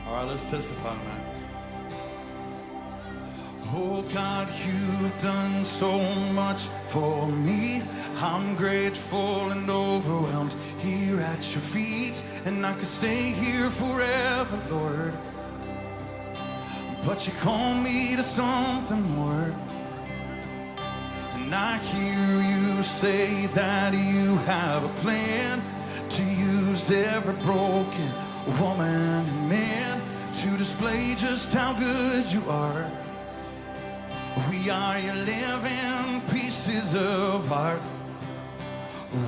All right, let's testify, man. Oh God, you've done so much for me. I'm grateful and overwhelmed here at your feet. And I could stay here forever, Lord, but you call me to something more. And I hear you say that you have a plan to use every broken woman and man to display just how good you are. We are your living pieces of art.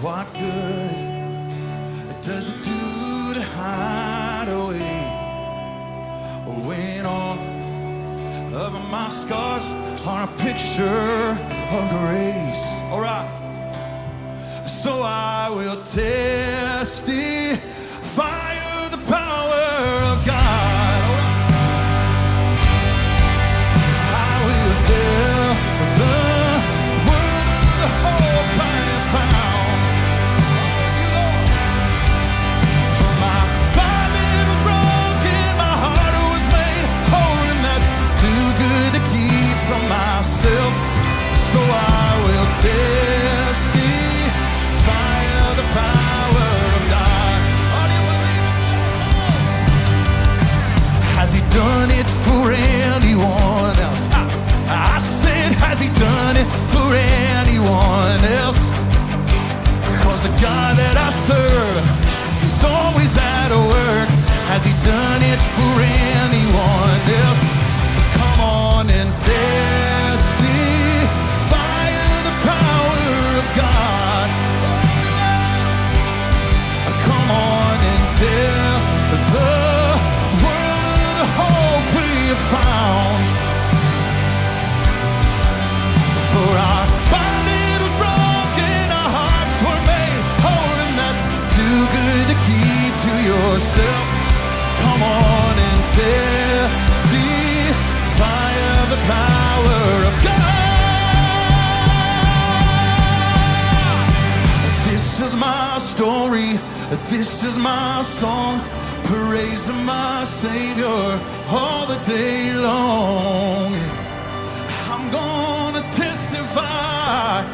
What good does it do to hide away when all of my scars are a picture of grace? All right. So I will testify of the power of God. I will tell the world of the hope I have found. For my body was broken, my heart was made whole, and that's too good to keep to myself. So I will testify of the power of God. Oh, do you believe it? Has he done it for anyone else? I said, has he done it for anyone else? Cause the God that I serve is always at work. Has he done it for anyone else? So come on and testify of the power of God. Come on and tell the world of the hope we have found. For our body was broken, our hearts were made whole, and that's too good to keep to yourself. Come on and testify of the power of God. This is my story, this is my song, praising my Savior all the day long. I'm gonna testify.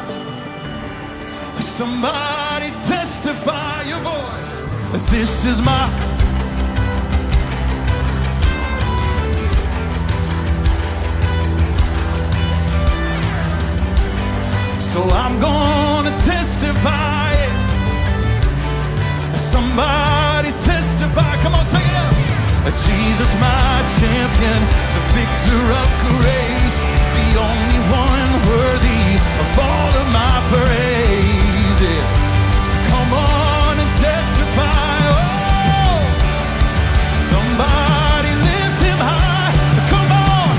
Somebody testify your voice. This is my. So I'm gonna testify. Somebody testify. Come on, take it out. Jesus, my champion, the victor of grace, the only one worthy of all of my praise. Yeah. So come on and testify. Oh, somebody lift him high. Come on,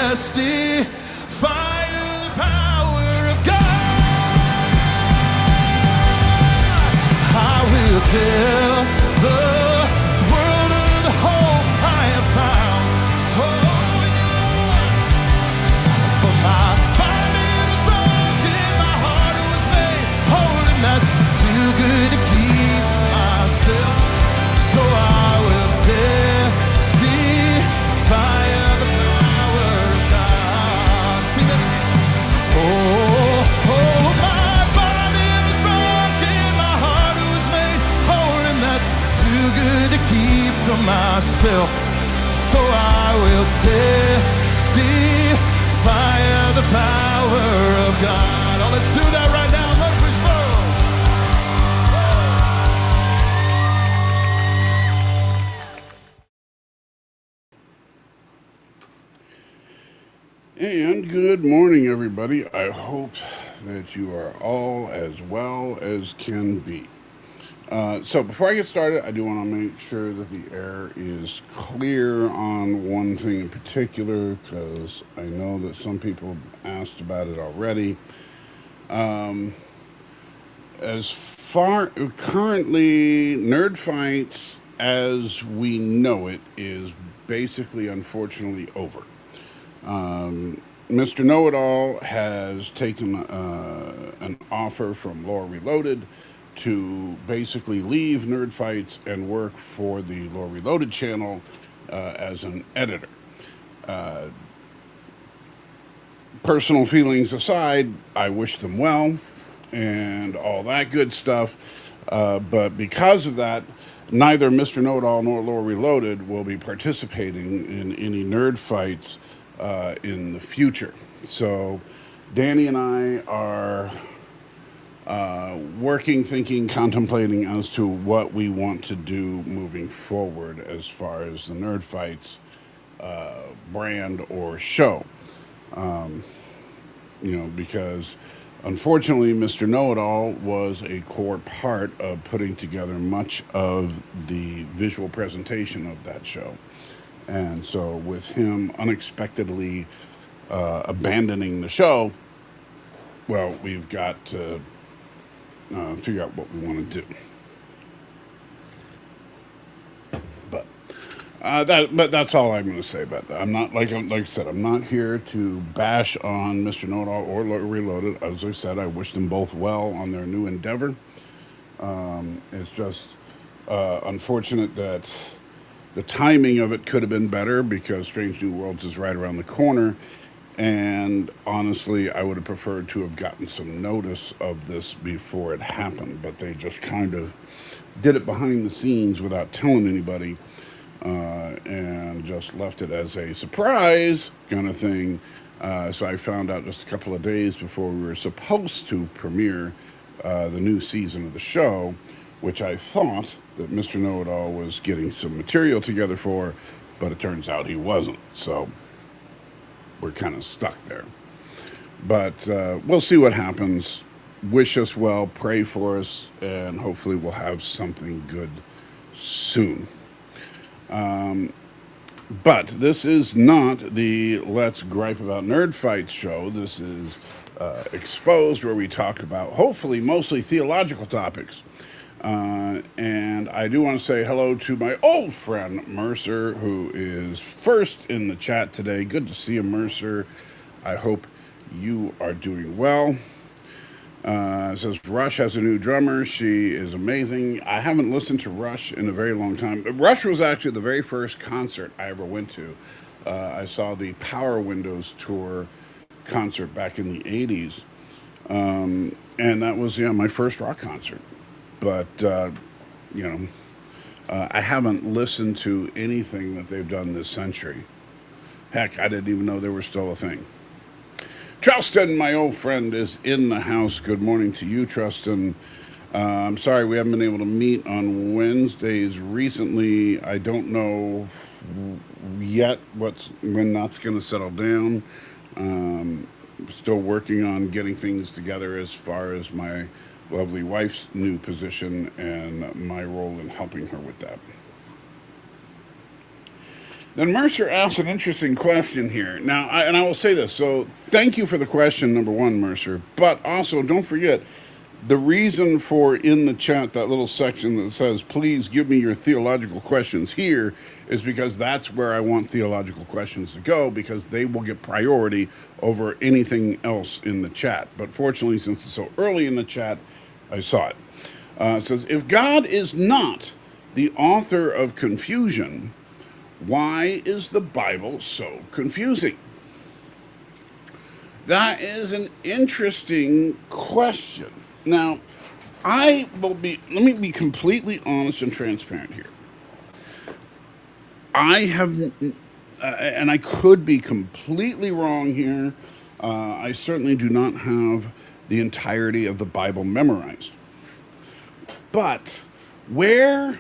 testify of the power of God. I will tell the world of the hope I have found. Oh, for my body was broken, my heart was made whole, and that's too good to keep to myself. So I will testify of the power of God. Sing that. Oh, my body was broken, my heart was made whole, and that's too good to keep to myself. So I will testify of the power of God. Oh, let's do that right now, Murfreesboro. And good morning, everybody. I hope that you are all as well as can be. So before I get started, I do want to make sure that the air is clear on one thing in particular, because I know that some people have asked about it already. As far currently, Nerd Fights as we know it is basically, unfortunately, over. Mr. Know-It-All has taken an offer from Lore Reloaded to basically leave Nerd Fights and work for the Lore Reloaded channel as an editor. Personal feelings aside, I wish them well and all that good stuff. But because of that, neither Mr. Know-It-All nor Lore Reloaded will be participating in any nerd fights in the future. So Danny and I are working, thinking, contemplating as to what we want to do moving forward as far as the nerd fights brand or show. Because unfortunately, Mr. Know-It-All was a core part of putting together much of the visual presentation of that show. And so, with him unexpectedly abandoning the show, well, we've got to figure out what we want to do. But that's all I'm going to say about that. I'm not like I said. I'm not here to bash on Mr. Know-It-All or Reloaded. As I said, I wish them both well on their new endeavor. It's just unfortunate that the timing of it could have been better because Strange New Worlds is right around the corner. And honestly, I would have preferred to have gotten some notice of this before it happened. But they just kind of did it behind the scenes without telling anybody. And just left it as a surprise kind of thing. So I found out just a couple of days before we were supposed to premiere the new season of the show, which I thought that Mr. Know-It-All was getting some material together for, but it turns out he wasn't. So we're kind of stuck there. But we'll see what happens. Wish us well, pray for us, and hopefully we'll have something good soon. But this is not the Let's Gripe About Nerd Fights show. This is Exposed, where we talk about, hopefully, mostly theological topics. And I do want to say hello to my old friend, Mercer, who is first in the chat today. Good to see you, Mercer. I hope you are doing well. It says Rush has a new drummer. She is amazing. I haven't listened to Rush in a very long time. Rush was actually the very first concert I ever went to. I saw the Power Windows tour concert back in the 80s. And that was, my first rock concert. But, I haven't listened to anything that they've done this century. Heck, I didn't even know they were still a thing. Trustin, my old friend, is in the house. Good morning to you, Trustin. I'm sorry we haven't been able to meet on Wednesdays recently. I don't know yet when that's going to settle down. Still working on getting things together as far as my lovely wife's new position and my role in helping her with that. Then Mercer asked an interesting question here. Now, I will say this. So thank you for the question, number one, Mercer. But also, don't forget, the reason for in the chat, that little section that says, please give me your theological questions here, is because that's where I want theological questions to go, because they will get priority over anything else in the chat. But fortunately, since it's so early in the chat, I saw it. It says, if God is not the author of confusion, why is the Bible so confusing? That is an interesting question. Now, let me be completely honest and transparent here. I have, and I could be completely wrong here. I certainly do not have the entirety of the Bible memorized. But where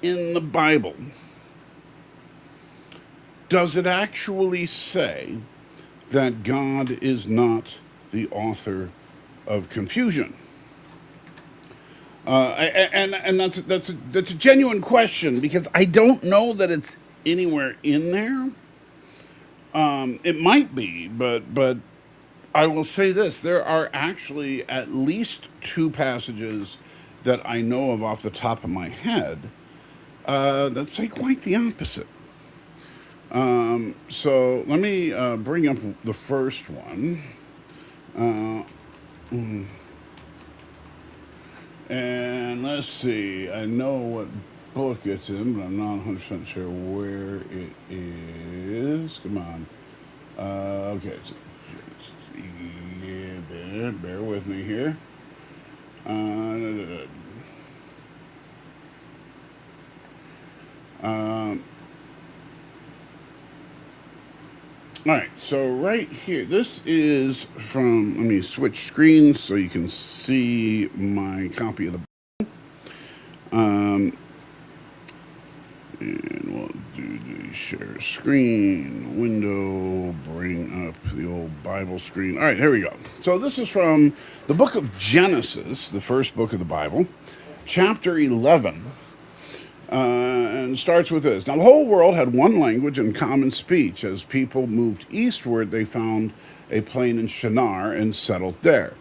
in the Bible does it actually say that God is not the author of confusion? And that's a genuine question, because I don't know that it's anywhere in there. It might be, but I will say this: there are actually at least two passages that I know of off the top of my head that say quite the opposite. So let me bring up the first one. And let's see. I know what book it's in, but I'm not 100% sure where it is. Come on. Okay. Yeah, bear with me here. Uh, um, all right, so right here, this is from, let me switch screens so you can see my copy of the and we'll do the share screen window, bring up the old Bible screen. All right, here we go. So this is from the book of Genesis, the first book of the Bible, chapter 11, and starts with this. Now, the whole world had one language and common speech. As people moved eastward, they found a plain in Shinar and settled there.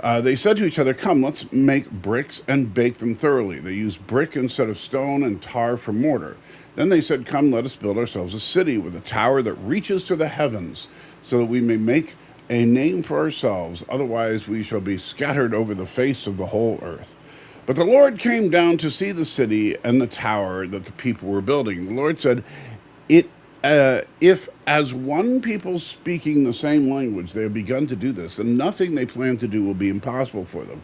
They said to each other, "Come, let's make bricks and bake them thoroughly." They used brick instead of stone and tar for mortar. Then they said, "Come, let us build ourselves a city with a tower that reaches to the heavens, so that we may make a name for ourselves. Otherwise, we shall be scattered over the face of the whole earth." But the Lord came down to see the city and the tower that the people were building. The Lord said, "It if as one people speaking the same language they have begun to do this, then nothing they plan to do will be impossible for them.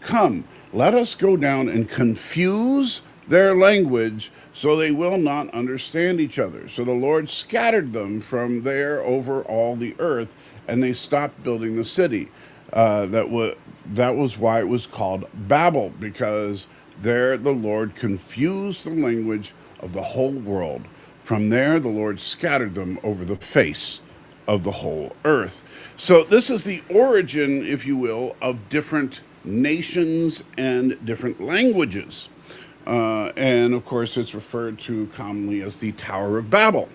Come, let us go down and confuse their language so they will not understand each other." So the Lord scattered them from there over all the earth, and they stopped building the city. That was why it was called Babel, because there the Lord confused the language of the whole world. From there, the Lord scattered them over the face of the whole earth. So, this is the origin, if you will, of different nations and different languages. And of course, it's referred to commonly as the Tower of Babel.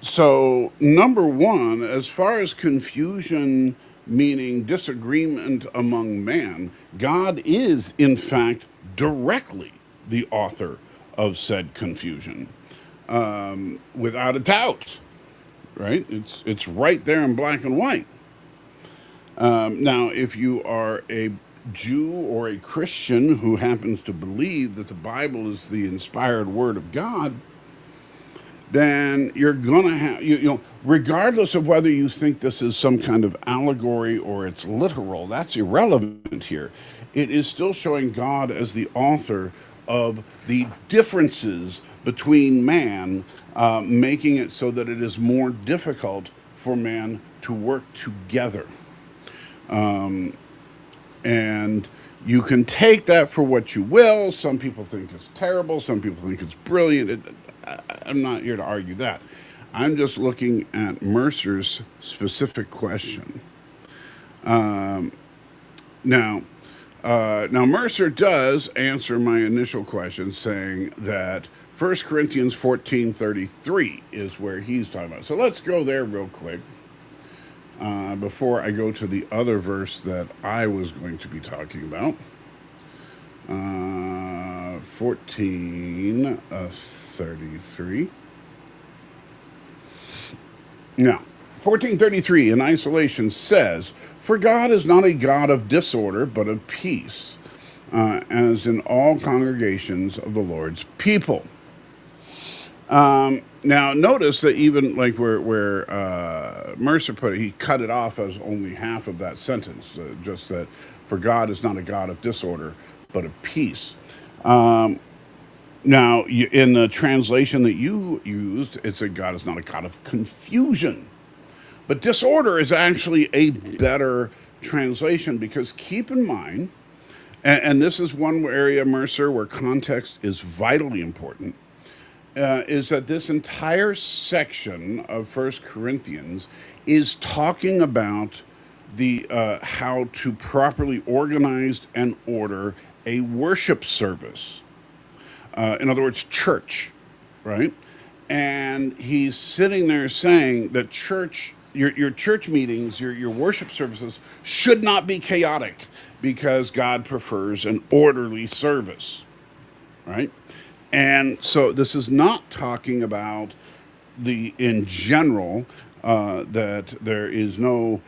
So, number one, as far as confusion meaning disagreement among man, God is, in fact, directly the author of said confusion, without a doubt. Right? It's right there in black and white. Now, if you are a Jew or a Christian who happens to believe that the Bible is the inspired Word of God, then you're gonna have regardless of whether you think this is some kind of allegory or it's literal, that's irrelevant here. It is still showing God as the author of the differences between man, making it so that it is more difficult for man to work together. And you can take that for what you will. Some people think it's terrible. Some people think it's brilliant. I'm not here to argue that. I'm just looking at Mercer's specific question. Now, Mercer does answer my initial question, saying that 1 Corinthians 14:33 is where he's talking about. So let's go there real quick before I go to the other verse that I was going to be talking about. 14:33. Now, 14:33 in isolation says, "For God is not a God of disorder, but of peace, as in all congregations of the Lord's people." Now, notice that even like where Mercer put it, he cut it off as only half of that sentence, just that, "For God is not a God of disorder, but of peace." Now, in the translation that you used, it said God is not a God of confusion. But disorder is actually a better translation, because keep in mind, and this is one area, Mercer, where context is vitally important, is that this entire section of First Corinthians is talking about the how to properly organize and order a worship service. In other words, church, right? And he's sitting there saying that your church meetings, your worship services should not be chaotic, because God prefers an orderly service, right? And so this is not talking about in general, that there is no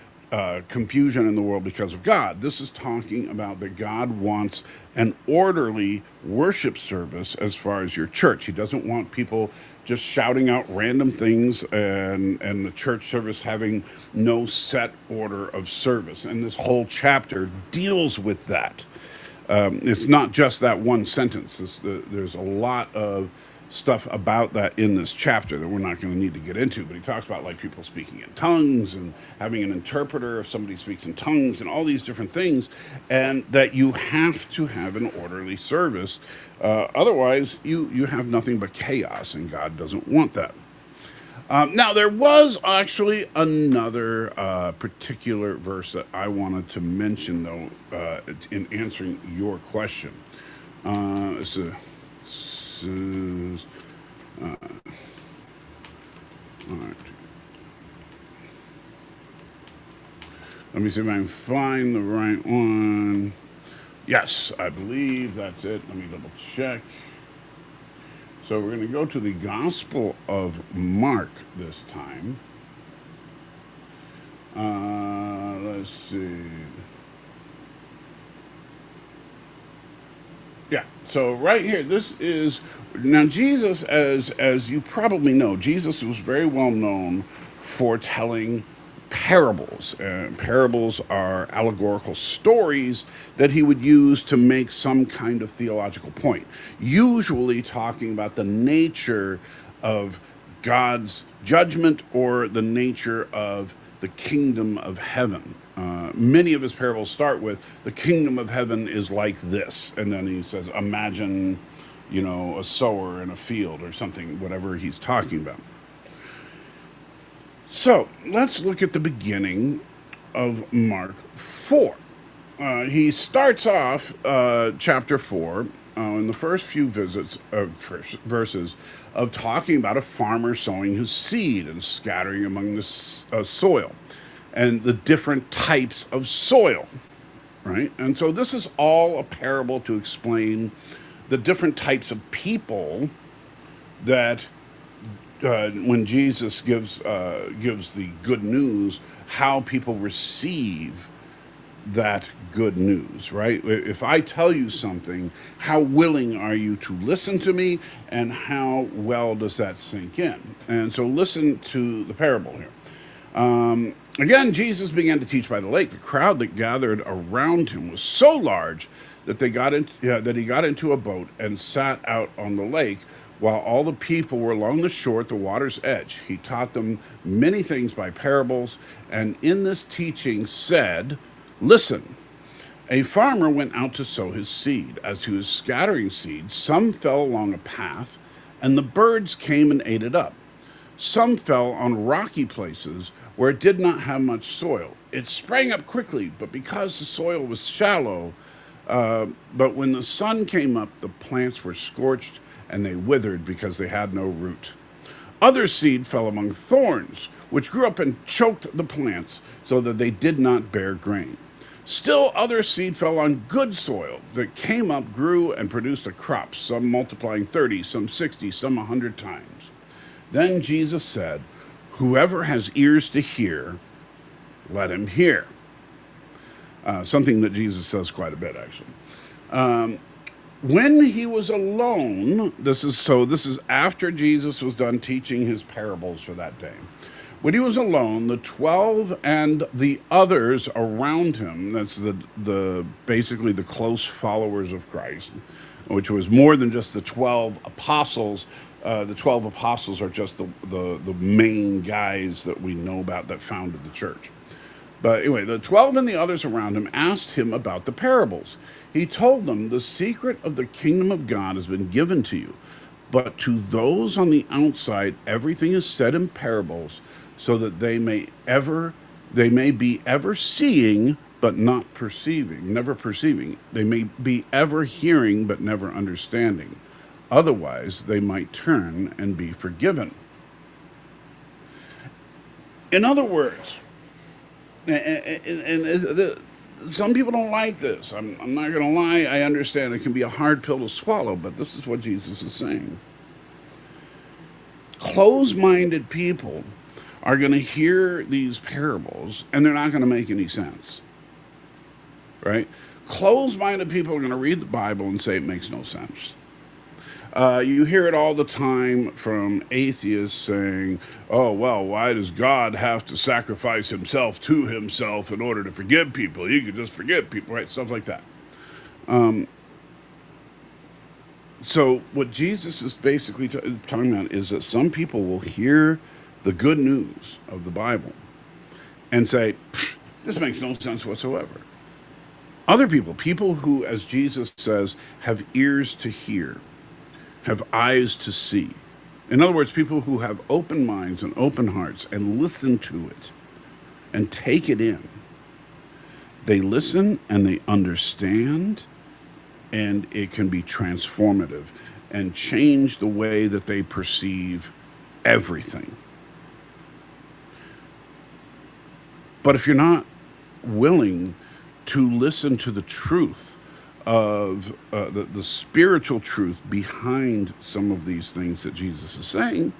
confusion in the world because of God. This is talking about that God wants an orderly worship service as far as your church. He doesn't want people just shouting out random things and the church service having no set order of service. And this whole chapter deals with that. It's not just that one sentence. There's a lot of stuff about that in this chapter that we're not going to need to get into, but he talks about like people speaking in tongues and having an interpreter if somebody speaks in tongues and all these different things, and that you have to have an orderly service. Otherwise, you have nothing but chaos, and God doesn't want that. Now, there was actually another particular verse that I wanted to mention, though, in answering your question. This is, all right. Let me see if I can find the right one. Yes, I believe that's it. Let me double check. So we're going to go to the Gospel of Mark this time. Let's see. Yeah, so right here, this is, now Jesus, as you probably know, Jesus was very well known for telling parables. Parables are allegorical stories that he would use to make some kind of theological point, usually talking about the nature of God's judgment or the nature of the kingdom of heaven. Many of his parables start with, the kingdom of heaven is like this. And then he says, imagine, a sower in a field or something, whatever he's talking about. So let's look at the beginning of Mark 4. He starts off chapter 4 in the first few verses of talking about a farmer sowing his seed and scattering among the soil and the different types of soil, right? And so this is all a parable to explain the different types of people that when Jesus gives the good news, how people receive that good news, right? If I tell you something, how willing are you to listen to me, and how well does that sink in? And so listen to the parable here. Again, Jesus began to teach by the lake. The crowd that gathered around him was so large that he got into a boat and sat out on the lake, while all the people were along the shore at the water's edge. He taught them many things by parables, and in this teaching said, listen, a farmer went out to sow his seed. As he was scattering seed, some fell along a path, and the birds came and ate it up. Some fell on rocky places where it did not have much soil. It sprang up quickly, but because the soil was shallow, but when the sun came up, the plants were scorched and they withered because they had no root. Other seed fell among thorns, which grew up and choked the plants so that they did not bear grain. Still other seed fell on good soil that came up, grew, and produced a crop, some multiplying 30, some 60, some 100 times. Then Jesus said, whoever has ears to hear, let him hear. Something that Jesus says quite a bit, actually. When he was alone, this is after Jesus was done teaching his parables for that day. When he was alone, the 12 and the others around him, that's the basically the close followers of Christ, which was more than just the 12 apostles. The 12 apostles are just the main guys that we know about that founded the church. But anyway, the 12 and the others around him asked him about the parables. He told them, the secret of the kingdom of God has been given to you, but to those on the outside, everything is said in parables, so that they may be ever seeing, but not perceiving, never perceiving. They may be ever hearing, but never understanding. Otherwise, they might turn and be forgiven. In other words, some people don't like this. I'm not going to lie. I understand it can be a hard pill to swallow, but this is what Jesus is saying. Close-minded people are going to hear these parables and they're not going to make any sense, right? Closed-minded people are going to read the Bible and say it makes no sense. You hear it all the time from atheists saying, oh, well, why does God have to sacrifice himself to himself in order to forgive people? He could just forgive people, right? Stuff like that. So what Jesus is basically talking about is that some people will hear the good news of the Bible and say, this makes no sense whatsoever. Other people who, as Jesus says, have ears to hear, have eyes to see. In other words, people who have open minds and open hearts and listen to it and take it in. They listen and they understand, and it can be transformative and change the way that they perceive everything. But if you're not willing to listen to the truth of the spiritual truth behind some of these things that Jesus is saying,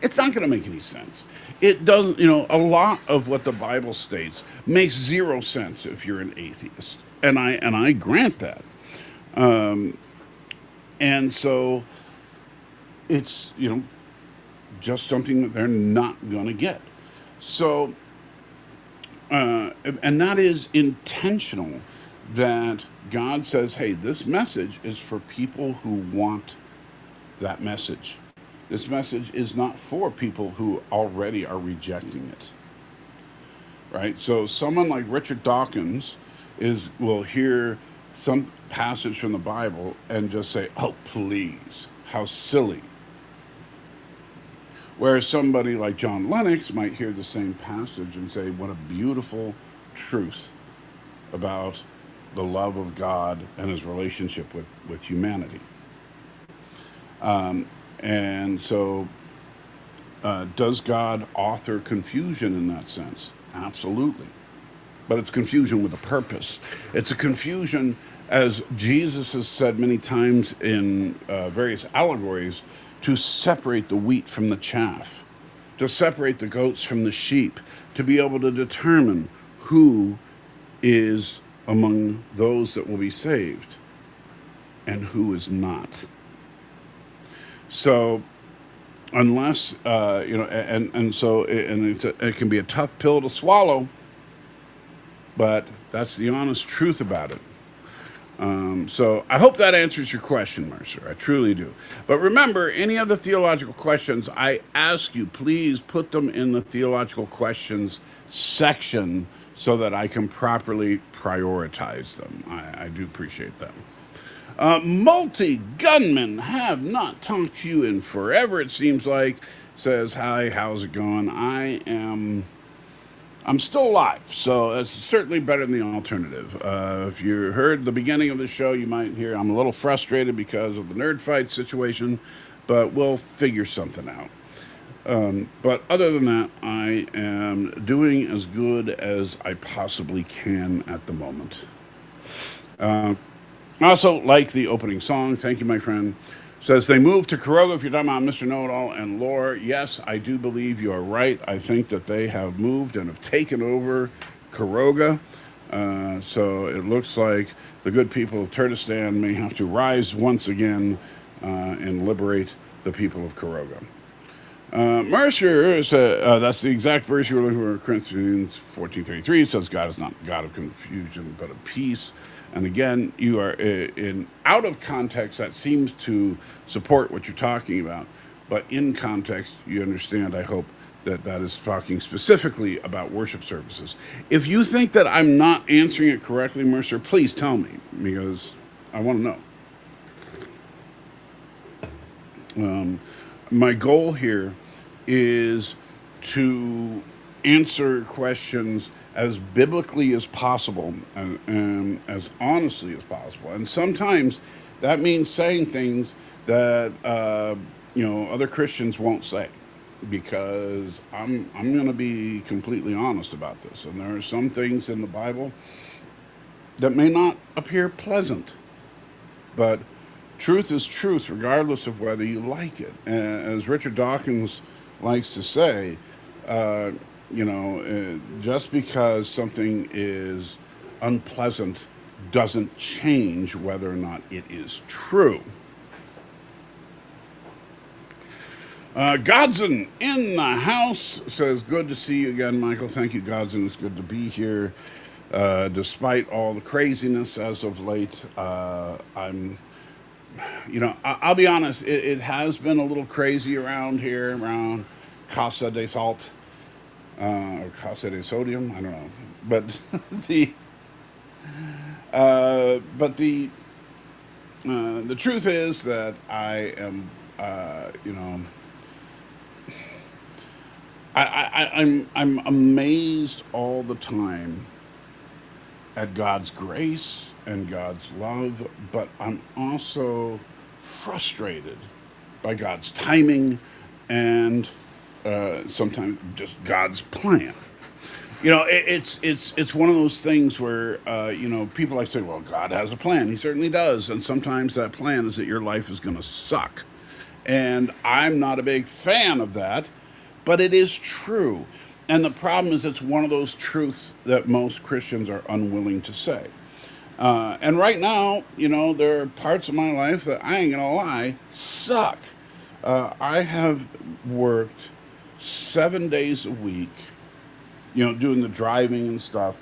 it's not going to make any sense. It doesn't, a lot of what the Bible states makes zero sense if you're an atheist. And I grant that. And so it's, just something that they're not going to get. So, and that is intentional, that God says, hey, this message is for people who want that message. This message is not for people who already are rejecting it. Right? So someone like Richard Dawkins will hear some passage from the Bible and just say, oh, please, how silly. Whereas somebody like John Lennox might hear the same passage and say, what a beautiful truth about the love of God and his relationship with humanity. And so, does God author confusion in that sense? Absolutely. But it's confusion with a purpose. It's a confusion, as Jesus has said many times in various allegories, to separate the wheat from the chaff, to separate the goats from the sheep, to be able to determine who is among those that will be saved and who is not. So, unless it can be a tough pill to swallow, but that's the honest truth about it. So I hope that answers your question, Mercer. I truly do. But remember, any other theological questions, I ask you, please put them in the theological questions section so that I can properly prioritize them. I do appreciate that. Multi-gunman, have not talked to you in forever, it seems like. Says, hi, how's it going? I'm still alive, so it's certainly better than the alternative. If you heard the beginning of the show, you might hear I'm a little frustrated because of the nerd fight situation, but we'll figure something out. But other than that, I am doing as good as I possibly can at the moment. I also like the opening song. Thank you, my friend. Says they moved to Kuroga. If you're talking about Mr. Know-It-All and Lore, yes, I do believe you are right. I think that they have moved and have taken over Kuroga. So it looks like the good people of Turkestan may have to rise once again and liberate the people of Kuroga. Mercer said, that's the exact verse you were looking for, Corinthians 14:33. It says God is not God of confusion, but of peace. And again, you are in out of context, that seems to support what you're talking about. But in context, you understand, I hope, that is talking specifically about worship services. If you think that I'm not answering it correctly, Mercer, please tell me, because I want to know. My goal here is to answer questions as biblically as possible and as honestly as possible. And sometimes that means saying things that other Christians won't say, because I'm going to be completely honest about this. And there are some things in the Bible that may not appear pleasant, but truth is truth regardless of whether you like it. As Richard Dawkins likes to say, Just because something is unpleasant doesn't change whether or not it is true. Godson in the house says, "Good to see you again, Michael." Thank you, Godson. It's good to be here. Despite all the craziness as of late, I'll be honest, it has been a little crazy around here, around Casa de Salt, or Casa de Sodium. I don't know. But the, the truth is that I am, I'm amazed all the time at God's grace and God's love, but I'm also frustrated by God's timing and sometimes just God's plan. It's one of those things where people like to say, "Well, God has a plan." He certainly does, and sometimes that plan is that your life is going to suck, and I'm not a big fan of that, but it is true. And the problem is, it's one of those truths that most Christians are unwilling to say. And right now, there are parts of my life that I ain't gonna lie suck. I have worked 7 days a week, doing the driving and stuff,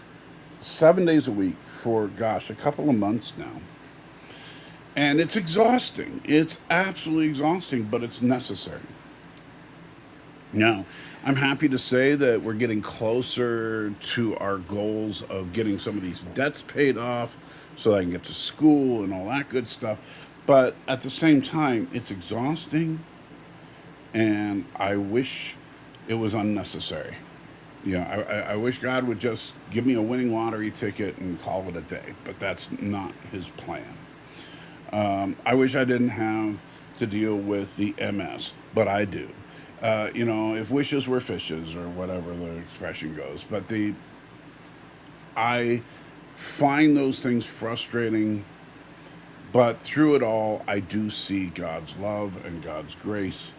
7 days a week for, gosh, a couple of months now. And it's exhausting. It's absolutely exhausting, but it's necessary. Now, I'm happy to say that we're getting closer to our goals of getting some of these debts paid off so I can get to school and all that good stuff. But at the same time, it's exhausting, and I wish it was unnecessary. I wish God would just give me a winning lottery ticket and call it a day, but that's not his plan. I wish I didn't have to deal with the MS, but I do. If wishes were fishes or whatever the expression goes, but I find those things frustrating, but through it all, I do see God's love and God's grace,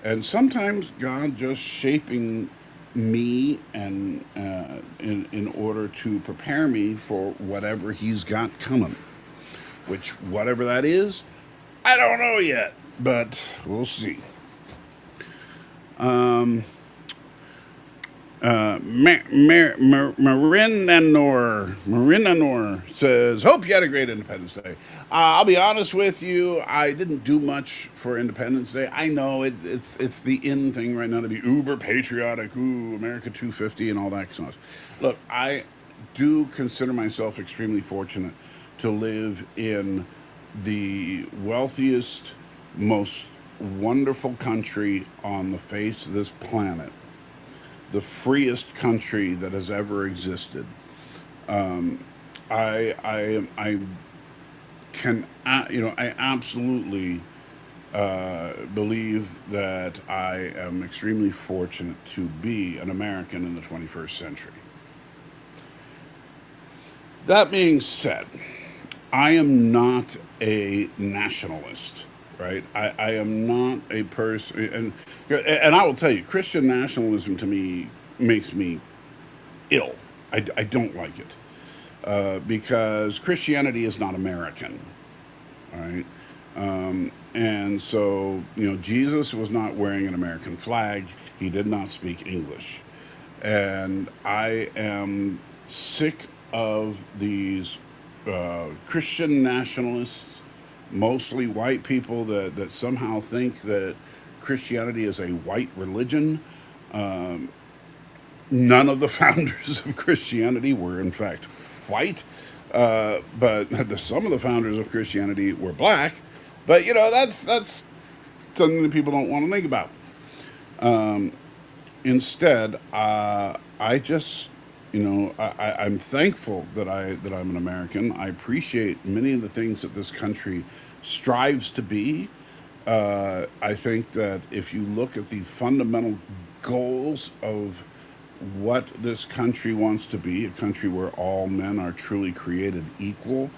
and sometimes God just shaping me and in order to prepare me for whatever He's got coming. Which whatever that is, I don't know yet, but we'll see. Marinanor says, "Hope you had a great Independence Day." I'll be honest with you, I didn't do much for Independence Day. I know it's the in thing right now to be uber patriotic, ooh, America 250 and all that kind of stuff. Look, I do consider myself extremely fortunate to live in the wealthiest, most wonderful country on the face of this planet, the freest country that has ever existed. I can, I absolutely believe that I am extremely fortunate to be an American in the 21st century. That being said, I am not a nationalist, right? I am not a person, and I will tell you, Christian nationalism to me makes me ill. I don't like it because Christianity is not American, all right? And so, Jesus was not wearing an American flag. He did not speak English. And I am sick of these Christian nationalists, mostly white people that somehow think that Christianity is a white religion. None of the founders of Christianity were, in fact, white, but some of the founders of Christianity were black. But that's something that people don't want to think about. Instead, I just, I'm thankful that I'm an American. I appreciate many of the things that this country strives to be. I think that if you look at the fundamental goals of what this country wants to be, a country where all men are truly created equal,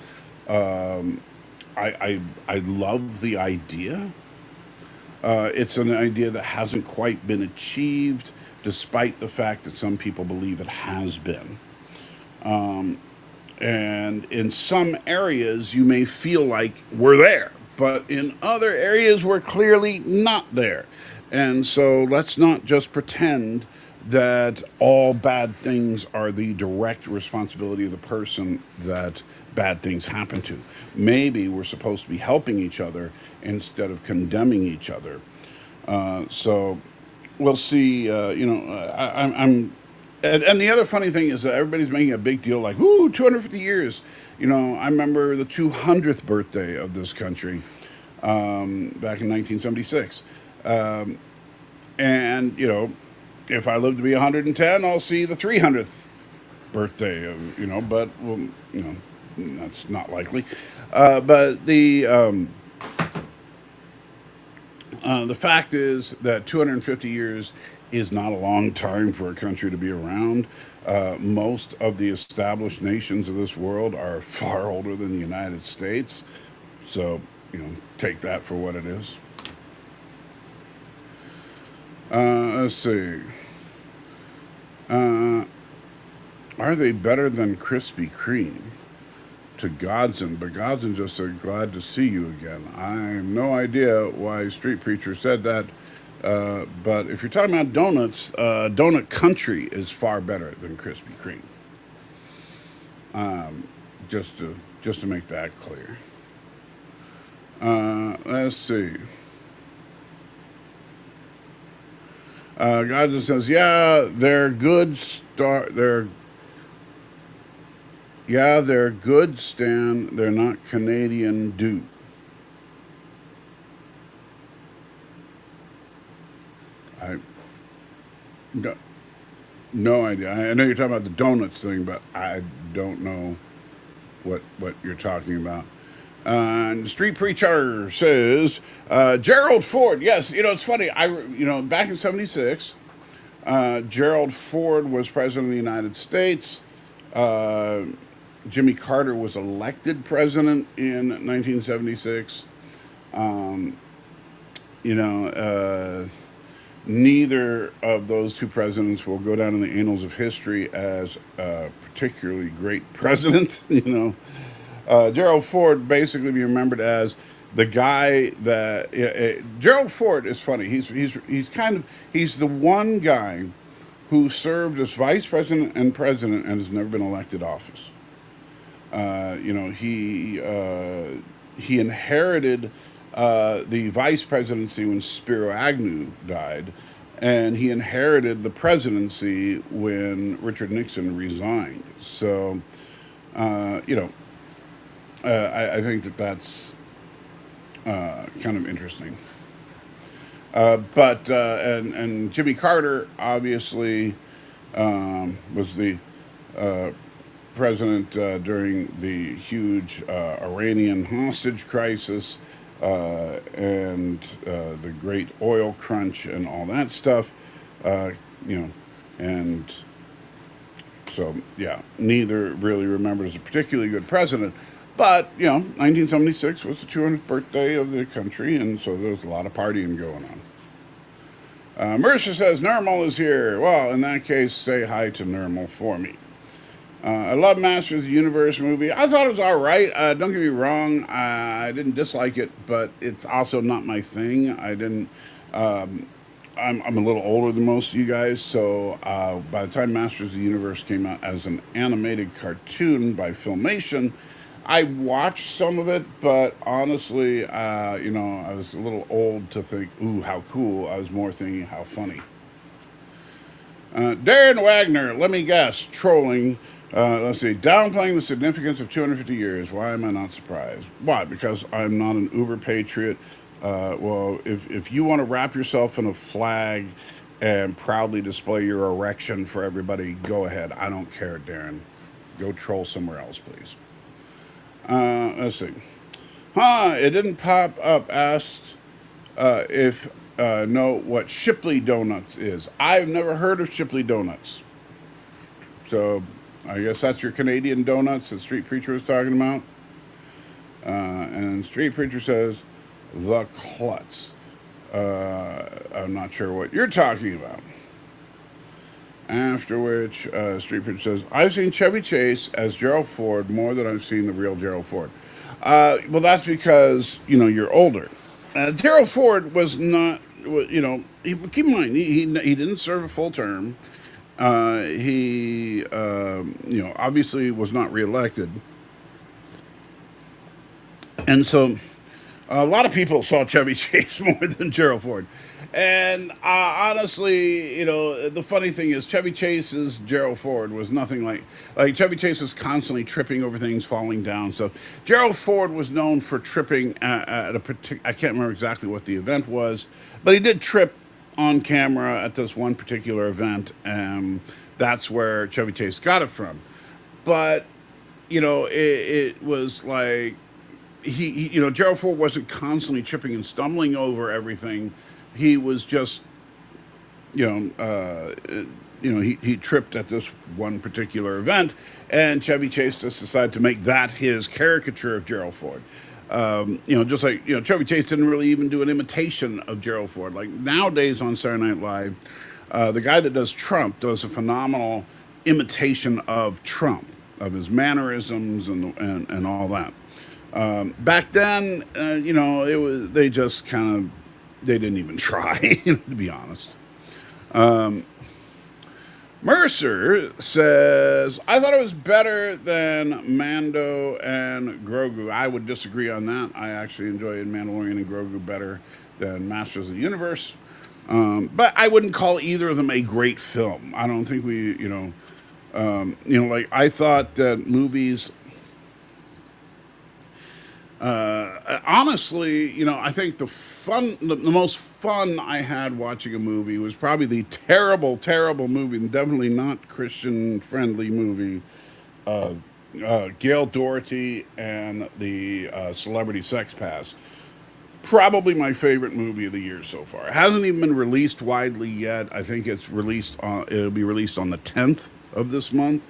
I love the idea. It's an idea that hasn't quite been achieved despite the fact that some people believe it has been. And in some areas, you may feel like we're there, but in other areas, we're clearly not there. And so let's not just pretend that all bad things are the direct responsibility of the person that bad things happen to. Maybe we're supposed to be helping each other instead of condemning each other. So we'll see. And the other funny thing is that everybody's making a big deal like, ooh, 250 years. I remember the 200th birthday of this country back in 1976. And, if I live to be 110, I'll see the 300th birthday of, but, well, that's not likely. But the fact is that 250 years is not a long time for a country to be around. Most of the established nations of this world are far older than the United States. So, take that for what it is. Let's see. Are they better than Krispy Kreme? To Godson, but Godson just said, glad to see you again. I have no idea why Street Preacher said that, but if you're talking about donuts, Donut Country is far better than Krispy Kreme. Just to make that clear. Let's see. Godson says, yeah, they're good. They're good, Stan. They're not Canadian Dew. I no idea. I know you're talking about the donuts thing, but I don't know what you're talking about. And Street Preacher says, Gerald Ford. Yes, it's funny. Back in '76, Gerald Ford was president of the United States. Jimmy Carter was elected president in 1976. Neither of those two presidents will go down in the annals of history as a particularly great president. Gerald Ford basically be remembered as the guy that Gerald Ford is funny. He's the one guy who served as vice president and president and has never been elected office. He inherited the vice presidency when Spiro Agnew died, and he inherited the presidency when Richard Nixon resigned. So, I think that's kind of interesting. And Jimmy Carter obviously was the president during the huge Iranian hostage crisis and the great oil crunch and all that stuff, and so, yeah, neither really remembered as a particularly good president. But, 1976 was the 200th birthday of the country, and so there was a lot of partying going on. Mercer says, Nermal is here. Well, in that case, say hi to Nermal for me. I love Masters of the Universe movie. I thought it was all right. Don't get me wrong. I didn't dislike it, but it's also not my thing. I'm a little older than most of you guys, so by the time Masters of the Universe came out as an animated cartoon by Filmation, I watched some of it, but honestly, I was a little old to think, ooh, how cool. I was more thinking, how funny. Darren Wagner, let me guess, trolling. Let's see, downplaying the significance of 250 years. Why am I not surprised? Why? Because I'm not an uber patriot. Well, if you want to wrap yourself in a flag and proudly display your erection for everybody, go ahead. I don't care, Darren. Go troll somewhere else, please. Let's see. It didn't pop up. Asked if know what Shipley Donuts is. I've never heard of Shipley Donuts. So I guess that's your Canadian donuts that Street Preacher was talking about. And Street Preacher says, the Klutz. I'm not sure what you're talking about. After which, Street Preacher says, I've seen Chevy Chase as Gerald Ford more than I've seen the real Gerald Ford. Well, that's because, you're older. Gerald Ford was not, keep in mind, he didn't serve a full term. He, obviously was not reelected. And so a lot of people saw Chevy Chase more than Gerald Ford. And honestly, the funny thing is, Chevy Chase's Gerald Ford was nothing like Chevy Chase was constantly tripping over things, falling down. So Gerald Ford was known for tripping at a particular. I can't remember exactly what the event was, but he did trip on camera at this one particular event, and that's where Chevy Chase got it from. But it was like Gerald Ford wasn't constantly tripping and stumbling over everything. He was just, you know, he tripped at this one particular event, and Chevy Chase just decided to make that his caricature of Gerald Ford. Just like Chevy Chase didn't really even do an imitation of Gerald Ford. Like nowadays on Saturday Night Live, the guy that does Trump does a phenomenal imitation of Trump, of his mannerisms and all that. Back then, it was they just kind of they didn't even try, to be honest. Mercer says, I thought it was better than Mando and Grogu. I would disagree on that. I actually enjoyed Mandalorian and Grogu better than Masters of the Universe. But I wouldn't call either of them a great film. I don't think like I thought that movies honestly, I think the most fun I had watching a movie was probably the terrible, terrible movie, and definitely not Christian friendly movie, Gail Doherty and the Celebrity Sex Pass. Probably my favorite movie of the year so far. It hasn't even been released widely yet. I think it'll be released on the 10th of this month.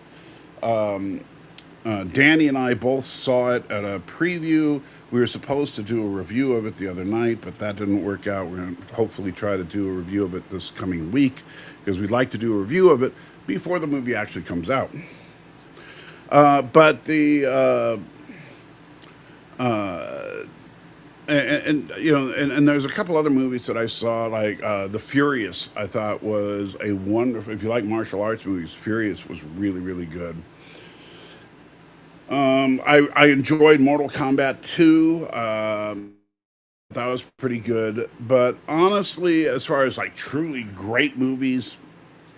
Danny and I both saw it at a preview. We were supposed to do a review of it the other night, but that didn't work out. We're going to hopefully try to do a review of it this coming week because we'd like to do a review of it before the movie actually comes out. But the and there's a couple other movies that I saw, like The Furious. I thought was a wonderful. If you like martial arts movies, Furious was really, really good. I enjoyed Mortal Kombat 2. That was pretty good. But honestly, as far as like truly great movies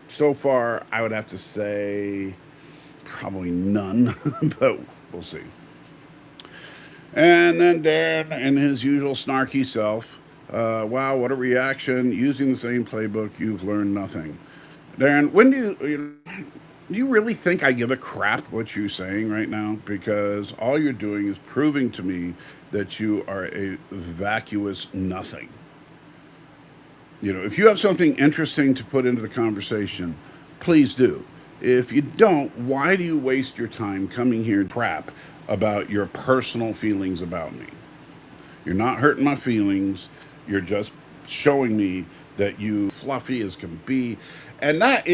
so far, I would have to say probably none, but we'll see. And then Dan, in his usual snarky self, wow, what a reaction. Using the same playbook, you've learned nothing. Darren, when do you really think I give a crap what you're saying right now? Because all you're doing is proving to me that you are a vacuous nothing. If you have something interesting to put into the conversation, please do. If you don't, why do you waste your time coming here and crap about your personal feelings about me? You're not hurting my feelings. You're just showing me that you fluffy as can be, and that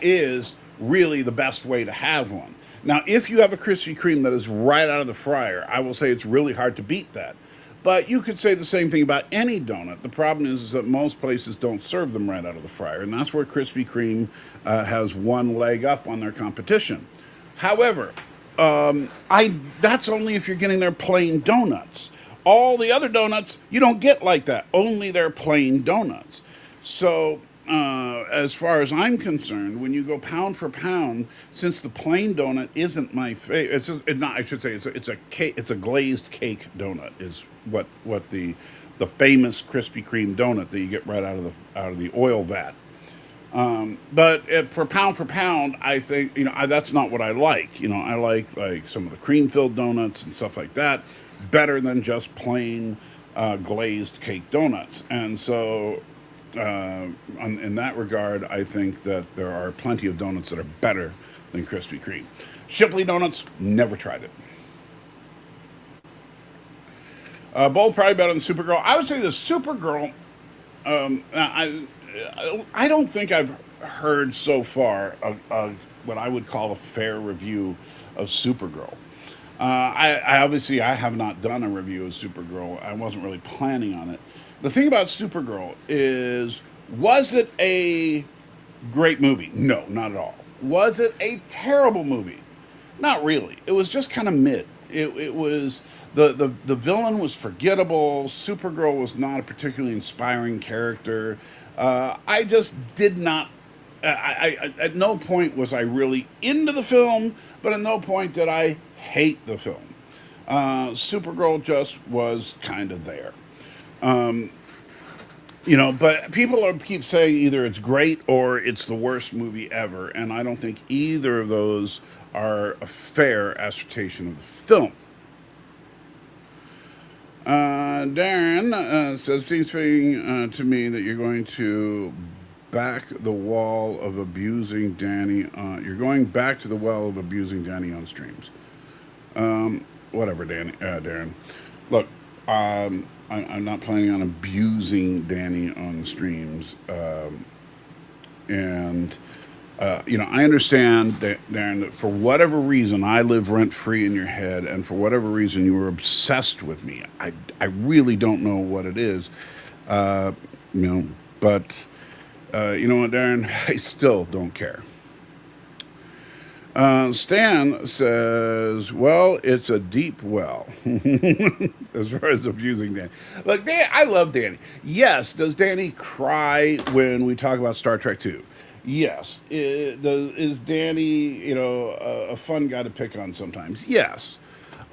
is really the best way to have one. Now, if you have a Krispy Kreme that is right out of the fryer, I will say it's really hard to beat that. But you could say the same thing about any donut. The problem is that most places don't serve them right out of the fryer, and that's where Krispy Kreme has one leg up on their competition. However, that's only if you're getting their plain donuts. All the other donuts you don't get like that. Only their plain donuts. So, as far as I'm concerned, when you go pound for pound, since the plain donut isn't my favorite, it's not. I should say it's a cake. It's a glazed cake donut. Is what the famous Krispy Kreme donut that you get right out of the oil vat. But for pound, I think that's not what I like. I like some of the cream filled donuts and stuff like that better than just plain glazed cake donuts. And so, in that regard, I think that there are plenty of donuts that are better than Krispy Kreme. Shipley donuts, never tried it. Bold probably better than Supergirl. I would say the Supergirl. I don't think I've heard so far what I would call a fair review of Supergirl. I obviously I have not done a review of Supergirl. I wasn't really planning on it. The thing about Supergirl is, was it a great movie? No, not at all. Was it a terrible movie? Not really. It was just kind of mid. It was the villain was forgettable. Supergirl was not a particularly inspiring character. I just did not. At no point was I really into the film, but at no point did I hate the film. Supergirl just was kind of there. But people keep saying either it's great or it's the worst movie ever, and I don't think either of those are a fair assertion of the film. Darren says, seems fitting to me that you're going to back the wall of abusing Danny. You're going back to the well of abusing Danny on streams. Whatever, Darren. Look, I'm not planning on abusing Danny on streams. I understand, Darren, that for whatever reason I live rent free in your head, and for whatever reason you were obsessed with me. I really don't know what it is, but you know what, Darren, I still don't care. Stan says, well, it's a deep well, as far as abusing Danny. Look, I love Danny. Yes, does Danny cry when we talk about Star Trek 2? Yes. Is Danny, a fun guy to pick on sometimes? Yes.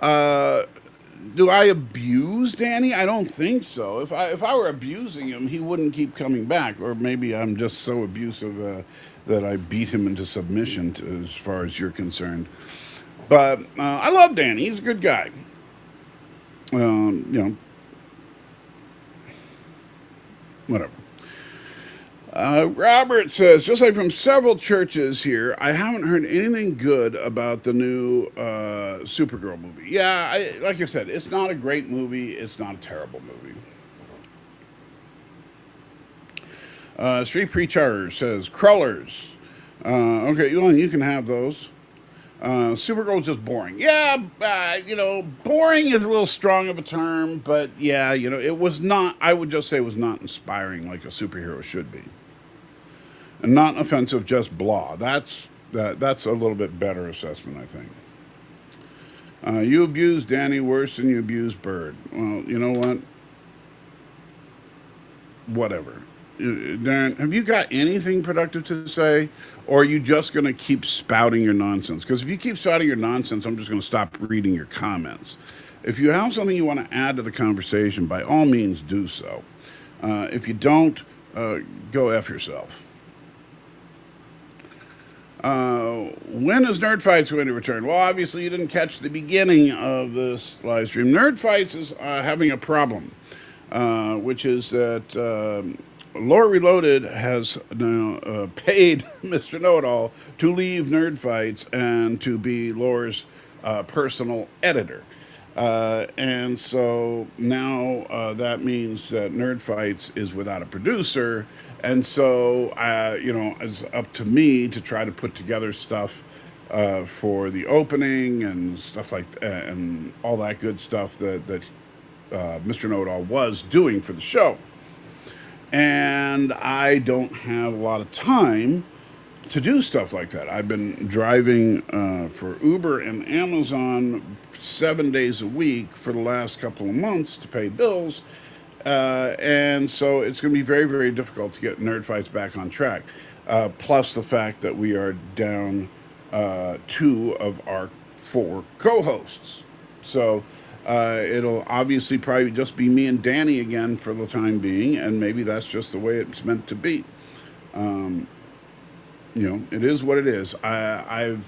Do I abuse Danny? I don't think so. If I were abusing him, he wouldn't keep coming back. Or maybe I'm just so abusive that I beat him into submission, as far as you're concerned. But I love Danny. He's a good guy. Whatever. Robert says, just like from several churches here, I haven't heard anything good about the new Supergirl movie. Yeah, like I said, it's not a great movie. It's not a terrible movie. Street Preacher says, Crullers. Okay, well, you can have those. Supergirl's just boring. Yeah, boring is a little strong of a term, but yeah, it was not, I would just say it was not inspiring like a superhero should be. And not offensive, just blah. That's a little bit better assessment, I think. You abuse Danny worse than you abuse Bird. Well, you know what? Whatever. Darren, have you got anything productive to say? Or are you just going to keep spouting your nonsense? Because if you keep spouting your nonsense, I'm just going to stop reading your comments. If you have something you want to add to the conversation, by all means do so. If you don't, go F yourself. When is Nerd Fights going to return? Well, obviously you didn't catch the beginning of this live stream. Nerd Fights is having a problem, which is that Lore Reloaded has now paid Mr. Know-It-All to leave Nerd Fights and to be Lore's personal editor. And so now that means that Nerd Fights is without a producer. And so, it's up to me to try to put together stuff for the opening and stuff like and all that good stuff that Mr. Know-It-All was doing for the show. And I don't have a lot of time to do stuff like that. I've been driving for Uber and Amazon 7 days a week for the last couple of months to pay bills. And so it's going to be very, very difficult to get Nerd Fights back on track. Plus the fact that we are down 2 of our 4 co-hosts. So it'll obviously probably just be me and Danny again for the time being, and maybe that's just the way it's meant to be. It is what it is. I'm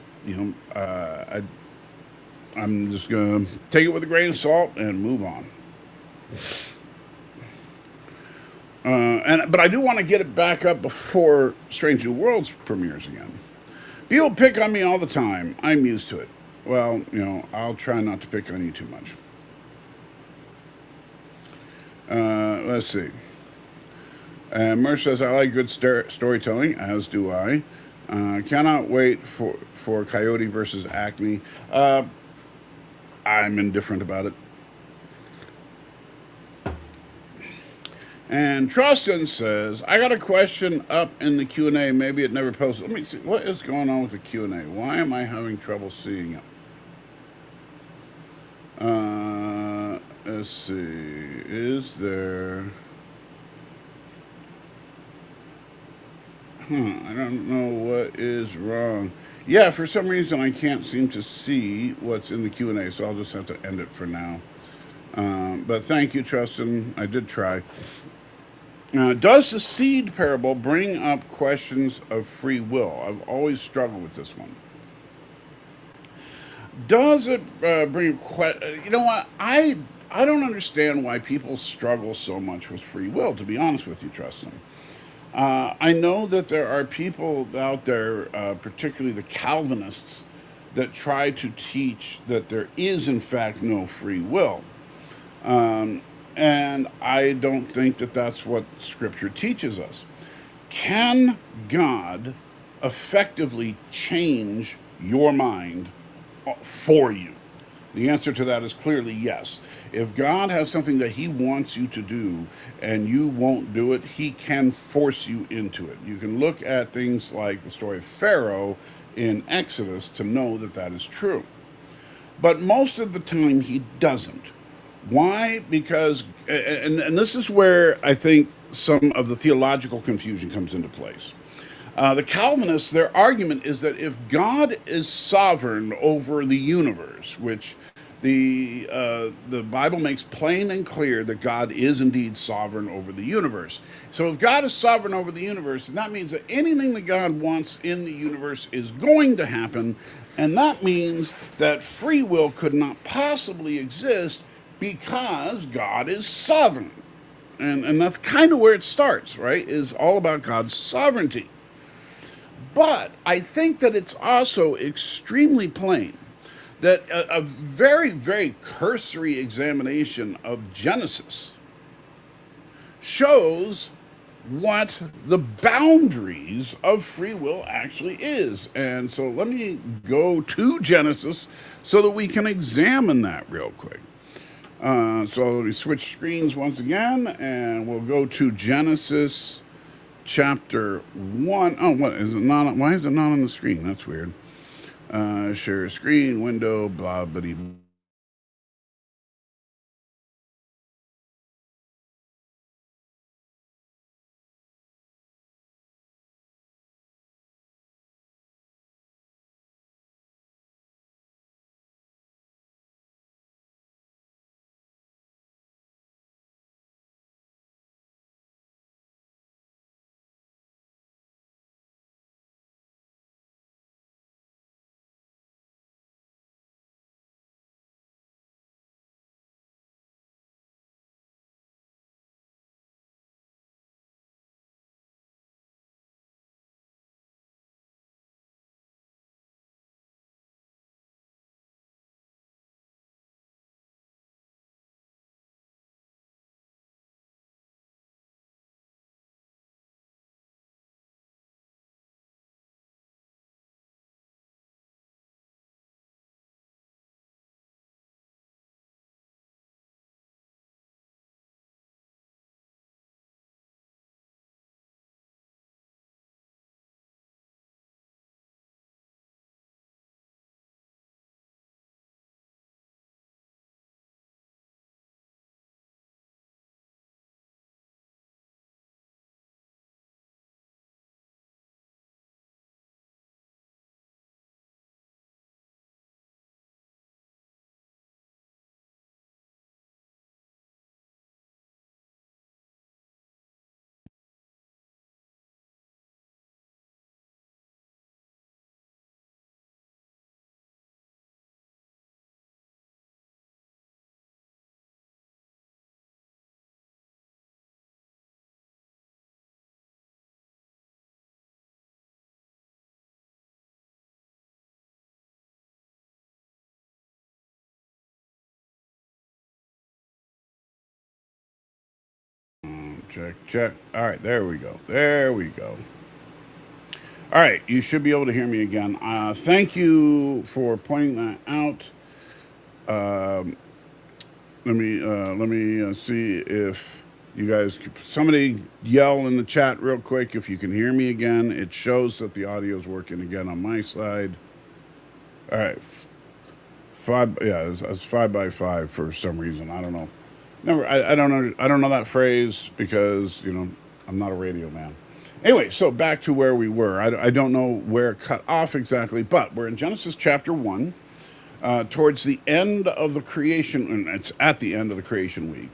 just going to take it with a grain of salt and move on. But I do want to get it back up before Strange New Worlds premieres again. People pick on me all the time. I'm used to it. Well, I'll try not to pick on you too much. Let's see. And Merce says, I like good storytelling, as do I. Cannot wait for Coyote versus Acme. I'm indifferent about it. And Trustin says, I got a question up in the Q&A. Maybe it never posted. Let me see. What is going on with the Q&A? Why am I having trouble seeing it? Let's see. Is there... I don't know what is wrong. Yeah, for some reason I can't seem to see what's in the Q&A, so I'll just have to end it for now. But thank you, Trustin. I did try. Does the seed parable bring up questions of free will? I've always struggled with this one. Does it bring you know what? I don't understand why people struggle so much with free will, to be honest with you, Tristan. I know that there are people out there, particularly the Calvinists, that try to teach that there is, in fact, no free will. And I don't think that that's what Scripture teaches us. Can God effectively change your mind for you? The answer to that is clearly yes. If God has something that He wants you to do and you won't do it, He can force you into it. You can look at things like the story of Pharaoh in Exodus to know that that is true. But most of the time, He doesn't. Why? Because, and this is where I think some of the theological confusion comes into place. The Calvinists, their argument is that if God is sovereign over the universe, which the Bible makes plain and clear that God is indeed sovereign over the universe. So if God is sovereign over the universe, then that means that anything that God wants in the universe is going to happen, and that means that free will could not possibly exist because God is sovereign. And that's kind of where it starts, right? Is all about God's sovereignty. But I think that it's also extremely plain that a very, very cursory examination of Genesis shows what the boundaries of free will actually is. And so let me go to Genesis so that we can examine that real quick. So let me switch screens once again, and we'll go to Genesis chapter 1. Oh, what is it not? Why is it not on the screen? That's weird. Share screen, window, blah, bitty. check. All right, there we go. There we go. All right, you should be able to hear me again. Thank you for pointing that out. Let me see if you guys. Somebody yell in the chat real quick if you can hear me again. It shows that the audio is working again on my side. All right, five. Yeah, it's 5x5 for some reason. I don't know. Never. I don't know. I don't know that phrase because I'm not a radio man. Anyway, so back to where we were. I don't know where it cut off exactly, but we're in Genesis chapter 1, towards the end of the creation, and it's at the end of the creation week.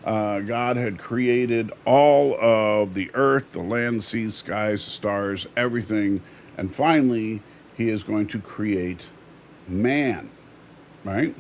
God had created all of the earth, the land, the seas, skies, stars, everything, and finally, he is going to create man, right?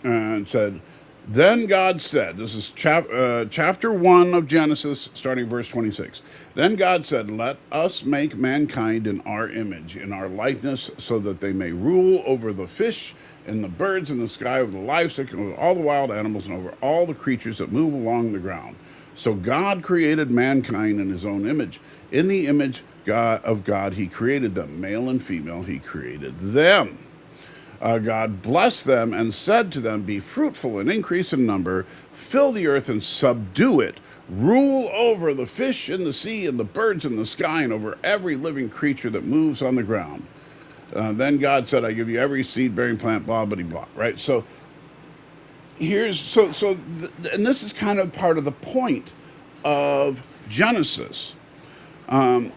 And said, then God said, this is chapter 1 of Genesis, starting verse 26. Then God said, let us make mankind in our image, in our likeness, so that they may rule over the fish and the birds in the sky, over the livestock, and over all the wild animals, and over all the creatures that move along the ground. So God created mankind in his own image. In the image of God, he created them. Male and female, he created them. God blessed them and said to them, be fruitful and increase in number, fill the earth and subdue it, rule over the fish in the sea and the birds in the sky and over every living creature that moves on the ground. Then God said, I give you every seed-bearing plant, blah, blah, blah, right? So and this is kind of part of the point of Genesis,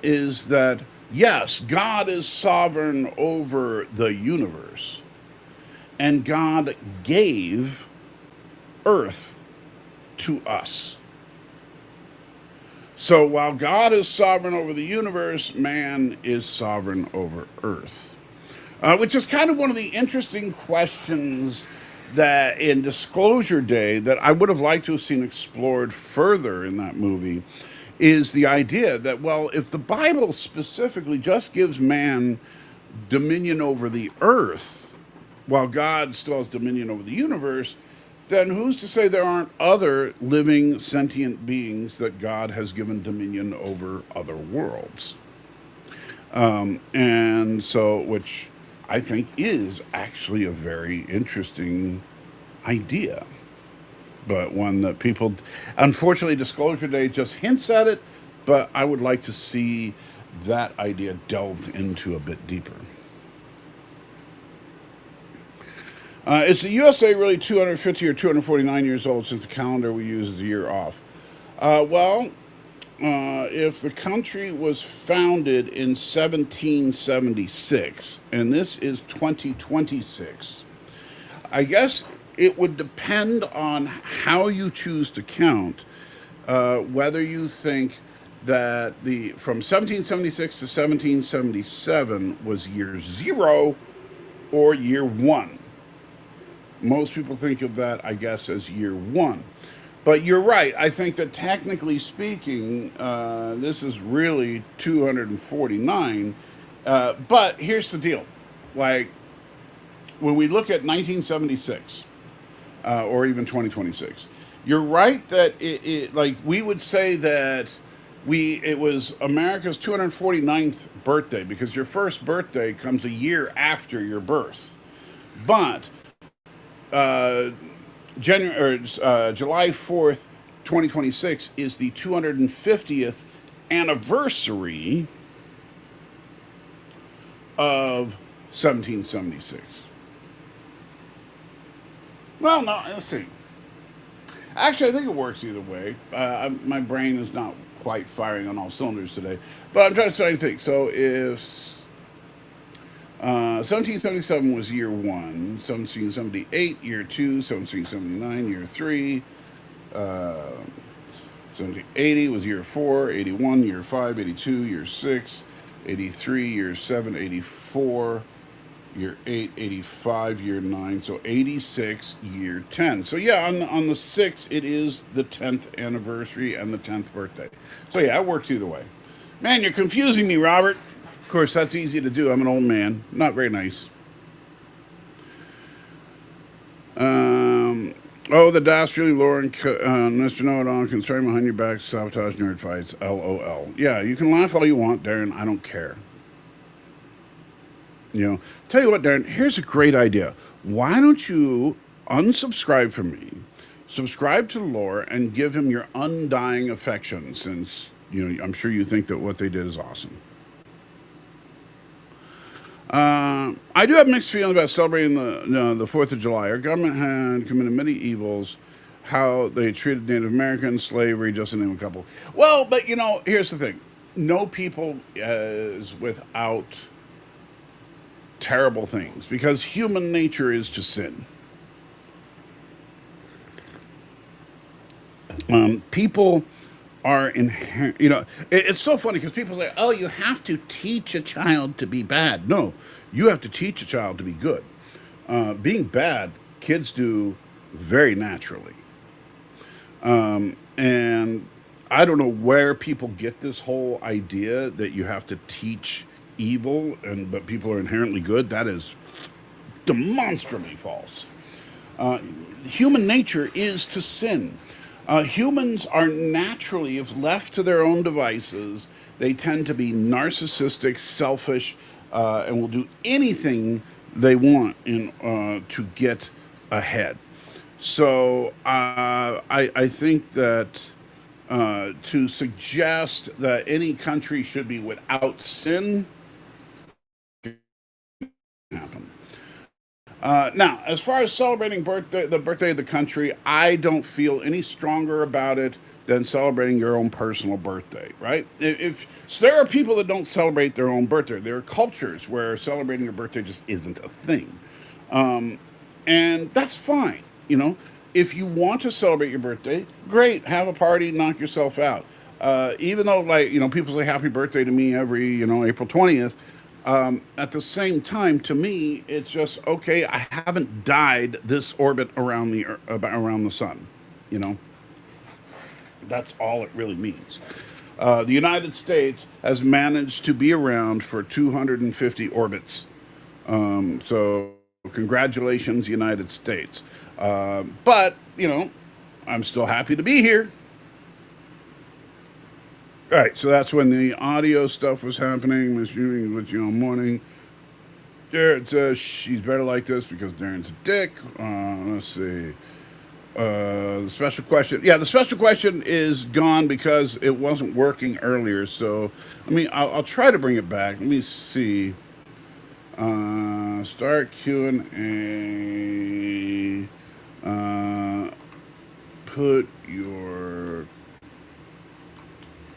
is that, yes, God is sovereign over the universe. And God gave earth to us. So while God is sovereign over the universe, man is sovereign over earth. Which is kind of one of the interesting questions that in Disclosure Day that I would have liked to have seen explored further in that movie, is the idea that, well, if the Bible specifically just gives man dominion over the earth, while God still has dominion over the universe, then who's to say there aren't other living sentient beings that God has given dominion over other worlds? And so, which I think is actually a very interesting idea, but one that people, unfortunately, Disclosure Day just hints at it, but I would like to see that idea delved into a bit deeper. Is the USA really 250 or 249 years old since the calendar we use is a year off? If the country was founded in 1776, and this is 2026, I guess it would depend on how you choose to count, whether you think that from 1776 to 1777 was year 0 or year 1. Most people think of that, I guess, as year 1. But you're right. I think that technically speaking, this is really 249. But here's the deal. Like, when we look at 1976, or even 2026, you're right that like, we would say that it was America's 249th birthday, because your first birthday comes a year after your birth. But July 4th, 2026 is the 250th anniversary of 1776. Well, no, let's see. Actually, I think it works either way. My brain is not quite firing on all cylinders today, but I'm trying to think. So if 1777 was year 1, 1778 year 2, 1779 year 3, 1780 was year 4, 81 year 5, 82 year 6, 83 year 7, 84 year 8, 85 year 9, so 86 year 10. So yeah, on the 6th, it is the 10th anniversary and the 10th birthday. So yeah, it works either way. Man, you're confusing me, Robert. Of course, that's easy to do. I'm an old man. Not very nice. Oh, the dastardly lore and Mr. Know-It-All concerning behind your back, sabotage nerd fights, LOL. Yeah, you can laugh all you want, Darren. I don't care. Tell you what, Darren, here's a great idea. Why don't you unsubscribe from me, subscribe to Lore, and give him your undying affection since, I'm sure you think that what they did is awesome. I do have mixed feelings about celebrating the 4th of July. Our government had committed many evils, how they treated Native Americans, slavery, just to name a couple. Well, but here's the thing. No people is without terrible things because human nature is to sin. People are inherent. It's so funny because people say, "Oh, you have to teach a child to be bad." No, you have to teach a child to be good. Being bad, kids do very naturally, and I don't know where people get this whole idea that you have to teach evil but people are inherently good. That is demonstrably false. Human nature is to sin. Humans are naturally, if left to their own devices, they tend to be narcissistic, selfish, and will do anything they want to get ahead. So I think that to suggest that any country should be without sin happen. Now, as far as celebrating the birthday of the country, I don't feel any stronger about it than celebrating your own personal birthday, right? So there are people that don't celebrate their own birthday. There are cultures where celebrating your birthday just isn't a thing. And that's fine, If you want to celebrate your birthday, great, have a party, knock yourself out. Even though, people say happy birthday to me every, April 20th, at the same time, to me, it's just okay. I haven't died this orbit around the sun. You know, that's all it really means. The United States has managed to be around for 250 orbits. So congratulations, United States. But I'm still happy to be here. All right, so that's when the audio stuff was happening. Miss Ewing with you all morning. Jared says she's better like this because Darren's a dick. Let's see. The special question. Yeah, the special question is gone because it wasn't working earlier. So, I'll try to bring it back. Let me see. Start Q&A. Put your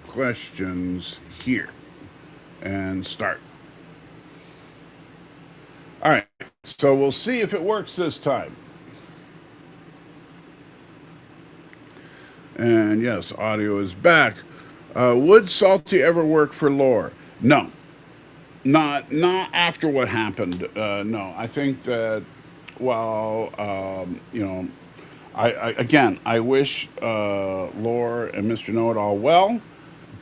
questions here and start. All right, so we'll see if it works this time. And yes, audio is back. Would Salty ever work for Lore? No, not after what happened. No, I think that I wish Lore and Mr. Know-It-All well,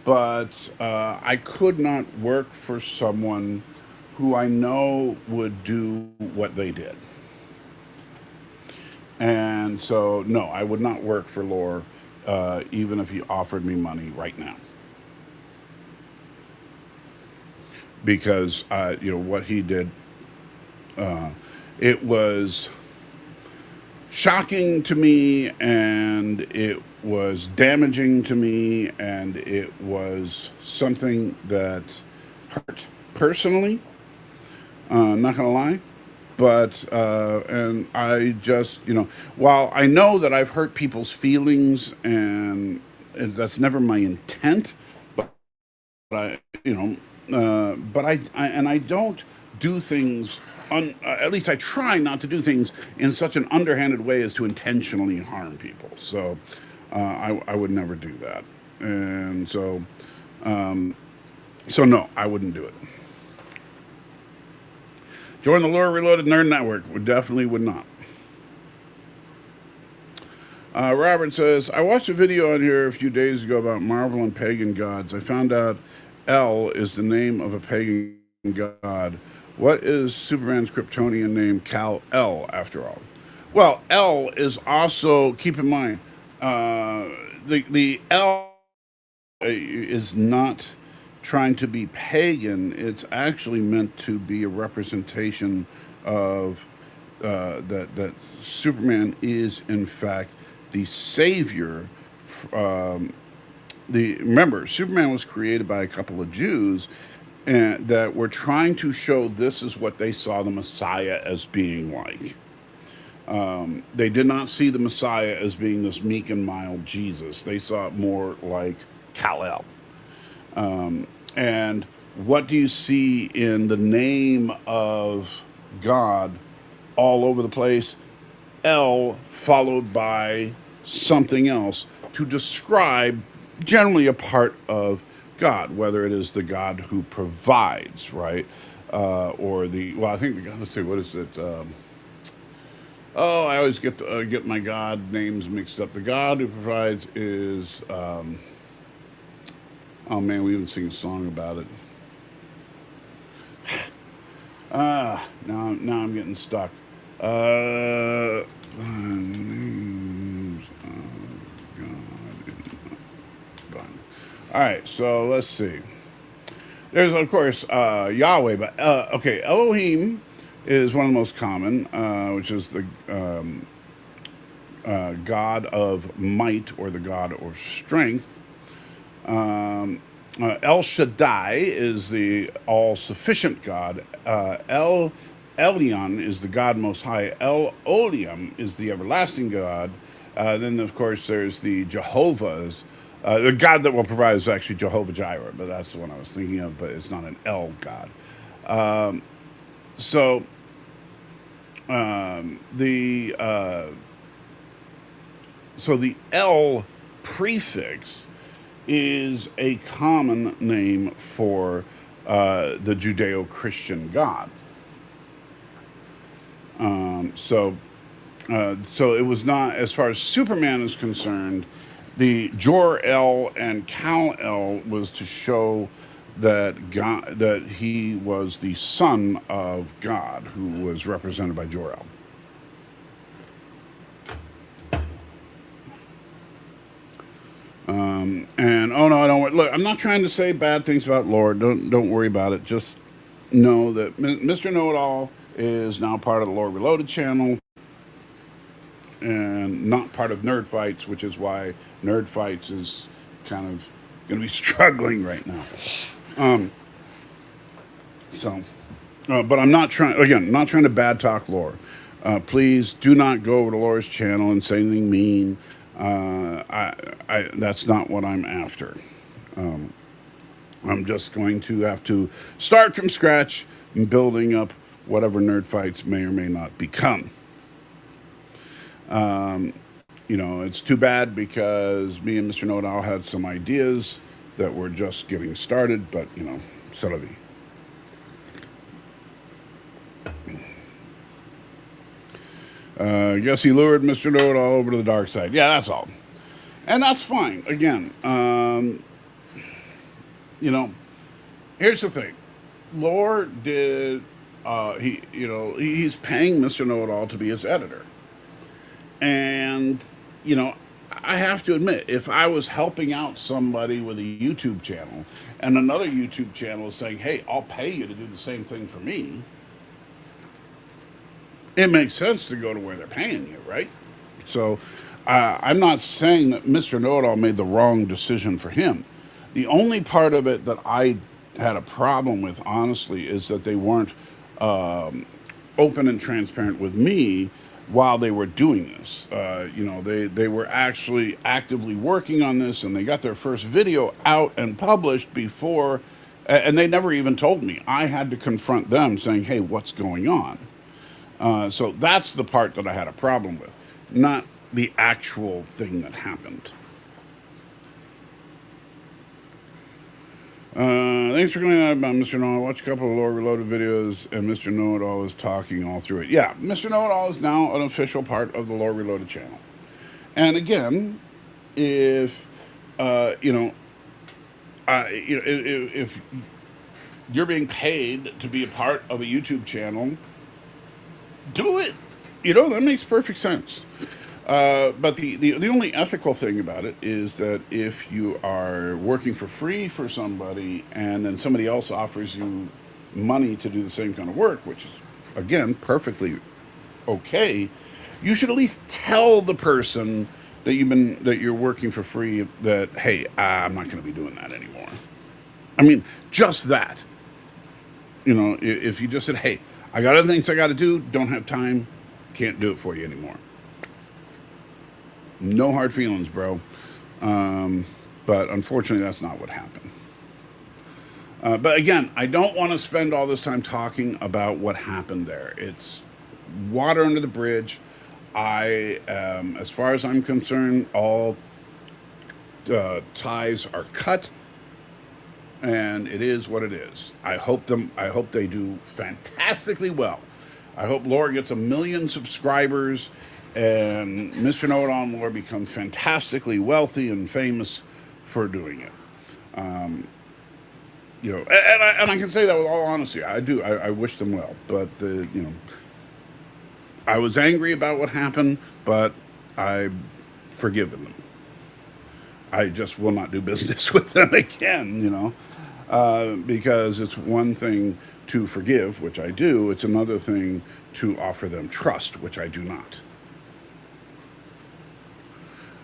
but I could not work for someone who I know would do what they did. And so, no, I would not work for Lore, even if he offered me money right now. Because, what he did, it was shocking to me, and it was damaging to me, and it was something that hurt personally. Not gonna lie, but and I just while I know that I've hurt people's feelings, and that's never my intent, but I but I don't do things. At least I try not to do things in such an underhanded way as to intentionally harm people. So I would never do that, and so no, I wouldn't do it. Join the Lore Reloaded Nerd Network. We definitely would not. Robert says, I watched a video on here a few days ago about Marvel and pagan gods. I found out El is the name of a pagan god. What is Superman's Kryptonian name Kal-El, after all? Well, L is also, keep in mind, uh, the L is not trying to be pagan. It's actually meant to be a representation of that Superman is in fact the savior. The remember Superman was created by a couple of Jews, and that were trying to show this is what they saw the Messiah as being like. They did not see the Messiah as being this meek and mild Jesus. They saw it more like Kal-El. And what do you see in the name of God all over the place? L followed by something else to describe generally a part of God, whether it is the God who provides, right? Or the, well, I think, let's see, what is it? Oh, I always get my God names mixed up. The God who provides is, oh man, we even sing a song about it. Now I'm getting stuck. Names of God All right, so let's see. There's of course Yahweh, but okay, Elohim is one of the most common, which is the God of might or the God of strength. El Shaddai is the all-sufficient God. El Elyon is the God Most High. El Olam is the everlasting God. Then, of course, there's the Jehovah's. The God that will provide is actually Jehovah Jireh, but that's the one I was thinking of, but it's not an El God. So the the El prefix is a common name for the Judeo-Christian God. So it was not, as far as Superman is concerned, the Jor-El and Kal-El was to show that God, that he was the son of God, who was represented by Jor-El. And oh no, I don't look. I'm not trying to say bad things about Lord. Don't worry about it. Just know that Mr. Know-It-All is now part of the Lord Reloaded channel, and not part of Nerd Fights, which is why Nerd Fights is kind of going to be struggling right now. But I'm not trying. Again, not trying to bad talk Lore. Please do not go over to Laura's channel and say anything mean. That's not what I'm after. I'm just going to have to start from scratch and building up whatever Nerd Fights may or may not become. It's too bad because me and Mr. Know-It-All had some ideas that were just getting started, but, c'est la vie. Guess he lured Mr. Know-It-All over to the dark side. Yeah, that's all. And that's fine. Again, here's the thing. Lore did, he's paying Mr. Know-It-All to be his editor. And, I have to admit, if I was helping out somebody with a YouTube channel and another YouTube channel is saying, hey, I'll pay you to do the same thing for me, it makes sense to go to where they're paying you, right? So I'm not saying that Mr. Know-It-All made the wrong decision for him. The only part of it that I had a problem with, honestly, is that they weren't open and transparent with me while they were doing this. They were actually actively working on this, and they got their first video out and published before, and they never even told me. I had to confront them saying, hey, what's going on? So that's the part that I had a problem with, not the actual thing that happened. Thanks for coming out about Mr. Know-It-All. Watch a couple of Lore Reloaded videos, and Mr. Know-It-All is talking all through it. Yeah, Mr. Know-It-All is now an official part of the Lore Reloaded channel. And again, if if you're being paid to be a part of a YouTube channel, do it. That makes perfect sense. But the only ethical thing about it is that if you are working for free for somebody and then somebody else offers you money to do the same kind of work, which is, again, perfectly okay, you should at least tell the person that you're working for free that, hey, I'm not going to be doing that anymore. I mean, just that. If you just said, hey, I got other things I got to do, don't have time, can't do it for you anymore. No hard feelings, bro. But unfortunately, that's not what happened. But again, I don't want to spend all this time talking about what happened there. It's water under the bridge. As far as I'm concerned, all ties are cut, and it is what it is. I hope they do fantastically well. I hope Laura gets 1 million subscribers, and Mr. Know-It-All and Laura become fantastically wealthy and famous for doing it. And I can say that with all honesty. I do. I wish them well, but I was angry about what happened, but I've forgiven them. I just will not do business with them again, because it's one thing to forgive, which I do. It's another thing to offer them trust, which I do not.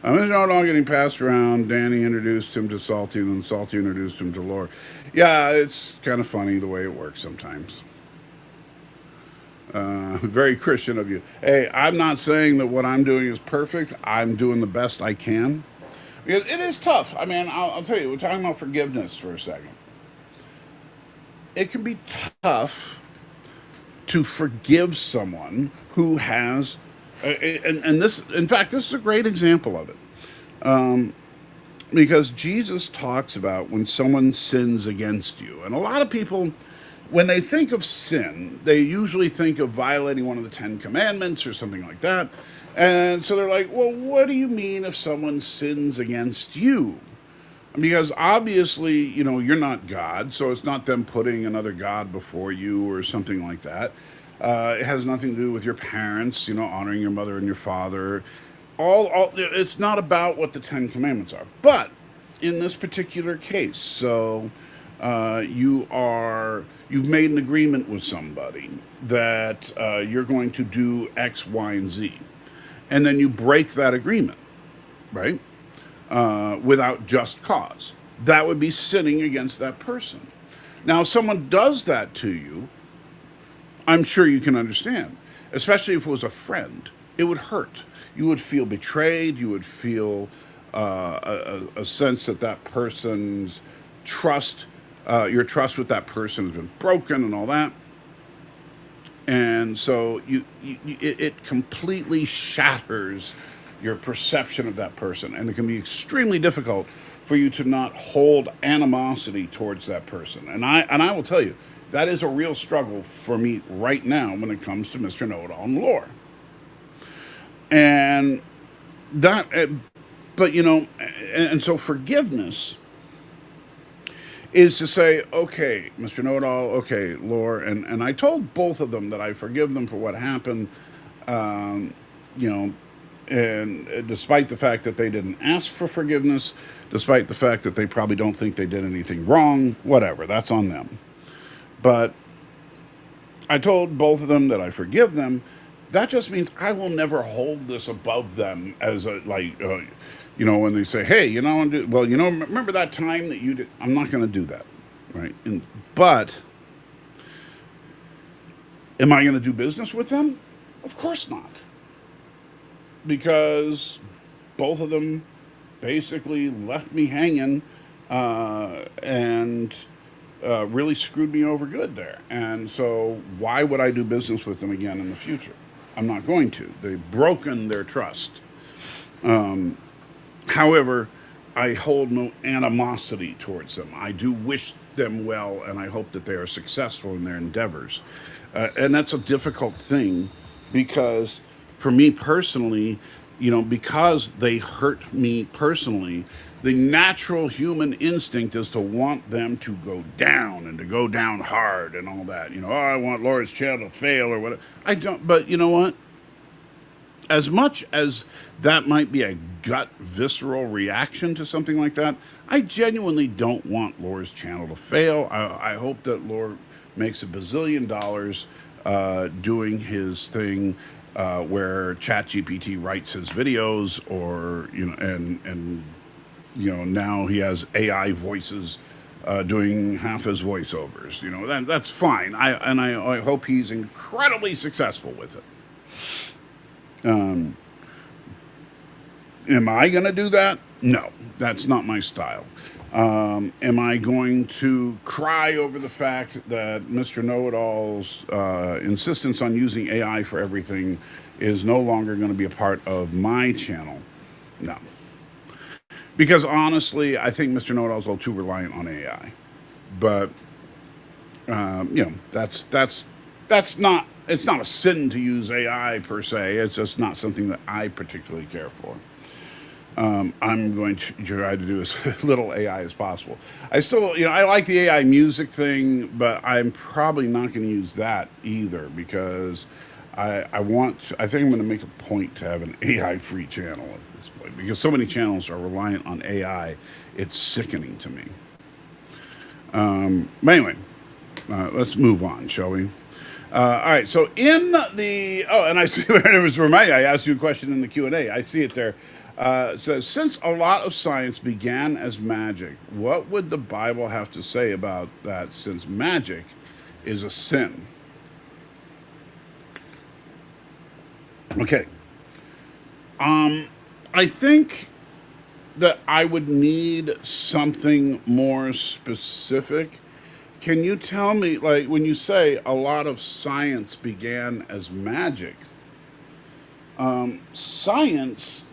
Mr. Know-It-All getting passed around. Danny introduced him to Salty, then Salty introduced him to Laura. Yeah, it's kind of funny the way it works sometimes. Very Christian of you. Hey, I'm not saying that what I'm doing is perfect. I'm doing the best I can. Because it is tough. I mean, I'll tell you, we're talking about forgiveness for a second. It can be tough to forgive someone who has, and this, in fact, this is a great example of it. Because Jesus talks about when someone sins against you. And a lot of people, when they think of sin, they usually think of violating one of the 10 Commandments or something like that. And so they're like, well, what do you mean if someone sins against you? Because obviously, you're not God, so it's not them putting another God before you or something like that. It has nothing to do with your parents, honoring your mother and your father. It's not about what the 10 Commandments are. But in this particular case, so you've made an agreement with somebody that you're going to do X, Y, and Z. And then you break that agreement, right? Without just cause. That would be sinning against that person. Now, if someone does that to you, I'm sure you can understand, especially if it was a friend. It would hurt. You would feel betrayed. You would feel a sense that person's trust, your trust with that person has been broken and all that. And so it completely shatters your perception of that person. And it can be extremely difficult for you to not hold animosity towards that person. And I will tell you, that is a real struggle for me right now when it comes to Mr. Know-It-All and Lore. And that, but and so forgiveness is to say, okay, Mr. Know-It-All, okay, Lore, and I told both of them that I forgive them for what happened, and despite the fact that they didn't ask for forgiveness, despite the fact that they probably don't think they did anything wrong, whatever, that's on them. But I told both of them that I forgive them. That just means I will never hold this above them as when they say, hey, remember that time that you did? I'm not going to do that, right? But am I going to do business with them? Of course not. Because both of them basically left me hanging and really screwed me over good there. And so why would I do business with them again in the future? I'm not going to. They've broken their trust. However, I hold no animosity towards them. I do wish them well, and I hope that they are successful in their endeavors. And that's a difficult thing because for me personally, because they hurt me personally, the natural human instinct is to want them to go down and to go down hard and all that. I want Laura's channel to fail or whatever. I don't, but you know what? as much as that might be a gut visceral reaction to something like that, I genuinely don't want Laura's channel to fail. I hope that Laura makes a bazillion dollars doing his thing where ChatGPT writes his videos, or and now he has AI voices doing half his voiceovers. That's fine. I hope he's incredibly successful with it. Am I going to do that? No, that's not my style. Am I going to cry over the fact that Mr. Know-It-All's insistence on using AI for everything is no longer going to be a part of my channel? No. Because honestly, I think Mr. Know-It-All's a little too reliant on AI. But, that's not, it's not a sin to use AI per se. It's just not something that I particularly care for. I'm going to try to do as little AI as possible. I still, I like the AI music thing, but I'm probably not going to use that either, because I think I'm going to make a point to have an AI-free channel at this point, because so many channels are reliant on AI. It's sickening to me. But anyway, let's move on, shall we? All right, so in the, and I see, it was reminding, I asked you a question in the Q&A. I see it there. So since a lot of science began as magic, what would the Bible have to say about that, since magic is a sin? Okay. I think that I would need something more specific. Can you tell me, like, when you say a lot of science began as magic, science,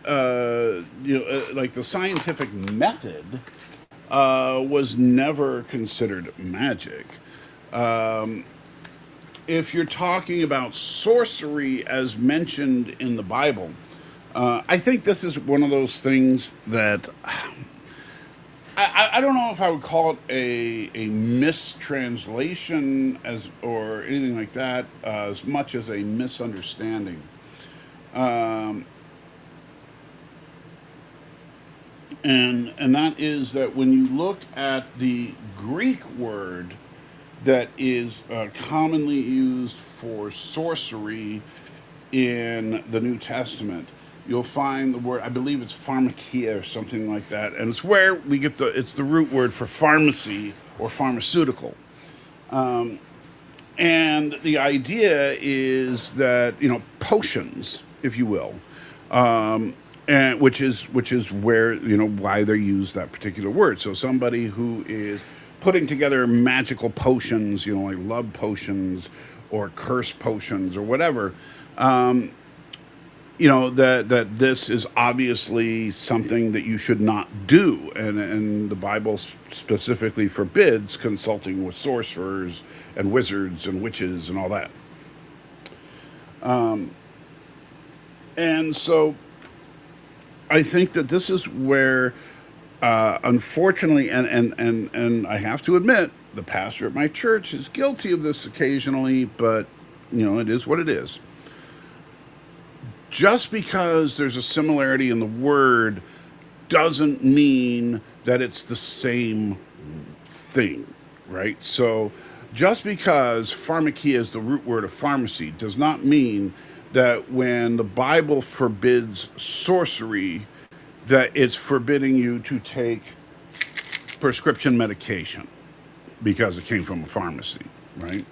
like the scientific method, was never considered magic. If you're talking about sorcery as mentioned in the Bible, I think this is one of those things that I don't know if I would call it a mistranslation or anything like that, as much as a misunderstanding. And that is that when you look at the Greek word that is commonly used for sorcery in the New Testament, you'll find the word, I believe it's pharmakia or something like that, and it's where we get it's the root word for pharmacy or pharmaceutical. And the idea is that, potions, if you will, and which is where, why they use that particular word. So somebody who is putting together magical potions, like love potions or curse potions or whatever, that this is obviously something that you should not do, and the Bible specifically forbids consulting with sorcerers and wizards and witches and all that. And so I think that this is where, unfortunately, and I have to admit, the pastor at my church is guilty of this occasionally, but, it is what it is. Just because there's a similarity in the word doesn't mean that it's the same thing, right? So just because pharmakia is the root word of pharmacy does not mean that when the Bible forbids sorcery, that it's forbidding you to take prescription medication because it came from a pharmacy, right?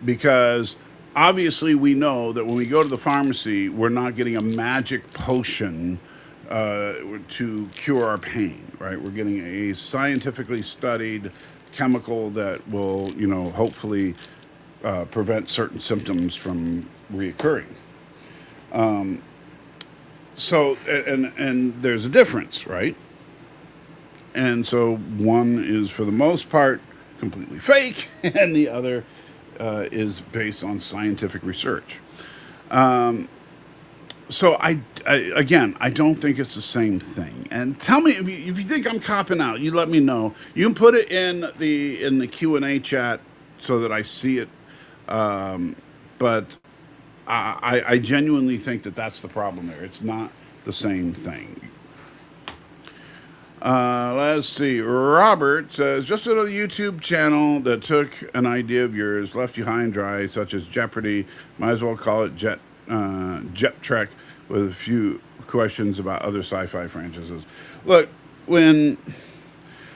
Because obviously we know that when we go to the pharmacy, we're not getting a magic potion to cure our pain, right? We're getting a scientifically studied chemical that will, hopefully prevent certain symptoms from reoccurring. So, and there's a difference, right? And so one is, for the most part, completely fake, and the other is based on scientific research. So I don't think it's the same thing. And tell me if you think I'm copping out. You let me know. You can put it in the Q&A chat so that I see it. But I genuinely think that that's the problem there. It's not the same thing. Let's see. Robert says, just another YouTube channel that took an idea of yours, left you high and dry, such as Jeopardy. Might as well call it Jet Trek, with a few questions about other sci-fi franchises. Look, when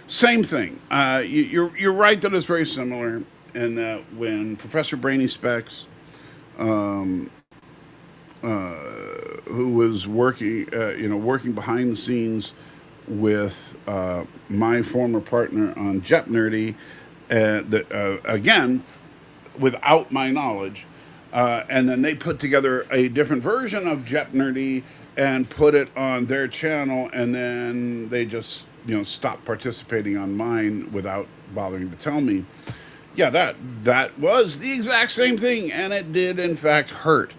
same thing. You're right that it's very similar, and that when Professor Brainy Specs, who was working behind the scenes with my former partner on Jet Nerdy, again, without my knowledge, and then they put together a different version of Jet Nerdy and put it on their channel, and then they just stopped participating on mine without bothering to tell me. Yeah, that was the exact same thing, and it did in fact hurt.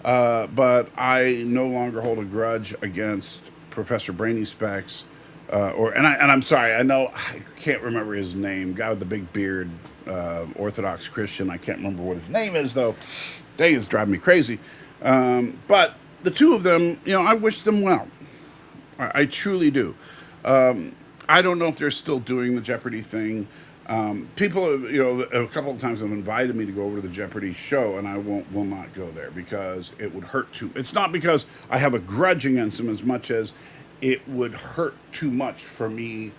But I no longer hold a grudge against Professor Brainy Specs, I'm sorry, I know I can't remember his name. Guy with the big beard, Orthodox Christian. I can't remember what his name is though. They is driving me crazy. But the two of them, I wish them well. I truly do. I don't know if they're still doing the Jeopardy thing. People, a couple of times have invited me to go over to the Jeopardy show, and I will not go there because it would hurt too. It's not because I have a grudge against them as much as it would hurt too much for me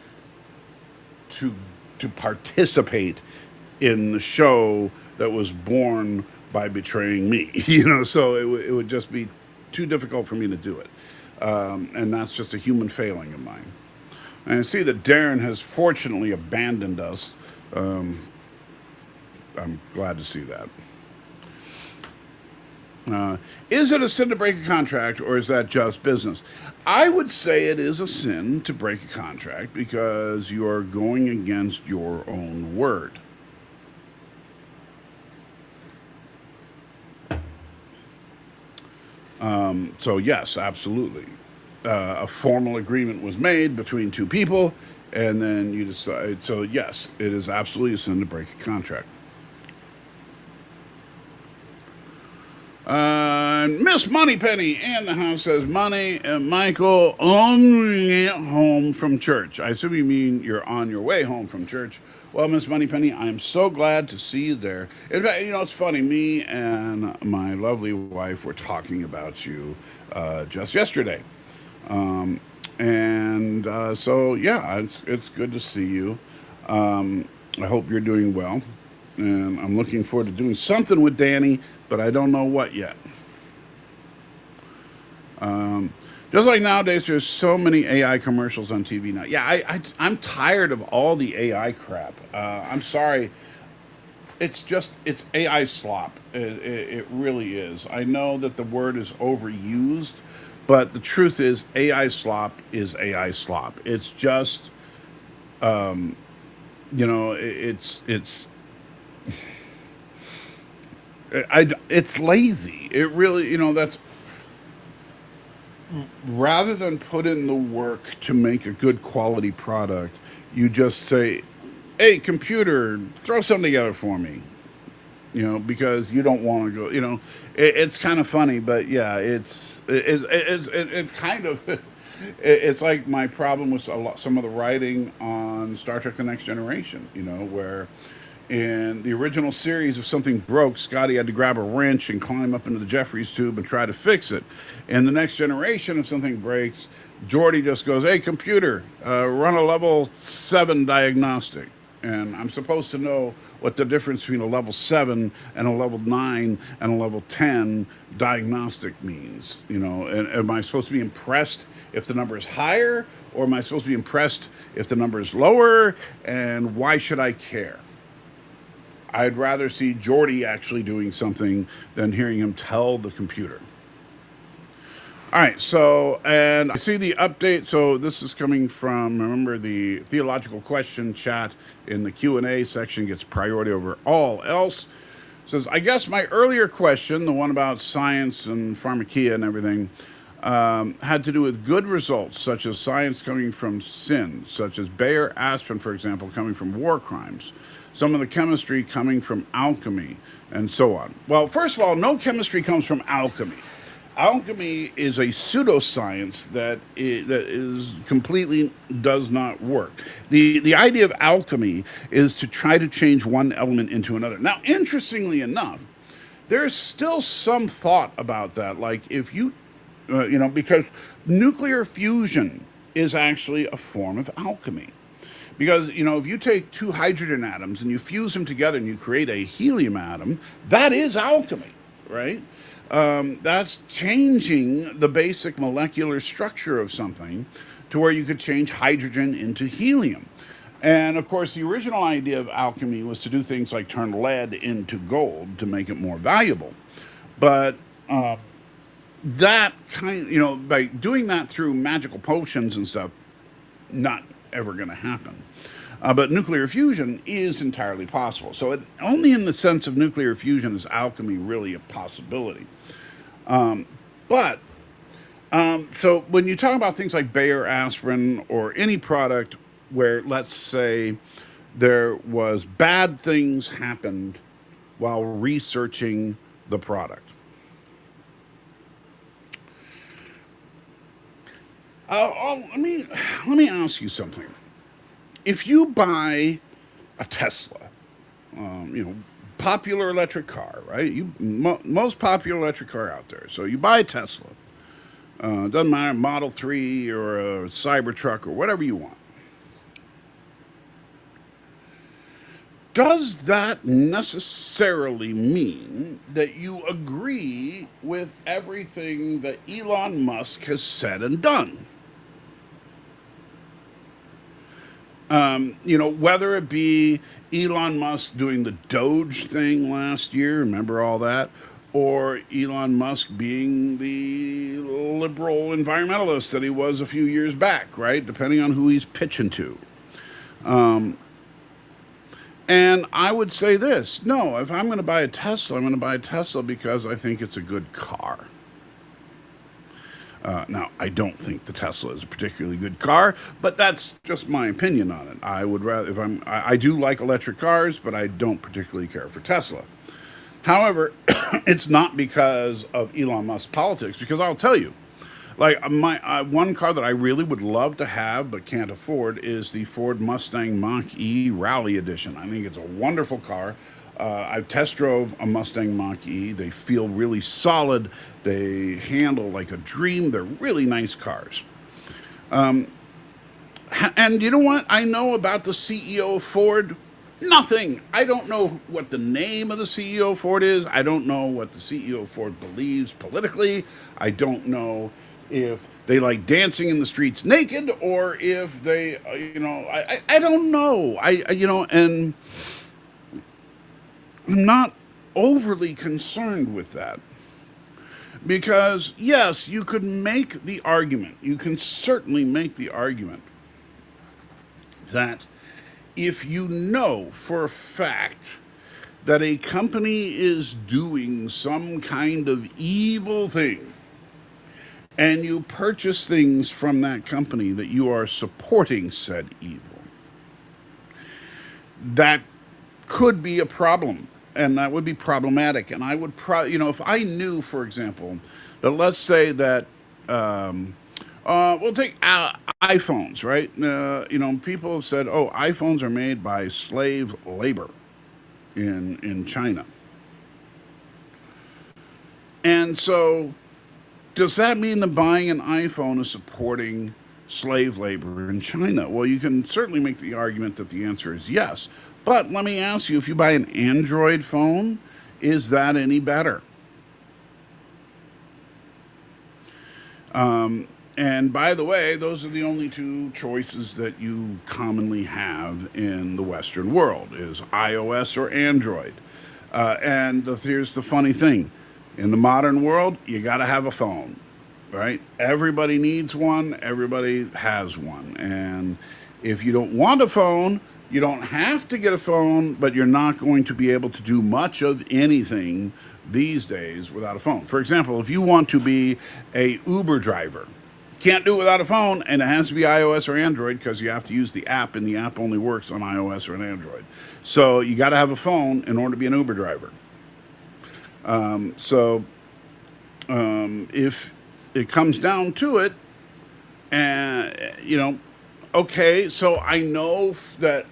to participate in the show that was born by betraying me. So it would just be too difficult for me to do it, and that's just a human failing of mine. And I see that Darren has fortunately abandoned us. I'm glad to see that. Is it a sin to break a contract, or is that just business? I would say it is a sin to break a contract because you are going against your own word. So yes, absolutely. A formal agreement was made between two people, and then you decide. So yes, it is absolutely a sin to break a contract. Miss Moneypenny in the house says, Money and Michael only home from church. I assume you mean you're on your way home from church. Well, Miss Moneypenny, I am so glad to see you there. In fact, it's funny. Me and my lovely wife were talking about you just yesterday. So yeah, it's good to see you. I hope you're doing well, and I'm looking forward to doing something with Danny, but I don't know what yet. Just like nowadays, there's so many AI commercials on TV now. Yeah, I'm tired of all the AI crap. I'm sorry. It's AI slop. It really is. I know that the word is overused, but the truth is AI slop is AI slop. It's just, it's lazy. It really, that's, rather than put in the work to make a good quality product, you just say, hey, computer, throw something together for me. Because you don't want to go. It's kind of funny, but yeah, it's kind of it's like my problem with some of the writing on Star Trek: The Next Generation. Where in the original series, if something broke, Scotty had to grab a wrench and climb up into the Jeffries tube and try to fix it. In The Next Generation, if something breaks, Geordi just goes, hey, computer, run a level 7 diagnostic. And I'm supposed to know what the difference between a level 7 and a level 9 and a level 10 diagnostic means. And am I supposed to be impressed if the number is higher, or am I supposed to be impressed if the number is lower? And why should I care? I'd rather see Geordi actually doing something than hearing him tell the computer. All right, so, and I see the update. So this is coming from, remember, the theological question chat in the Q&A section gets priority over all else. It says, I guess my earlier question, the one about science and pharmakeia and everything, had to do with good results, such as science coming from sin, such as Bayer aspirin, for example, coming from war crimes. some of the chemistry coming from alchemy, and so on. Well, first of all, no chemistry comes from alchemy. Alchemy is a pseudoscience that is completely does not work. The idea of alchemy is to try to change one element into another. Now, interestingly enough, there's still some thought about that. Like if you, because nuclear fusion is actually a form of alchemy. Because, if you take two hydrogen atoms and you fuse them together and you create a helium atom, that is alchemy, right? That's changing the basic molecular structure of something to where you could change hydrogen into helium. And of course, the original idea of alchemy was to do things like turn lead into gold to make it more valuable. But that kind, by doing that through magical potions and stuff, not ever going to happen. But nuclear fusion is entirely possible. So only in the sense of nuclear fusion is alchemy really a possibility. But so when you talk about things like Bayer aspirin or any product where, let's say, there was bad things happened while researching the product. Let me ask you something. If you buy a Tesla, popular electric car, right? Most popular electric car out there. So you buy a Tesla. Doesn't matter, Model 3 or a Cybertruck or whatever you want. Does that necessarily mean that you agree with everything that Elon Musk has said and done? Whether it be Elon Musk doing the Doge thing last year, remember all that? Or Elon Musk being the liberal environmentalist that he was a few years back, right? Depending on who he's pitching to. And I would say this, no, if I'm going to buy a Tesla, I'm going to buy a Tesla because I think it's a good car. Now, I don't think the Tesla is a particularly good car, but that's just my opinion on it. I would rather, I do like electric cars, but I don't particularly care for Tesla. However, it's not because of Elon Musk's politics, because I'll tell you, like my one car that I really would love to have but can't afford is the Ford Mustang Mach-E Rally Edition. I think it's a wonderful car. I've test drove a Mustang Mach-E. They feel really solid. They handle like a dream. They're really nice cars. And you know what I know about the CEO of Ford? Nothing. I don't know what the name of the CEO of Ford is. I don't know what the CEO of Ford believes politically. I don't know if they like dancing in the streets naked or if they, I don't know. And I'm not overly concerned with that. Because, yes, you could make the argument, you can certainly make the argument that if you know for a fact that a company is doing some kind of evil thing, and you purchase things from that company that you are supporting said evil, that could be a problem, and that would be problematic. And I would, if I knew, for example, that let's say that, we'll take iPhones, right? People have said, oh, iPhones are made by slave labor in China. And so, does that mean that buying an iPhone is supporting slave labor in China? Well, you can certainly make the argument that the answer is yes. But let me ask you, if you buy an Android phone, is that any better? And by the way, those are the only two choices that you commonly have in the Western world, is iOS or Android. Here's the funny thing. In the modern world, you got to have a phone, right? Everybody needs one. Everybody has one. And if you don't want a phone, you don't have to get a phone, but you're not going to be able to do much of anything these days without a phone. For example, if you want to be a Uber driver, Can't do it without a phone, and it has to be iOS or Android because you have to use the app, and the app only works on iOS or an Android. So you got to have a phone in order to be an Uber driver. If it comes down to it, and okay, so I know that.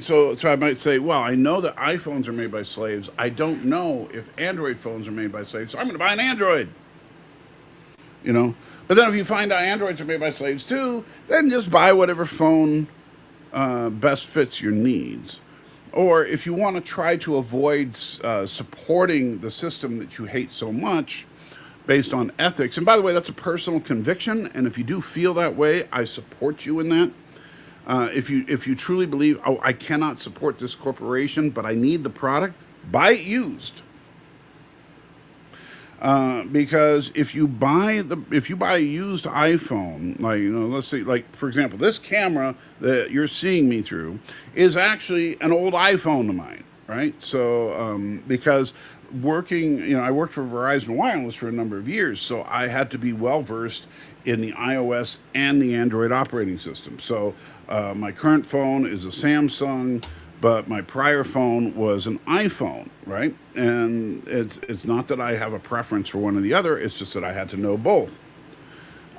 So I might say, well, I know that iPhones are made by slaves. I don't know if Android phones are made by slaves, so I'm going to buy an Android. You know, but then if you find out Androids are made by slaves too, then just buy whatever phone best fits your needs. Or if you want to try to avoid supporting the system that you hate so much based on ethics, and by the way, that's a personal conviction, and if you do feel that way, I support you in that. If you truly believe, oh, I cannot support this corporation, but I need the product, buy it used. Because if you buy a used iPhone, like let's say, like for example, this camera that you're seeing me through is actually an old iPhone of mine, right? So because I worked for Verizon Wireless for a number of years, so I had to be well versed in the iOS and the Android operating system. So my current phone is a Samsung, but my prior phone was an iPhone, right? And it's not that I have a preference for one or the other. It's just that I had to know both.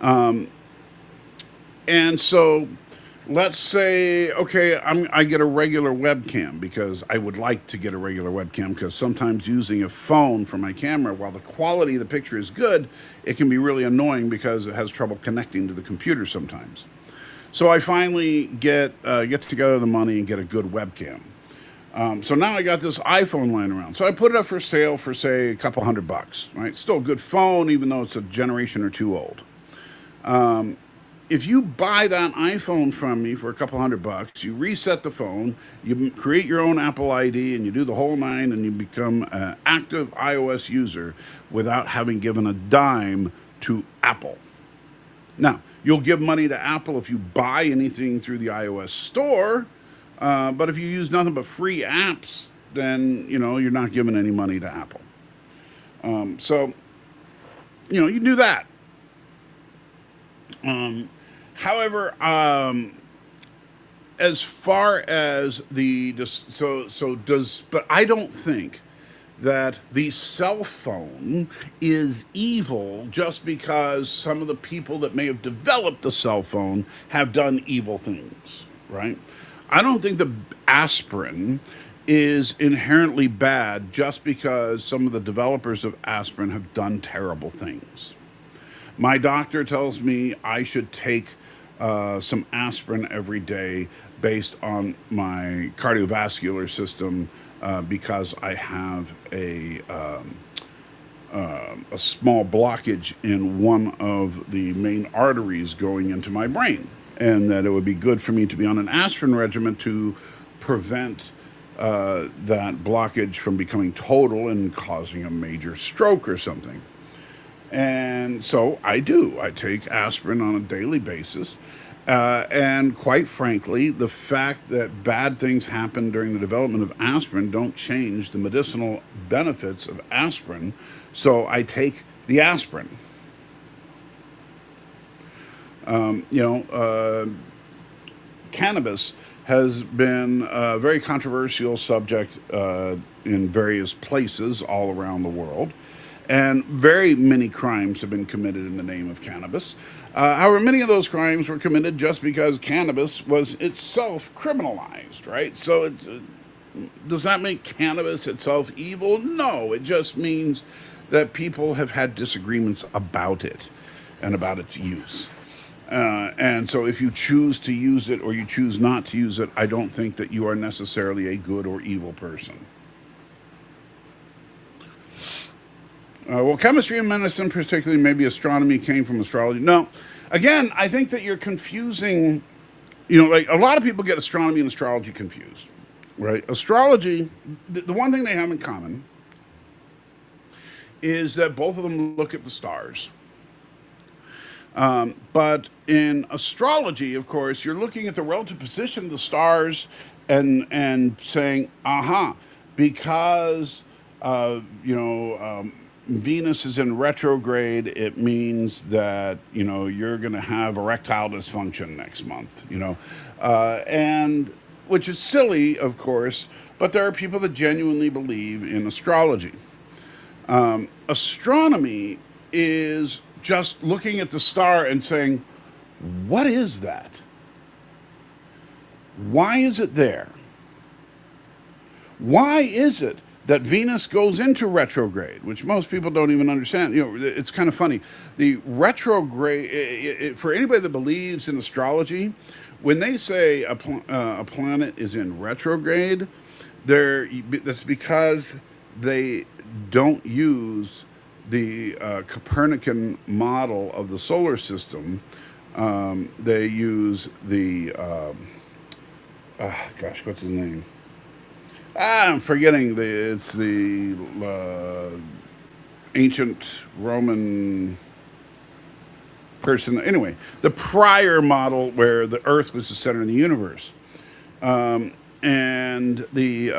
And so let's say, okay, I get a regular webcam because I would like to get a regular webcam because sometimes using a phone for my camera, while the quality of the picture is good, it can be really annoying because it has trouble connecting to the computer sometimes. So I finally get together the money and get a good webcam. So now I got this iPhone lying around. So I put it up for sale for, say, a couple $100, right? Still a good phone, even though it's a generation or two old. If you buy that iPhone from me for a couple $100, you reset the phone, you create your own Apple ID, and you do the whole nine, and you become an active iOS user without having given a dime to Apple. Now, you'll give money to Apple if you buy anything through the iOS store, but if you use nothing but free apps, then, you're not giving any money to Apple. So, you can do that. However, as far as but I don't think that the cell phone is evil just because some of the people that may have developed the cell phone have done evil things, right? I don't think the aspirin is inherently bad just because some of the developers of aspirin have done terrible things. My doctor tells me I should take some aspirin every day based on my cardiovascular system because I have a small blockage in one of the main arteries going into my brain, and that it would be good for me to be on an aspirin regimen to prevent that blockage from becoming total and causing a major stroke or something. And so I do. I take aspirin on a daily basis. And quite frankly, the fact that bad things happen during the development of aspirin don't change the medicinal benefits of aspirin. So I take the aspirin. Cannabis has been a very controversial subject in various places all around the world. And very many crimes have been committed in the name of cannabis. However, many of those crimes were committed just because cannabis was itself criminalized, right? So does that make cannabis itself evil? No, it just means that people have had disagreements about it and about its use. And so if you choose to use it or you choose not to use it, I don't think that you are necessarily a good or evil person. Well, chemistry and medicine, particularly maybe astronomy, came from astrology. No, again, I think that you're confusing, like a lot of people get astronomy and astrology confused, right? Astrology, the one thing they have in common is that both of them look at the stars. But in astrology, of course, you're looking at the relative position of the stars and saying, because Venus is in retrograde, it means that you're going to have erectile dysfunction next month. And which is silly, of course, but there are people that genuinely believe in astrology. Astronomy is just looking at the star and saying, "What is that? Why is it there? Why is it that Venus goes into retrograde?" Which most people don't even understand. It's kind of funny. The retrograde, for anybody that believes in astrology, when they say a planet is in retrograde, that's because they don't use the Copernican model of the solar system. They use the gosh, what's his name? I'm forgetting it's the ancient Roman person. Anyway, the prior model where the Earth was the center of the universe, and the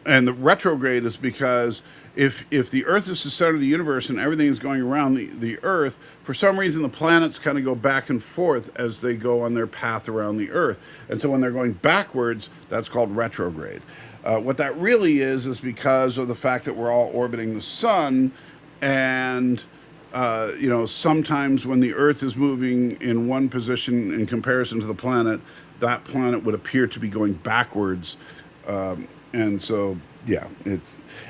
retrograde is because if the Earth is the center of the universe and everything is going around the Earth, for some reason the planets kind of go back and forth as they go on their path around the Earth. And so when they're going backwards, that's called retrograde. What that really is because of the fact that we're all orbiting the sun, and sometimes when the Earth is moving in one position in comparison to the planet, that planet would appear to be going backwards. And so, yeah,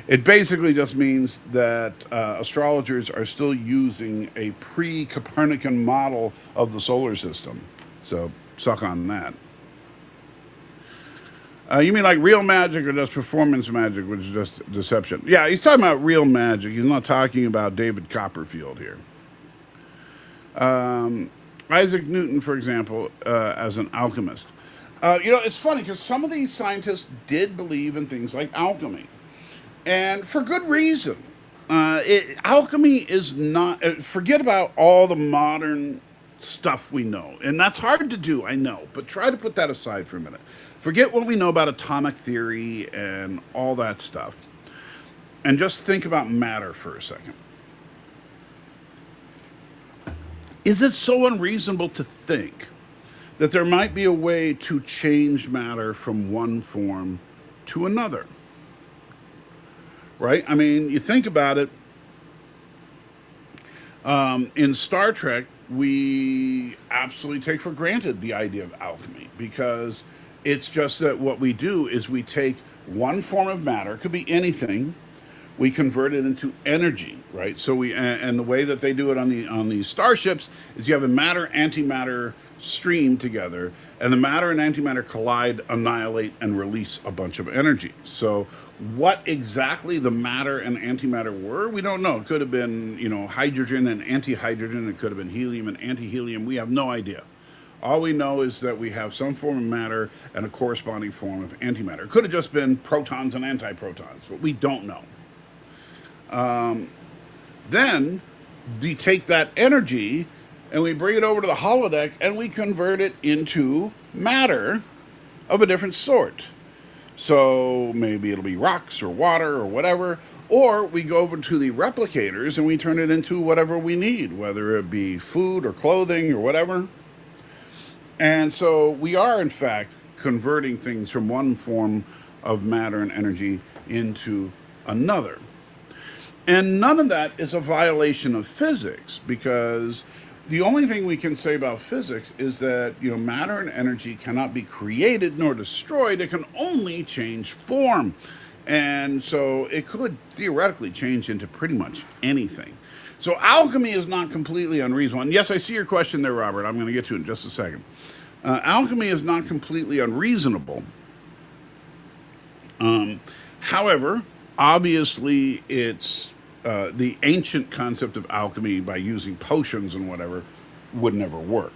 it basically just means that astrologers are still using a pre-Copernican model of the solar system. So, suck on that. You mean like real magic or just performance magic, which is just deception? Yeah, he's talking about real magic. He's not talking about David Copperfield here. Isaac Newton, for example, as an alchemist. It's funny because some of these scientists did believe in things like alchemy, and for good reason. Alchemy is not. Forget about all the modern stuff we know, and that's hard to do, I know. But try to put that aside for a minute. Forget what we know about atomic theory and all that stuff, and just think about matter for a second. Is it so unreasonable to think that there might be a way to change matter from one form to another? Right? I mean, you think about it. In Star Trek, we absolutely take for granted the idea of alchemy because it's just that what we do is we take one form of matter, it could be anything, we convert it into energy, right? So and the way that they do it on these starships is you have a matter antimatter stream together, and the matter and antimatter collide, annihilate, and release a bunch of energy. So what exactly the matter and antimatter were, we don't know. It could have been, hydrogen and antihydrogen. It could have been helium and antihelium. We have no idea. All we know is that we have some form of matter and a corresponding form of antimatter. It could have just been protons and antiprotons, but we don't know. Then we take that energy and we bring it over to the holodeck and we convert it into matter of a different sort. So maybe it'll be rocks or water or whatever, or we go over to the replicators and we turn it into whatever we need, whether it be food or clothing or whatever. And so we are, in fact, converting things from one form of matter and energy into another. And none of that is a violation of physics, because the only thing we can say about physics is that, matter and energy cannot be created nor destroyed. It can only change form. And so it could theoretically change into pretty much anything. So alchemy is not completely unreasonable. And yes, I see your question there, Robert. I'm going to get to it in just a second. Alchemy is not completely unreasonable. However, obviously it's the ancient concept of alchemy by using potions and whatever would never work,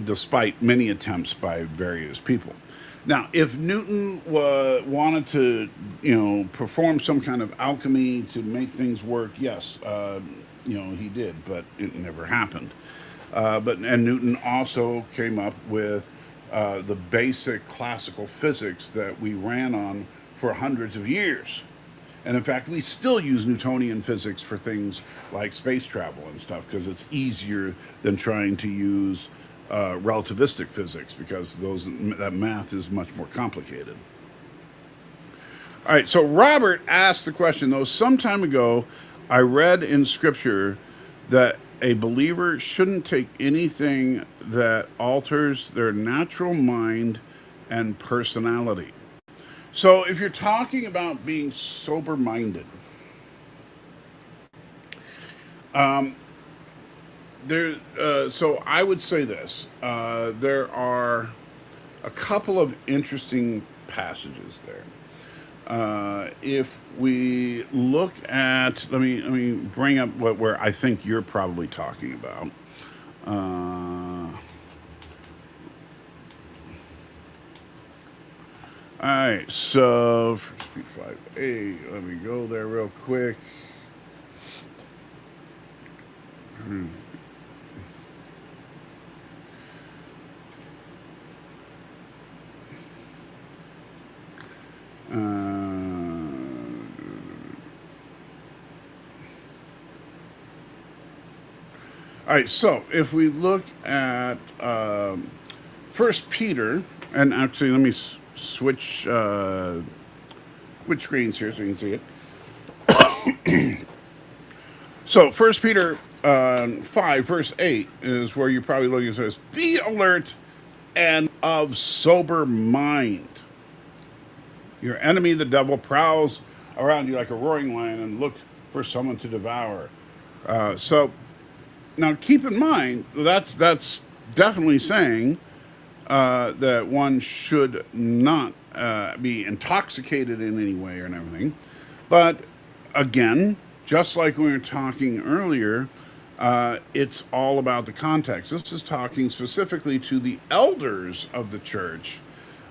despite many attempts by various people. Now, if Newton wanted to, perform some kind of alchemy to make things work, yes, he did, but it never happened. And Newton also came up with the basic classical physics that we ran on for hundreds of years. And in fact, we still use Newtonian physics for things like space travel and stuff because it's easier than trying to use relativistic physics because that math is much more complicated. All right, so Robert asked the question, though, some time ago, I read in Scripture that a believer shouldn't take anything that alters their natural mind and personality. So if you're talking about being sober-minded, so I would say this. There are a couple of interesting passages there. If we look at, let me bring up where I think you're probably talking about. All right, so for speed 5A, let me go there real quick. All right, so if we look at First Peter, and actually let me switch screens here so you can see it. So First Peter 5, verse 8 is where you're probably looking at this. Be alert and of sober mind. Your enemy, the devil, prowls around you like a roaring lion and look for someone to devour. So now keep in mind that's definitely saying that one should not be intoxicated in any way or anything. But again, just like we were talking earlier, it's all about the context. This is talking specifically to the elders of the church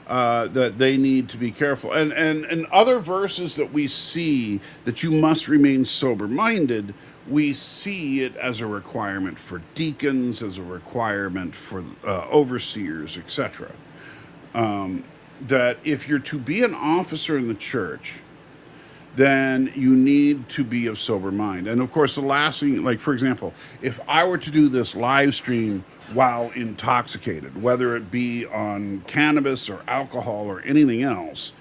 that they need to be careful. And other verses that we see that you must remain sober-minded, we see it as a requirement for deacons, as a requirement for overseers, etc. That if you're to be an officer in the church, then you need to be of sober mind. And of course, the last thing, like for example, if I were to do this live stream while intoxicated, whether it be on cannabis or alcohol or anything else,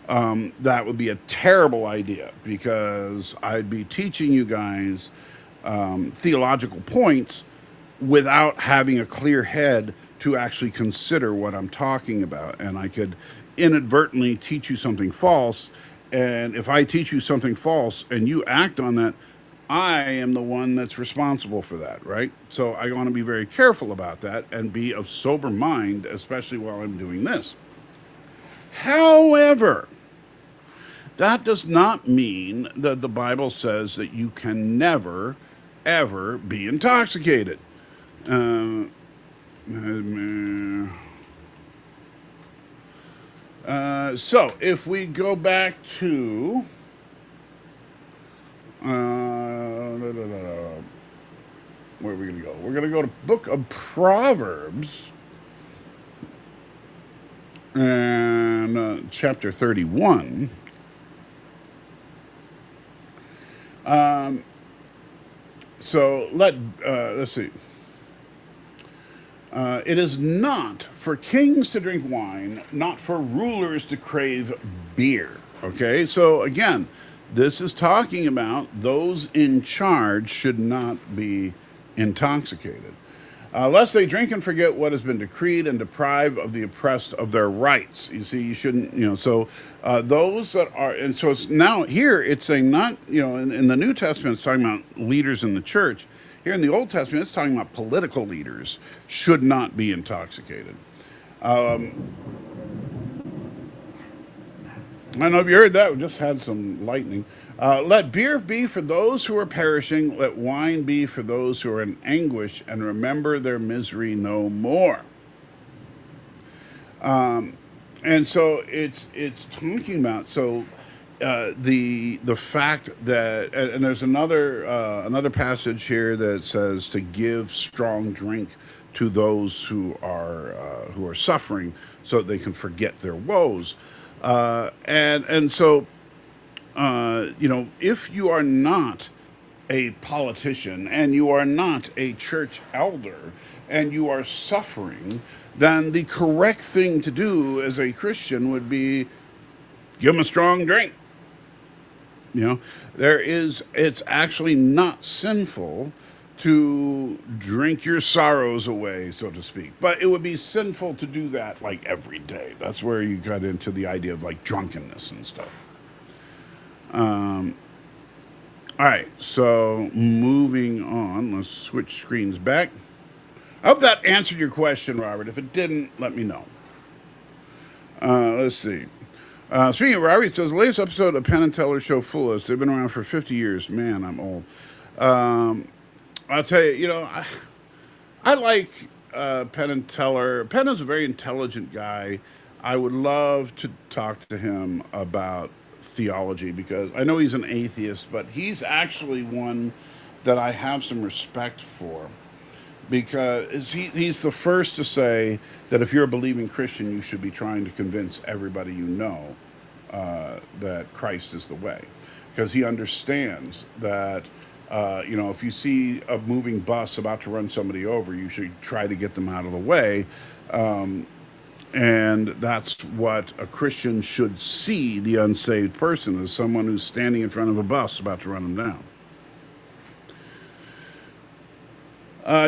that would be a terrible idea because I'd be teaching you guys theological points without having a clear head to actually consider what I'm talking about. And I could inadvertently teach you something false. And if I teach you something false and you act on that, I am the one that's responsible for that, right? So I want to be very careful about that and be of sober mind, especially while I'm doing this. However, that does not mean that the Bible says that you can never, ever be intoxicated. So if we go back to where are we going to go? We're going to go to Book of Proverbs and chapter 31. So let's see. It is not for kings to drink wine, not for rulers to crave beer. Okay, so again, this is talking about those in charge should not be intoxicated. Lest they drink and forget what has been decreed and deprive of the oppressed of their rights. You see, you shouldn't, so those that are, and so it's now here it's saying not, in the New Testament it's talking about leaders in the church. Here in the Old Testament it's talking about political leaders should not be intoxicated. I don't know if you heard that. We just had some lightning. Let beer be for those who are perishing. Let wine be for those who are in anguish and remember their misery no more. And so it's talking about the fact that, and there's another passage here that says to give strong drink to those who are suffering so that they can forget their woes. And so if you are not a politician and you are not a church elder and you are suffering, then the correct thing to do as a Christian would be give them a strong drink. It's actually not sinful to drink your sorrows away, so to speak. But it would be sinful to do that like every day. That's where you got into the idea of like drunkenness and stuff. All right, so moving on, let's switch screens back. I hope that answered your question, Robert. If it didn't, let me know. Let's see. Speaking of Robert, it says, the latest episode of Penn and Teller Show Fool Us. They've been around for 50 years. Man, I'm old. I'll tell you, I like Penn and Teller. Penn is a very intelligent guy. I would love to talk to him about theology because I know he's an atheist, but he's actually one that I have some respect for because he's the first to say that if you're a believing Christian, you should be trying to convince everybody you know that Christ is the way. Because he understands that, if you see a moving bus about to run somebody over, you should try to get them out of the way. And that's what a Christian should see the unsaved person as someone who's standing in front of a bus about to run them down.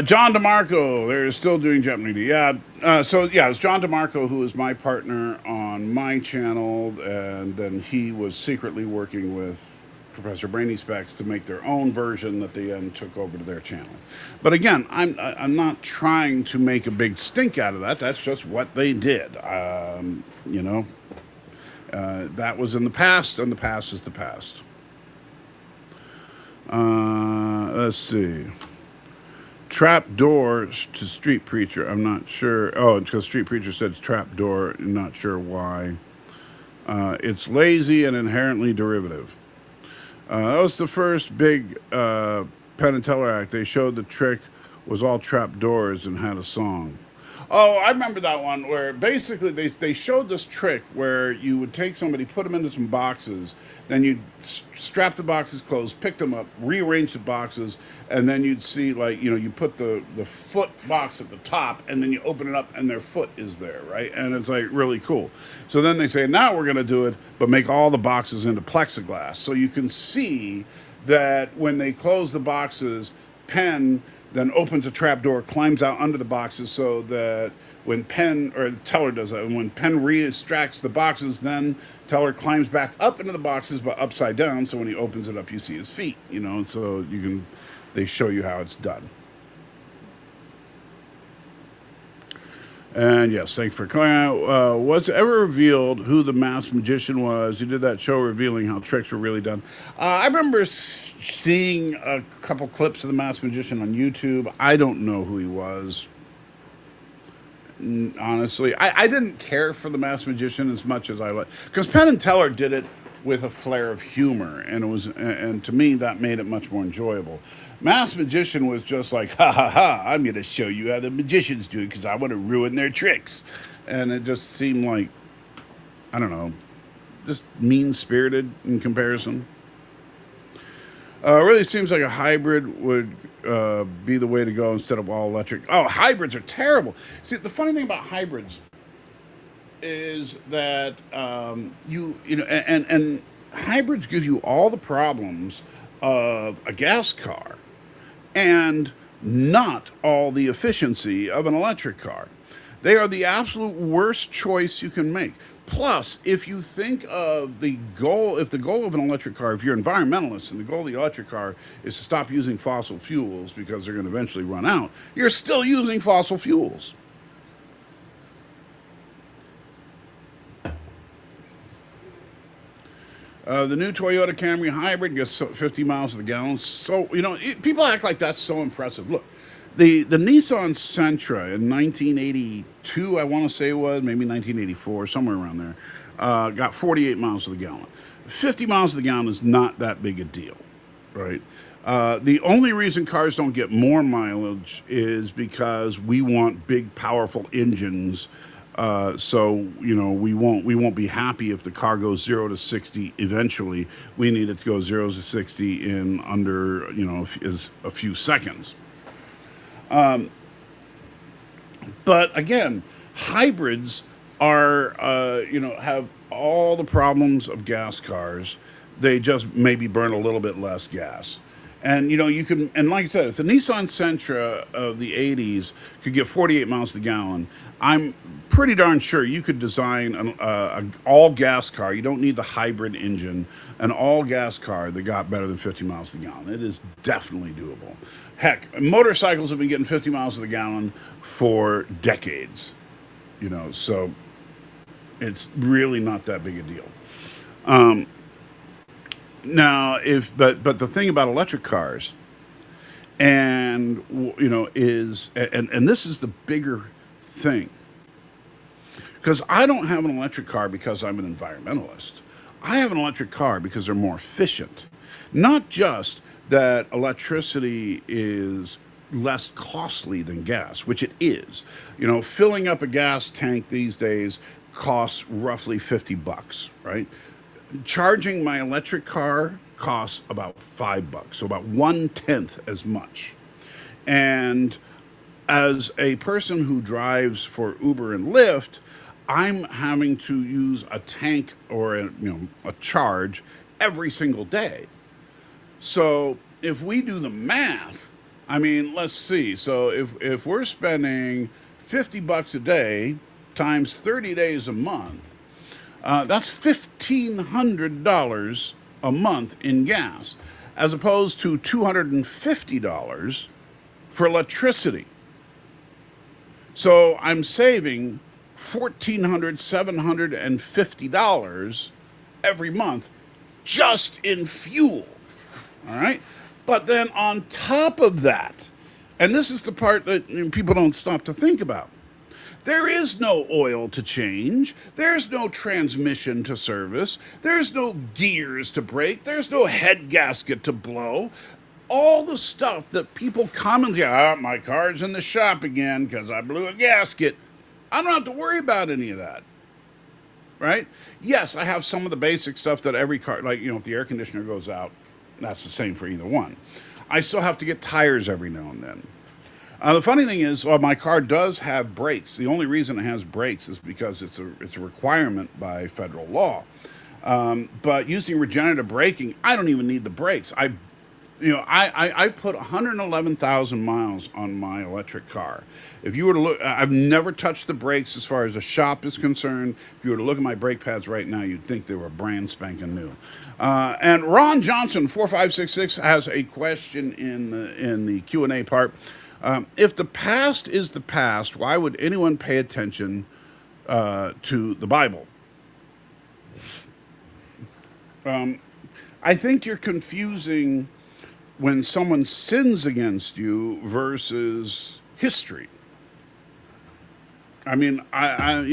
John DeMarco, they're still doing Jeopardy. Yeah, it's John DeMarco who is my partner on my channel, and then he was secretly working with Professor Brainy Specs to make their own version that they then took over to their channel. But again, I'm not trying to make a big stink out of that. That's just what they did. That was in the past, and the past is the past. Let's see. Trap door to Street Preacher. I'm not sure. Oh, because Street Preacher said trap door. I'm not sure why. It's lazy and inherently derivative. That was the first big Penn and Teller act. They showed the trick was all trap doors and had a song. Oh, I remember that one where basically they showed this trick where you would take somebody, put them into some boxes, then you'd strap the boxes closed, pick them up, rearrange the boxes, and then you'd see you put the foot box at the top, and then you open it up and their foot is there, right? And it's like really cool. So then they say, now we're going to do it, but make all the boxes into plexiglass. So you can see that when they close the boxes, Penn then opens a trap door, climbs out under the boxes so that when Penn, or Teller does that, and when Penn re-extracts the boxes, then Teller climbs back up into the boxes but upside down, so when he opens it up you see his feet, so they show you how it's done. And yes, thanks for calling out. Was it ever revealed who the masked magician was? You did that show revealing how tricks were really done. I remember seeing a couple clips of the masked magician on YouTube. I don't know who he was. Honestly, I didn't care for the masked magician as much as I like, because Penn and Teller did it with a flair of humor, and to me that made it much more enjoyable. Masked Magician was just like, ha ha ha, I'm going to show you how the magicians do it because I want to ruin their tricks. And it just seemed like, I don't know, just mean-spirited in comparison. It really seems like a hybrid would be the way to go instead of all electric. Oh, hybrids are terrible. See, the funny thing about hybrids is that and hybrids give you all the problems of a gas car and not all the efficiency of an electric car. They are the absolute worst choice you can make. Plus, if you think of if the goal of an electric car, if you're an environmentalist and the goal of the electric car is to stop using fossil fuels because they're going to eventually run out, you're still using fossil fuels. The new Toyota Camry Hybrid gets 50 miles to the gallon. So, people act like that's so impressive. Look, the Nissan Sentra in 1982, I want to say it was, maybe 1984, somewhere around there, got 48 miles to the gallon. 50 miles to the gallon is not that big a deal, right? The only reason cars don't get more mileage is because we want big, powerful engines So we won't be happy if the car goes 0 to 60 eventually. We need it to go 0 to 60 in under a few seconds. But again, hybrids are have all the problems of gas cars. They just maybe burn a little bit less gas. And you can, and like I said, if the Nissan Sentra of the '80s could get 48 miles to the gallon, I'm pretty darn sure you could design an all gas car. You don't need the hybrid engine, an all gas car that got better than 50 miles to the gallon. It is definitely doable. Heck, motorcycles have been getting 50 miles to the gallon for decades. So it's really not that big a deal. Now, if but the thing about electric cars, and is and this is the bigger thing, because I don't have an electric car because I'm an environmentalist. I have an electric car because they're more efficient. Not just that electricity is less costly than gas, which it is. Filling up a gas tank these days costs roughly $50, right? Charging my electric car costs about $5, so about 1/10 as much. And as a person who drives for Uber and Lyft, I'm having to use a tank or a charge every single day. So if we do the math, I mean, let's see. So if we're spending $50 a day times 30 days a month, that's $1,500 a month in gas, as opposed to $250 for electricity. So I'm saving $1,400, $750 every month just in fuel. All right? But then on top of that, and this is the part that people don't stop to think about, there is no oil to change. There's no transmission to service. There's no gears to break. There's no head gasket to blow. All the stuff that people commonly, my car's in the shop again because I blew a gasket. I don't have to worry about any of that. Right? Yes, I have some of the basic stuff that every car, like, if the air conditioner goes out, that's the same for either one. I still have to get tires every now and then. The funny thing is, my car does have brakes. The only reason it has brakes is because it's a requirement by federal law. But using regenerative braking, I don't even need the brakes. I put 111,000 miles on my electric car. If you were to look, I've never touched the brakes as far as the shop is concerned. If you were to look at my brake pads right now, you'd think they were brand spanking new. And Ron Johnson, 4566, has a question in the Q&A part. If the past is the past, why would anyone pay attention to the Bible? I think you're confusing when someone sins against you versus history. I mean, I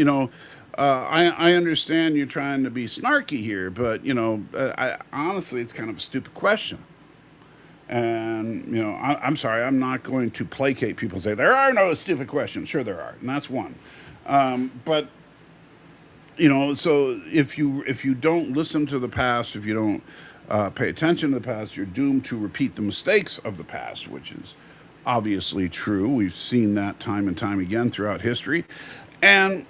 understand you're trying to be snarky here, but honestly, it's kind of a stupid question. And I'm sorry, I'm not going to placate people and say there are no stupid questions. Sure, there are, and that's one. But so if you don't listen to the past, if you don't pay attention to the past, you're doomed to repeat the mistakes of the past, which is obviously true. We've seen that time and time again throughout history. And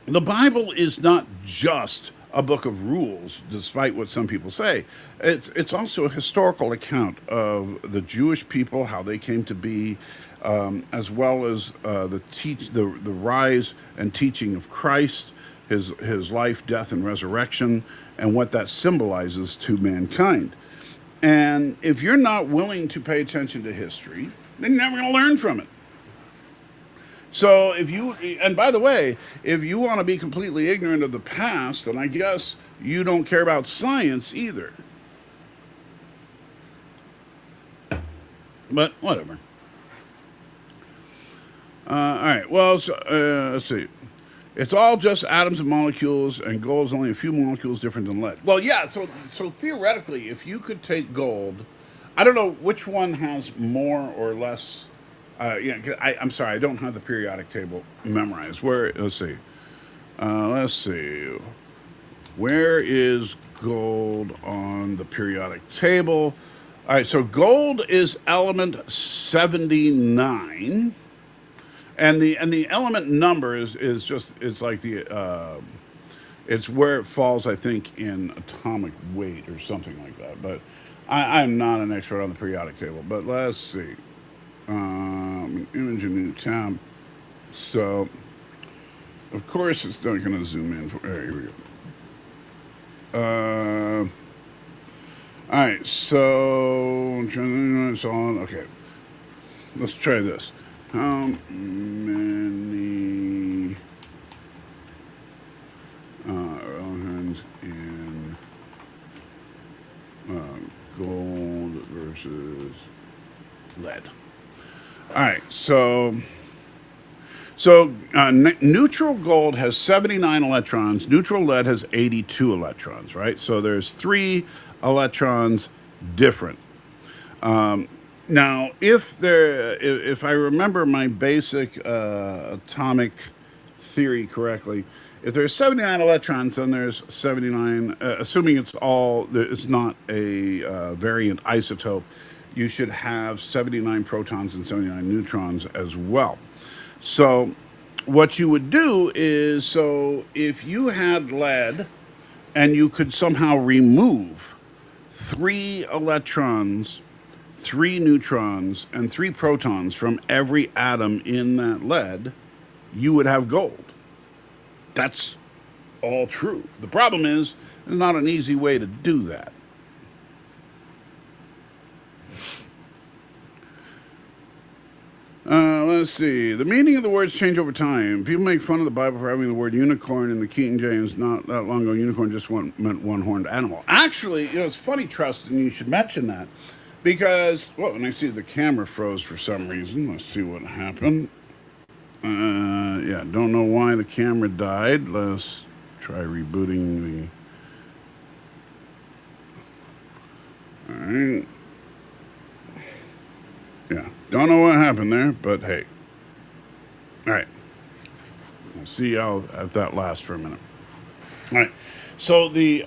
the Bible is not just a book of rules, despite what some people say. It's also a historical account of the Jewish people, how they came to be, as well as the rise and teaching of Christ, his life, death, and resurrection, and what that symbolizes to mankind. And if you're not willing to pay attention to history, then you're never going to learn from it. So and by the way, if you want to be completely ignorant of the past, then I guess you don't care about science either. But whatever. All right. Well, let's see. It's all just atoms and molecules, and gold is only a few molecules different than lead. Well, yeah. So theoretically, if you could take gold, I don't know which one has more or less Yeah, 'cause I'm sorry, I don't have the periodic table memorized. Where? Let's see. Let's see. Where is gold on the periodic table? All right, so gold is element 79, and the element number is just it's like the it's where it falls, I think, in atomic weight or something like that. But I'm not an expert on the periodic table. But let's see. Image a new tab. So, of course, it's not going to zoom in. Here we go. All right, so it's on. Okay, let's try this. How many elements in gold versus lead? All right, neutral gold has 79 electrons. Neutral lead has 82 electrons, right? So there's 3 electrons different. Now, if I remember my basic atomic theory correctly, if there's 79 electrons, then there's 79. Assuming it's not a variant isotope, you should have 79 protons and 79 neutrons as well. So what you would do is, so if you had lead and you could somehow remove 3 electrons, 3 neutrons, and 3 protons from every atom in that lead, you would have gold. That's all true. The problem is, there's not an easy way to do that. Let's see. The meaning of the words change over time. People make fun of the Bible for having the word unicorn in the King James. Not that long ago, unicorn just meant one-horned animal. Actually, it's funny, Trust, and you should mention that. Because, well, and I see the camera froze for some reason. Let's see what happened. Yeah, don't know why the camera died. Let's try rebooting the... All right. Yeah, don't know what happened there, but hey. All right. We'll see how if that lasts for a minute. All right. So the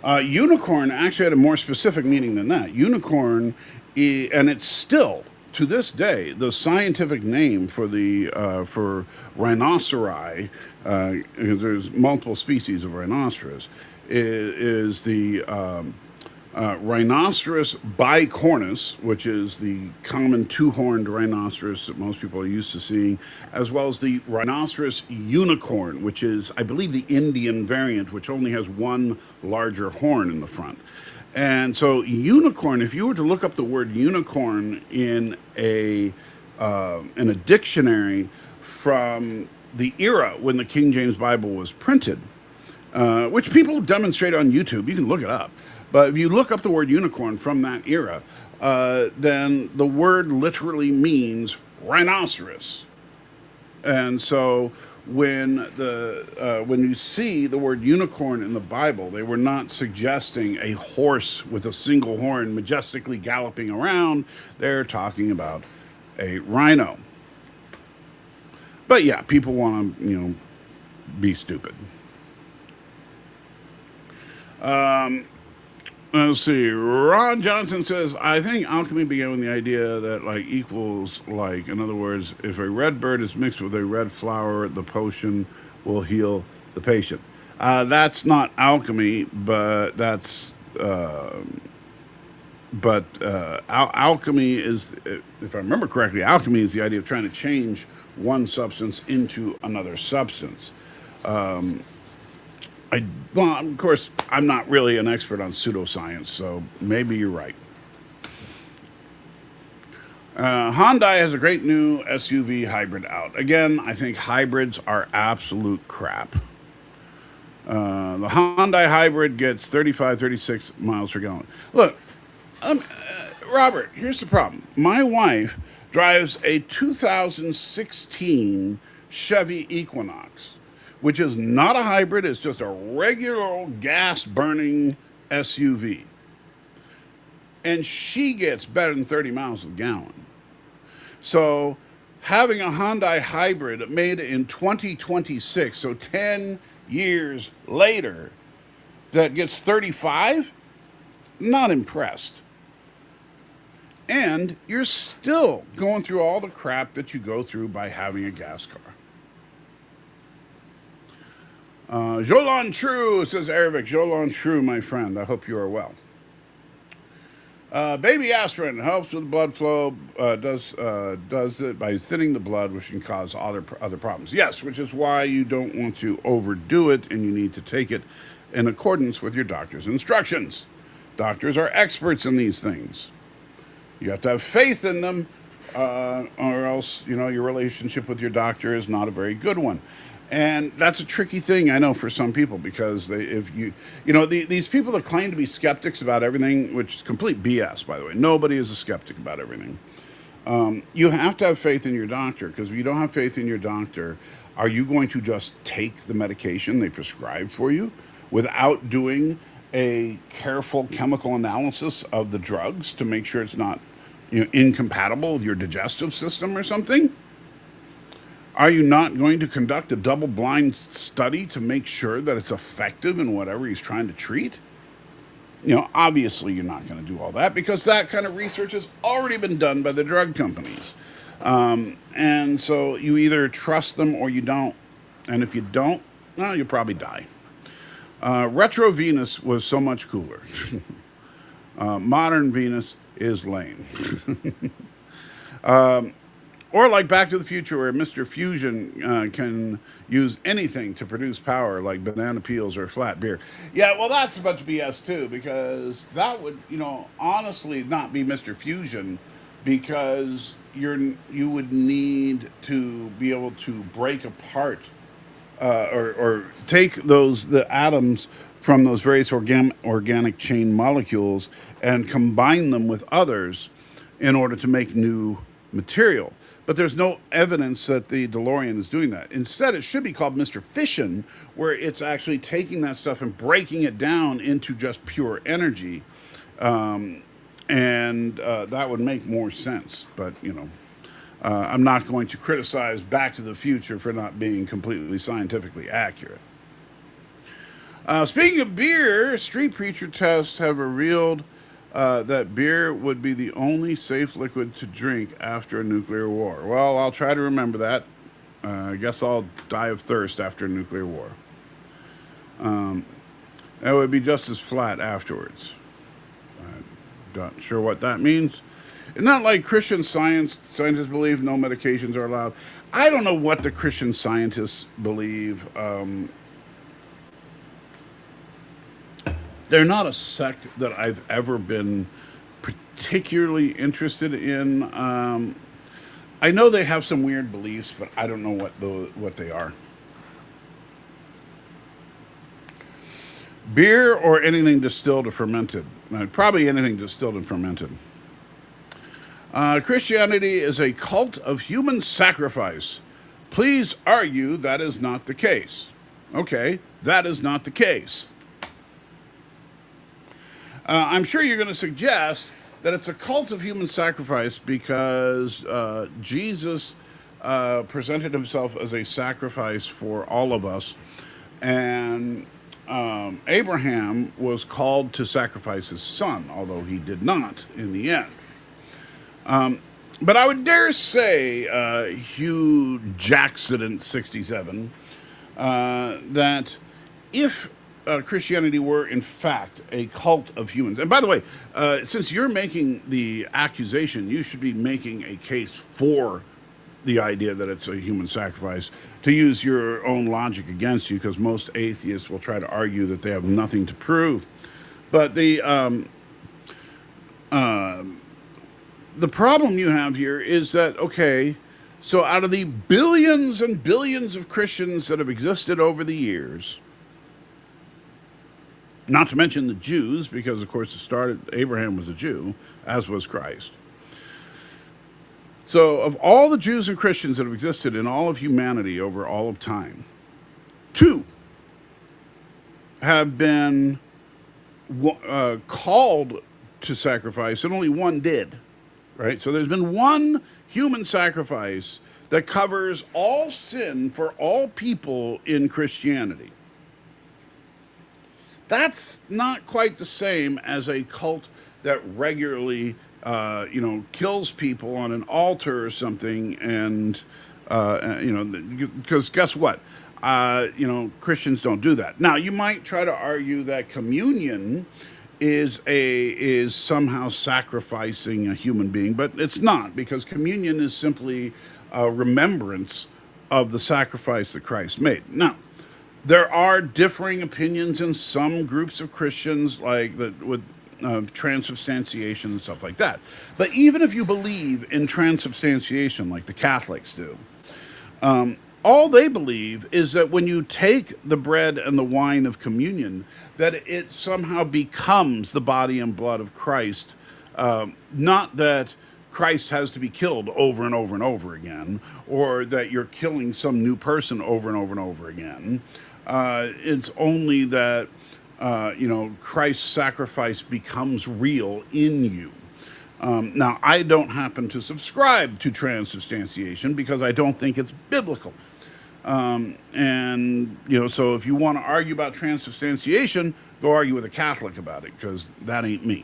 unicorn actually had a more specific meaning than that. Unicorn, and it's still to this day the scientific name for the for rhinoceri. There's multiple species of rhinoceros. Is the rhinoceros bicornis, which is the common 2-horned rhinoceros that most people are used to seeing, as well as the rhinoceros unicorn, which is, I believe, the Indian variant, which only has one larger horn in the front. And so unicorn, if you were to look up the word unicorn in a dictionary from the era when the King James Bible was printed, which people demonstrate on YouTube, you can look it up. But if you look up the word unicorn from that era, then the word literally means rhinoceros. And so when you see the word unicorn in the Bible, they were not suggesting a horse with a single horn majestically galloping around. They're talking about a rhino. But yeah, people want to, be stupid. Let's see. Ron Johnson says, I think alchemy began with the idea that equals like. In other words, if a red bird is mixed with a red flower, the potion will heal the patient. That's not alchemy, but that's. Alchemy is, if I remember correctly, alchemy is the idea of trying to change one substance into another substance. Of course, I'm not really an expert on pseudoscience, so maybe you're right. Hyundai has a great new SUV hybrid out. Again, I think hybrids are absolute crap. The Hyundai hybrid gets 35, 36 miles per gallon. Look, Robert, here's the problem. My wife drives a 2016 Chevy Equinox, which is not a hybrid. It's just a regular gas-burning SUV. And she gets better than 30 miles a gallon. So having a Hyundai hybrid made in 2026, so 10 years later, that gets 35, not impressed. And you're still going through all the crap that you go through by having a gas car. Jolan True, says Arabic. Jolan True, my friend. I hope you are well. Baby aspirin helps with blood flow. Does it by thinning the blood, which can cause other problems. Yes, which is why you don't want to overdo it, and you need to take it in accordance with your doctor's instructions. Doctors are experts in these things. You have to have faith in them, or else your relationship with your doctor is not a very good one. And that's a tricky thing, I know, for some people, because these people that claim to be skeptics about everything, which is complete BS, by the way. Nobody is a skeptic about everything. You have to have faith in your doctor, because if you don't have faith in your doctor, are you going to just take the medication they prescribe for you without doing a careful chemical analysis of the drugs to make sure it's not incompatible with your digestive system or something? Are you not going to conduct a double-blind study to make sure that it's effective in whatever he's trying to treat? Obviously you're not going to do all that, because that kind of research has already been done by the drug companies. And so you either trust them or you don't. And if you don't, well, you'll probably die. Retro Venus was so much cooler. Modern Venus is lame. Or like Back to the Future, where Mr. Fusion can use anything to produce power, like banana peels or flat beer. Yeah, well, that's a bunch of BS too, because that would, honestly not be Mr. Fusion, because you would need to be able to break apart or take the atoms from those various organic chain molecules and combine them with others in order to make new material. But there's no evidence that the DeLorean is doing that. Instead, it should be called Mr. Fission, where it's actually taking that stuff and breaking it down into just pure energy. And that would make more sense. But, I'm not going to criticize Back to the Future for not being completely scientifically accurate. Speaking of beer, street preacher tests have revealed that beer would be the only safe liquid to drink after a nuclear war. Well, I'll try to remember that. I guess I'll die of thirst after a nuclear war. That would be just as flat afterwards. I'm not sure what that means. It's not like Christian scientists believe no medications are allowed. I don't know what the Christian scientists believe. They're not a sect that I've ever been particularly interested in. I know they have some weird beliefs, but I don't know what they are. Beer or anything distilled or fermented? Probably anything distilled and fermented. Christianity is a cult of human sacrifice. Please argue that is not the case. Okay, that is not the case. I'm sure you're going to suggest that it's a cult of human sacrifice because Jesus presented himself as a sacrifice for all of us, and Abraham was called to sacrifice his son, although he did not in the end. But I would dare say, Hugh Jackson 67, that if Christianity were in fact a cult of humans, and by the way, since you're making the accusation, you should be making a case for the idea that it's a human sacrifice, to use your own logic against you, because most atheists will try to argue that they have nothing to prove. But the problem you have here is that, okay, so out of the billions and billions of Christians that have existed over the years, not to mention the Jews, because of course Abraham was a Jew, as was Christ. So of all the Jews and Christians that have existed in all of humanity over all of time, 2 have been called to sacrifice, and only 1 did. right? So there's been one human sacrifice that covers all sin for all people in Christianity. That's not quite the same as a cult that regularly, kills people on an altar or something, and because guess what? Christians don't do that. Now, you might try to argue that communion is somehow sacrificing a human being, but it's not, because communion is simply a remembrance of the sacrifice that Christ made. Now, there are differing opinions in some groups of Christians, like with transubstantiation and stuff like that. But even if you believe in transubstantiation, like the Catholics do, all they believe is that when you take the bread and the wine of communion, that it somehow becomes the body and blood of Christ. Not that Christ has to be killed over and over and over again, or that you're killing some new person over and over and over again. It's only that, Christ's sacrifice becomes real in you. Now, I don't happen to subscribe to transubstantiation because I don't think it's biblical. So if you want to argue about transubstantiation, go argue with a Catholic about it, because that ain't me.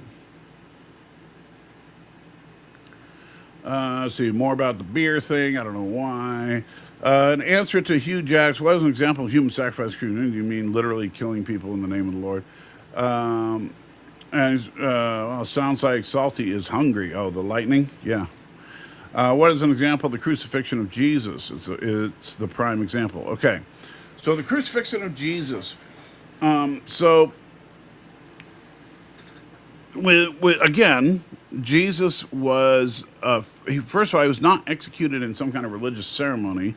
Let's see, more about the beer thing. I don't know why. An answer to Hugh Jacks, what is an example of human sacrifice? Do you mean literally killing people in the name of the Lord? Sounds like Salty is hungry. Oh, the lightning? Yeah. What is an example of the crucifixion of Jesus? It's the prime example. Okay. So the crucifixion of Jesus. Again, Jesus was, first of all, he was not executed in some kind of religious ceremony.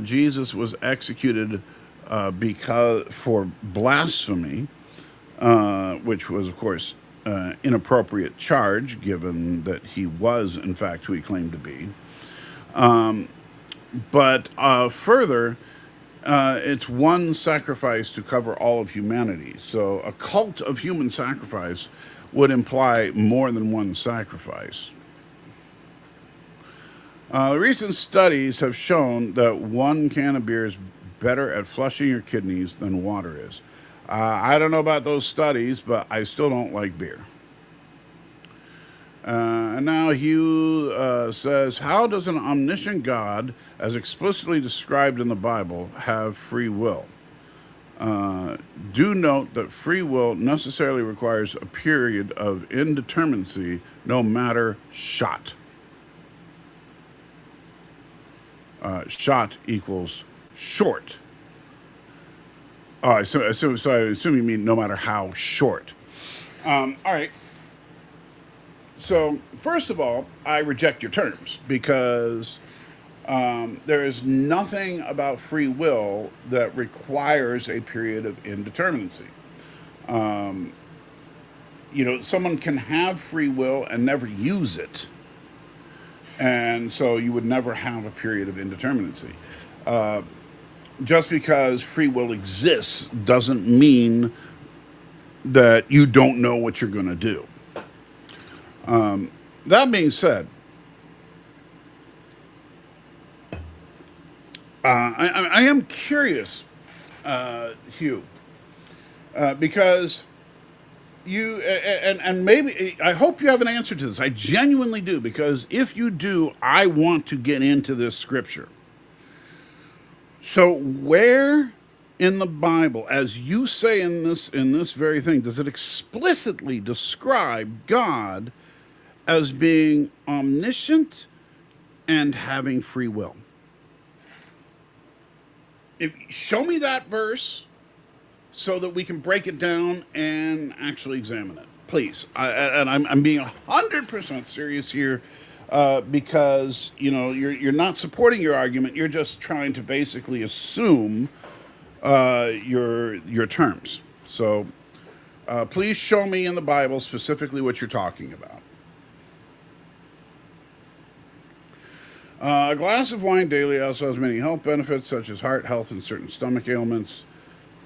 Jesus was executed for blasphemy, which was, of course, inappropriate charge, given that he was, in fact, who he claimed to be. But further, it's one sacrifice to cover all of humanity. So a cult of human sacrifice would imply more than one sacrifice. Recent studies have shown that one can of beer is better at flushing your kidneys than water is. I don't know about those studies, but I still don't like beer. And now Hugh says, how does an omniscient God, as explicitly described in the Bible, have free will? Do note that free will necessarily requires a period of indeterminacy, no matter shot. Shot equals short. Oh, I assume you mean no matter how short. All right. So, first of all, I reject your terms, because there is nothing about free will that requires a period of indeterminacy. Someone can have free will and never use it. And so you would never have a period of indeterminacy. Just because free will exists doesn't mean that you don't know what you're going to do. That being said, I am curious, Hugh, because you, and maybe, I hope you have an answer to this. I genuinely do, because if you do, I want to get into this scripture. So where in the Bible, as you say in this very thing, does it explicitly describe God as being omniscient and having free will? Show me that verse so that we can break it down and actually examine it, please. I'm being 100% serious here, because you're not supporting your argument. You're just trying to basically assume your terms. So please show me in the Bible specifically what you're talking about. A glass of wine daily also has many health benefits, such as heart health and certain stomach ailments.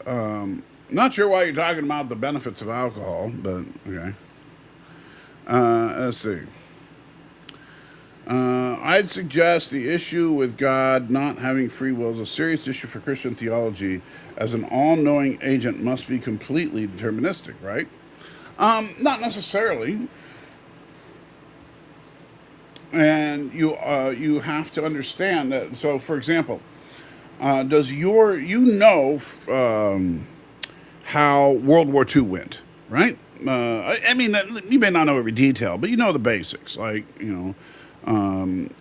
Not sure why you're talking about the benefits of alcohol, but okay. Let's see. I'd suggest the issue with God not having free will is a serious issue for Christian theology, as an all-knowing agent must be completely deterministic, right? Not necessarily. And you have to understand that. So, for example, does your how World War II went, right? I mean, you may not know every detail, but you know the basics. Like,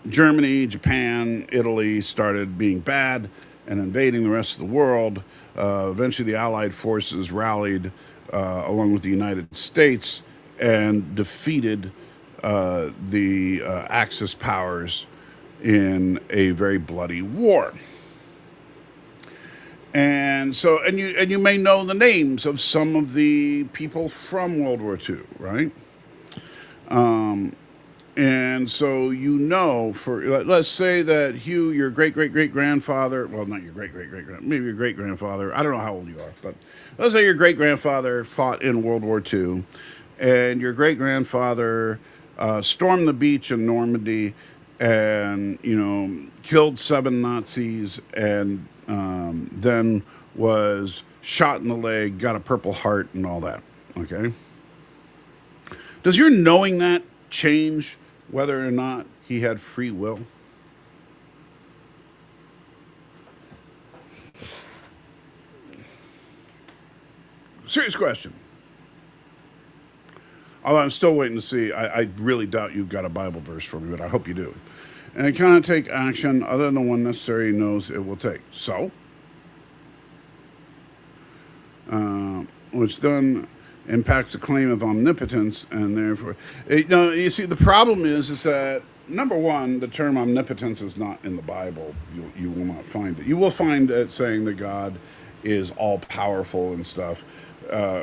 Germany, Japan, Italy started being bad and invading the rest of the world. Eventually, the Allied forces rallied along with the United States and defeated the Axis powers in a very bloody war. And so, and you may know the names of some of the people from World War II, right? And so let's say that Hugh, your great great great grandfather, well, not your great great great grand, maybe your great grandfather, I don't know how old you are, but let's say your great grandfather fought in World War II, and your great grandfather stormed the beach in Normandy, and killed 7 Nazis, and then was shot in the leg, got a Purple Heart, and all that. Okay. Does your knowing that change whether or not he had free will? Serious question. Although I'm still waiting to see. I really doubt you've got a Bible verse for me, but I hope you do. And it cannot take action other than the one necessary knows it will take. So, which then impacts the claim of omnipotence, and therefore, you see, the problem is that, number one, the term omnipotence is not in the Bible. You will not find it. You will find it saying that God is all powerful and stuff,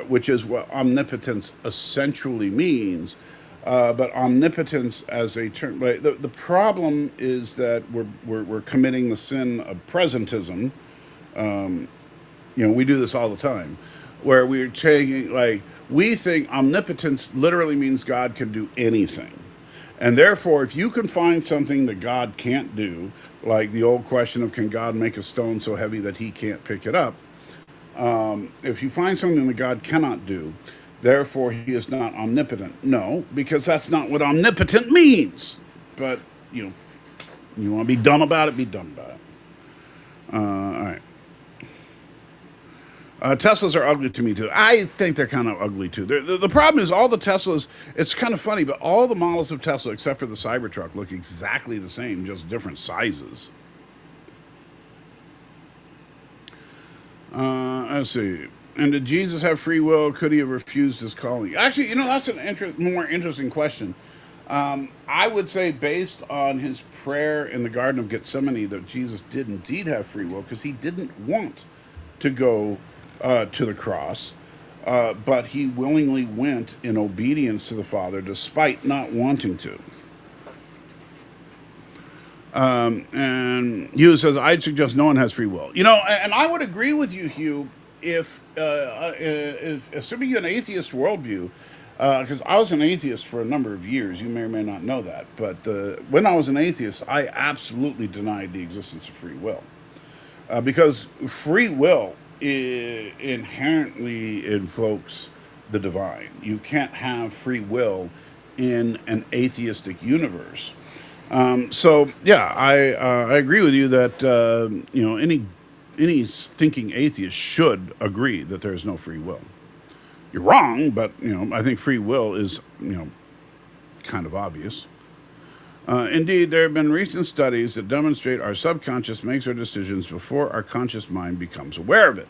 which is what omnipotence essentially means. But omnipotence as a term, right, the problem is that we're committing the sin of presentism. We do this all the time, where we're taking, like, we think omnipotence literally means God can do anything. And therefore, if you can find something that God can't do, like the old question of can God make a stone so heavy that he can't pick it up, if you find something that God cannot do, therefore he is not omnipotent. No, because that's not what omnipotent means. But, you want to be dumb about it, be dumb about it. All right. Teslas are ugly to me, too. I think they're kind of ugly, too. The problem is all the Teslas, it's kind of funny, but all the models of Tesla, except for the Cybertruck, look exactly the same, just different sizes. Let's see. And did Jesus have free will? Could he have refused his calling? Actually, that's an more interesting question. I would say, based on his prayer in the Garden of Gethsemane, that Jesus did indeed have free will, because he didn't want to go to the cross, but he willingly went in obedience to the Father despite not wanting to. And Hugh says, I'd suggest no one has free will. And I would agree with you, Hugh, if assuming you're an atheist worldview, because I was an atheist for a number of years. You may or may not know that. But when I was an atheist, I absolutely denied the existence of free will. Because free will inherently invokes the divine. You can't have free will in an atheistic universe. So yeah, I agree with you that any thinking atheist should agree that there is no free will. You're wrong, but I think free will is kind of obvious. Indeed, there have been recent studies that demonstrate our subconscious makes our decisions before our conscious mind becomes aware of it.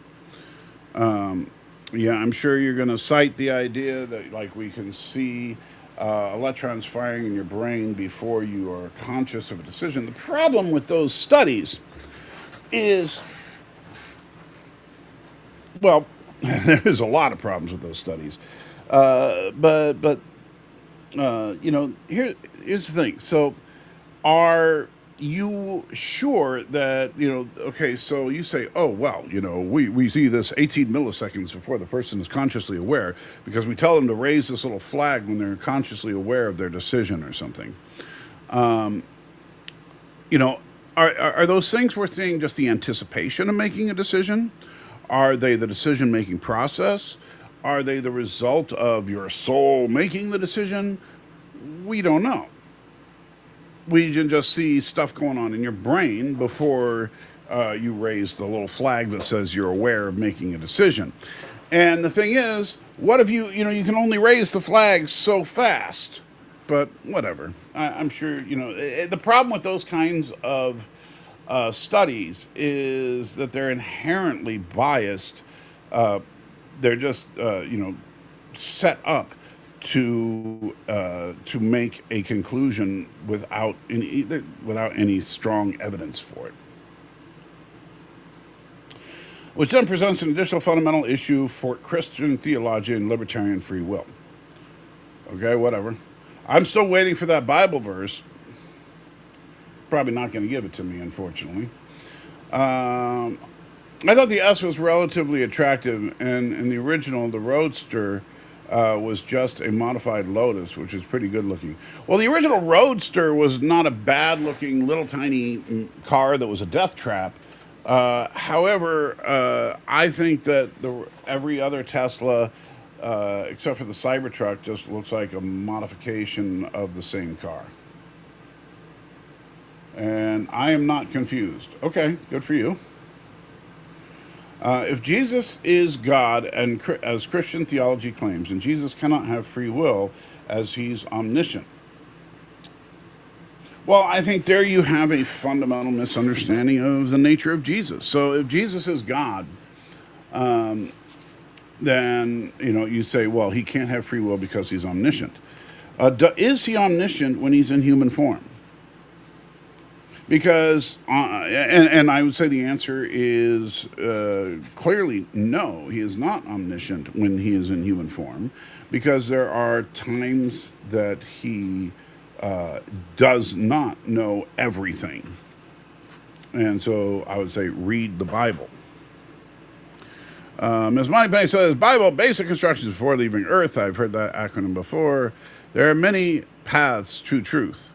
Yeah, I'm sure you're going to cite the idea that, like, we can see electrons firing in your brain before you are conscious of a decision. The problem with those studies is, well, there's a lot of problems with those studies. But here's the thing. So, are you sure that, okay, so you say, oh, well, we see this 18 milliseconds before the person is consciously aware, because we tell them to raise this little flag when they're consciously aware of their decision or something. You know, are those things we're seeing just the anticipation of making a decision? Are they the decision making process? Are they the result of your soul making the decision? We don't know. We can just see stuff going on in your brain before you raise the little flag that says you're aware of making a decision. And the thing is, what if you can only raise the flag so fast? But whatever. I'm sure, the problem with those kinds of studies is that they're inherently biased. They're just, set up to make a conclusion without any strong evidence for it, which then presents an additional fundamental issue for Christian theology and libertarian free will. Okay, whatever. I'm still waiting for that Bible verse. Probably not going to give it to me, unfortunately. I thought the S was relatively attractive, and in the original, the Roadster was just a modified Lotus, which is pretty good looking. Well, the original Roadster was not a bad looking little tiny car that was a death trap. However, I think that every other Tesla, except for the Cybertruck, just looks like a modification of the same car. And I am not confused. Okay, good for you. If Jesus is God, and as Christian theology claims, and Jesus cannot have free will as he's omniscient. Well, I think there you have a fundamental misunderstanding of the nature of Jesus. So if Jesus is God, then you say, well, he can't have free will because he's omniscient. Is he omniscient when he's in human form? Because, and I would say the answer is clearly no, he is not omniscient when he is in human form, because there are times that he does not know everything. And so I would say read the Bible. Ms. Moneypenny says, Bible, basic instructions before leaving Earth. I've heard that acronym before. There are many paths to truth.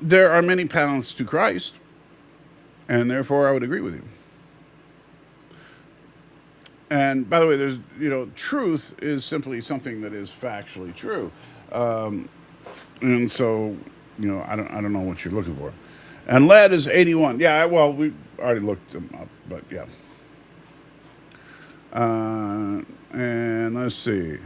There are many paths to Christ, and therefore I would agree with you. And by the way, there's, truth is simply something that is factually true. And so, I don't know what you're looking for. And lead is 81. Yeah, well, we already looked them up, but yeah. And let's see.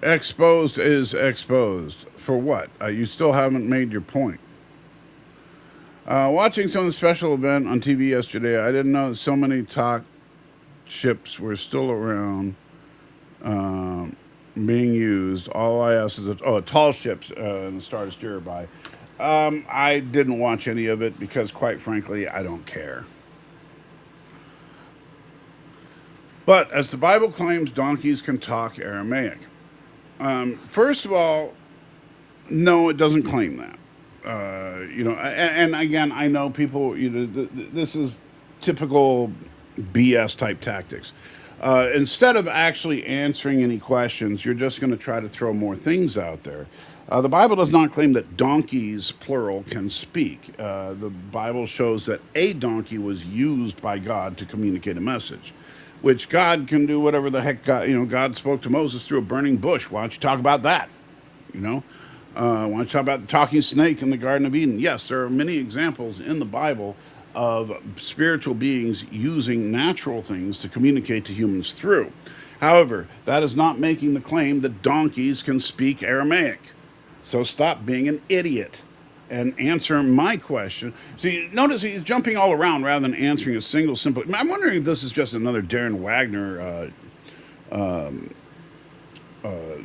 Exposed is exposed. For what? You still haven't made your point. Watching some of the special event on TV yesterday, I didn't know so many talk ships were still around being used. All I asked is, tall ships and the Star Destroyer by. I didn't watch any of it because, quite frankly, I don't care. But as the Bible claims, donkeys can talk Aramaic. First of all, no, it doesn't claim that. And again, I know people. This is typical BS type tactics. Instead of actually answering any questions, you're just going to try to throw more things out there. The Bible does not claim that donkeys, plural, can speak. The Bible shows that a donkey was used by God to communicate a message, which God can do whatever the heck God spoke to Moses through a burning bush. Why don't you talk about that? Why don't you talk about the talking snake in the Garden of Eden? Yes, there are many examples in the Bible of spiritual beings using natural things to communicate to humans through. However, that is not making the claim that donkeys can speak Aramaic. So stop being an idiot and answer my question. See, notice he's jumping all around rather than answering a single simple. I'm wondering if this is just another Darren Wagner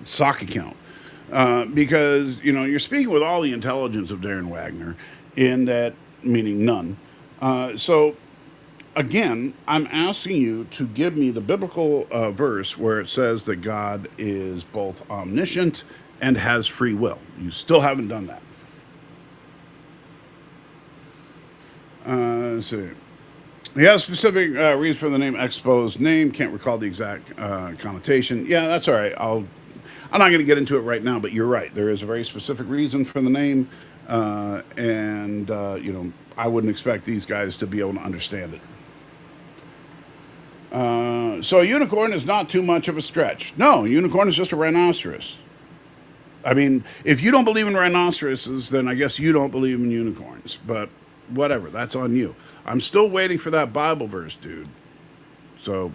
sock account. Because, you're speaking with all the intelligence of Darren Wagner, in that, meaning none. So, again, I'm asking you to give me the biblical verse where it says that God is both omniscient and has free will. You still haven't done that. Let's see. He has specific reason for the name exposed name. Can't recall the exact connotation. Yeah, that's all right. I'm not going to get into it right now, but you're right. There is a very specific reason for the name, and I wouldn't expect these guys to be able to understand it. So a unicorn is not too much of a stretch. No, a unicorn is just a rhinoceros. I mean, if you don't believe in rhinoceroses, then I guess you don't believe in unicorns. But whatever, that's on you. I'm still waiting for that Bible verse, dude. So,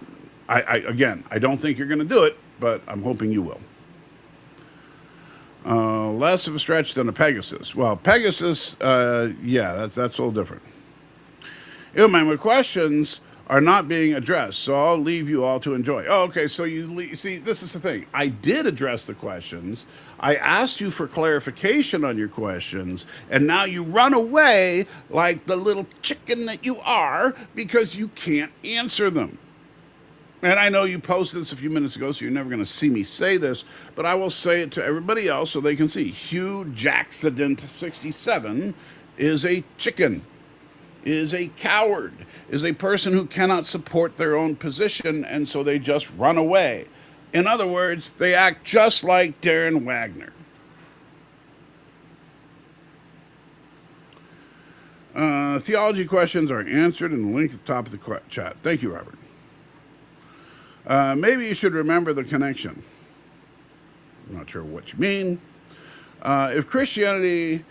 again, I don't think you're going to do it, but I'm hoping you will. Less of a stretch than a Pegasus. Well, Pegasus, yeah, that's a little different. My questions are not being addressed, so I'll leave you all to enjoy. Oh, okay, so see, this is the thing. I did address the questions. I asked you for clarification on your questions, and now you run away like the little chicken that you are because you can't answer them. And I know you posted this a few minutes ago, so you're never going to see me say this, but I will say it to everybody else so they can see. Hugh Jacksident67 is a chicken, is a coward, is a person who cannot support their own position, and so they just run away. In other words, they act just like Darren Wagner. Theology questions are answered in the link at the top of the chat. Thank you, Robert. Maybe you should remember the connection. I'm not sure what you mean. If Christianity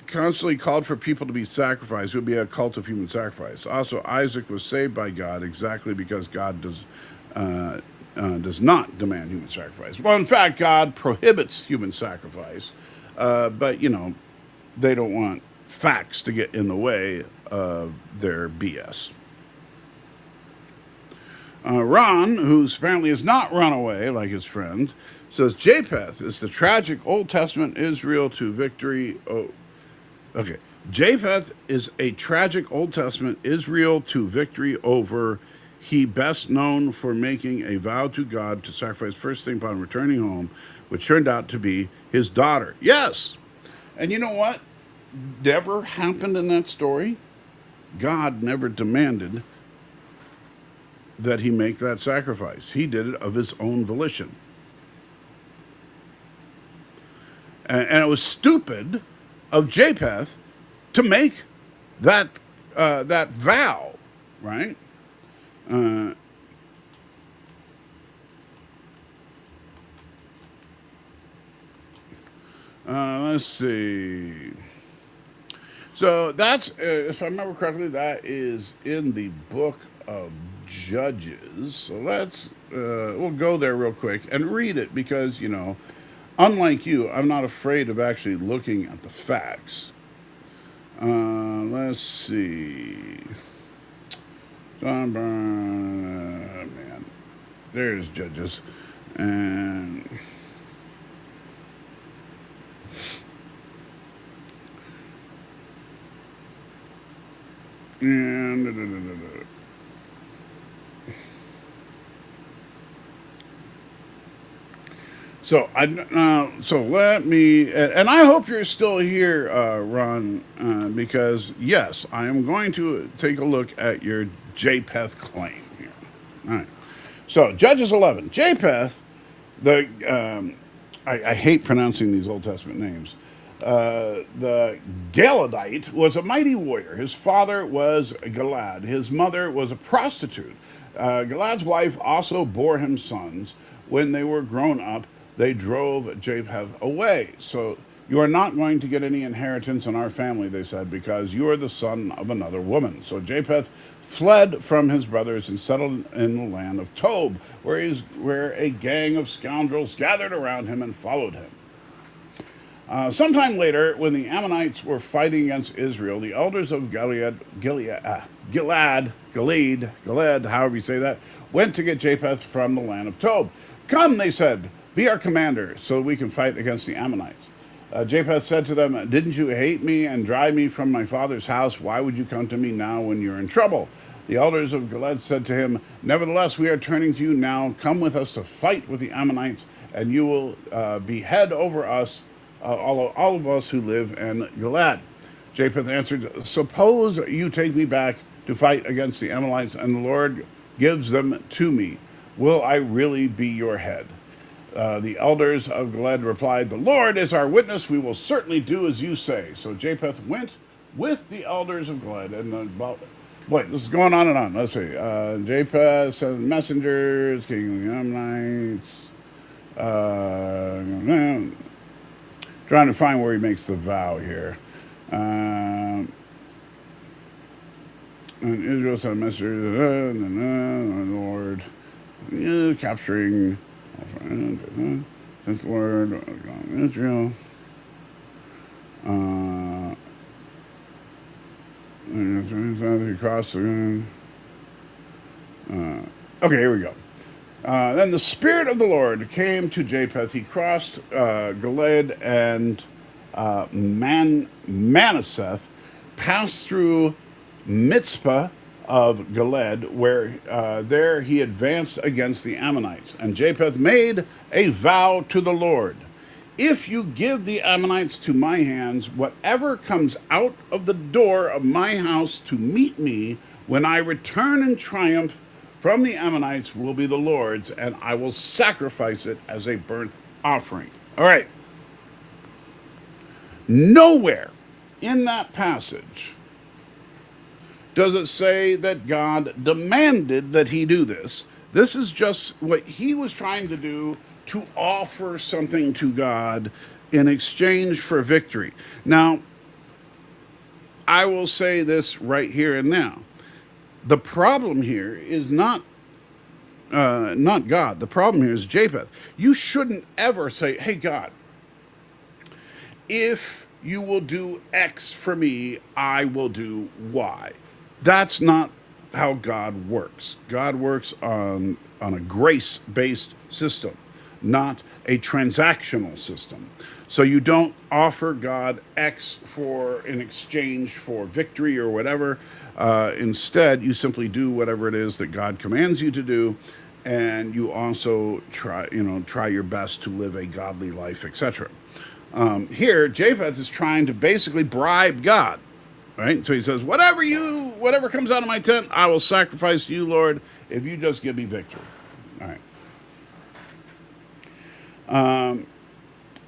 constantly called for people to be sacrificed, it would be a cult of human sacrifice. Also, Isaac was saved by God exactly because God does not demand human sacrifice. Well, in fact, God prohibits human sacrifice, but, they don't want facts to get in the way of their BS. Ron, who apparently has not run away like his friend, says Japheth is the tragic Old Testament Israel to victory. Oh, okay. Japheth is a tragic Old Testament Israel to victory over he best known for making a vow to God to sacrifice first thing upon returning home, which turned out to be his daughter. Yes! And you know what? Never happened in that story. God never demanded that he make that sacrifice. He did it of his own volition. And it was stupid of Japheth to make that vow, right? Let's see. So that's, if I remember correctly, that is in the book of Judges. So we'll go there real quick and read it because, unlike you, I'm not afraid of actually looking at the facts. Let's see. Man, there's Judges. And so let me, and I hope you're still here, Ron, because yes, I am going to take a look at your Japheth claim here. All right. So Judges 11, Japheth, I hate pronouncing these Old Testament names. The Galadite was a mighty warrior. His father was Galad. His mother was a prostitute. Galad's wife also bore him sons. When they were grown up, they drove Japheth away. So you are not going to get any inheritance in our family, they said, because you are the son of another woman. So Japheth fled from his brothers and settled in the land of Tob, where a gang of scoundrels gathered around him and followed him. Sometime later, when the Ammonites were fighting against Israel, the elders of Gilead, however you say that, went to get Japheth from the land of Tob. Come, they said, be our commander so we can fight against the Ammonites. Japheth said to them, didn't you hate me and drive me from my father's house? Why would you come to me now when you're in trouble? The elders of Gilead said to him, nevertheless, we are turning to you now. Come with us to fight with the Ammonites, and you will be head over us, all of us who live in Gilead. Japheth answered, suppose you take me back to fight against the Amalekites, and the Lord gives them to me. Will I really be your head? The elders of Gilead replied, the Lord is our witness. We will certainly do as you say. So Japheth went with the elders of Gilead. And about, wait, this is going on and on. Let's see. Japheth sent messengers, king of the Ammonites. Trying to find where he makes the vow here. And Israel sent messengers, Lord, capturing since the Lord Israel. Across the. Okay, here we go. Then the Spirit of the Lord came to Japheth. He crossed Gilead and Manasseh, passed through Mitzpah of Gilead, where there he advanced against the Ammonites. And Japheth made a vow to the Lord. If you give the Ammonites to my hands, whatever comes out of the door of my house to meet me when I return in triumph from the Ammonites will be the Lord's, and I will sacrifice it as a burnt offering. All right. Nowhere in that passage does it say that God demanded that he do this. This is just what he was trying to do to offer something to God in exchange for victory. Now, I will say this right here and now. The problem here is not God. The problem here is Japheth. You shouldn't ever say, hey, God, if you will do X for me, I will do Y. That's not how God works. God works on a grace-based system, not a transactional system. So you don't offer God X for in exchange for victory or whatever. Instead, you simply do whatever it is that God commands you to do, and you also try your best to live a godly life, etc. Here, Japheth is trying to basically bribe God, right? So he says, whatever comes out of my tent, I will sacrifice to you, Lord, if you just give me victory. All right.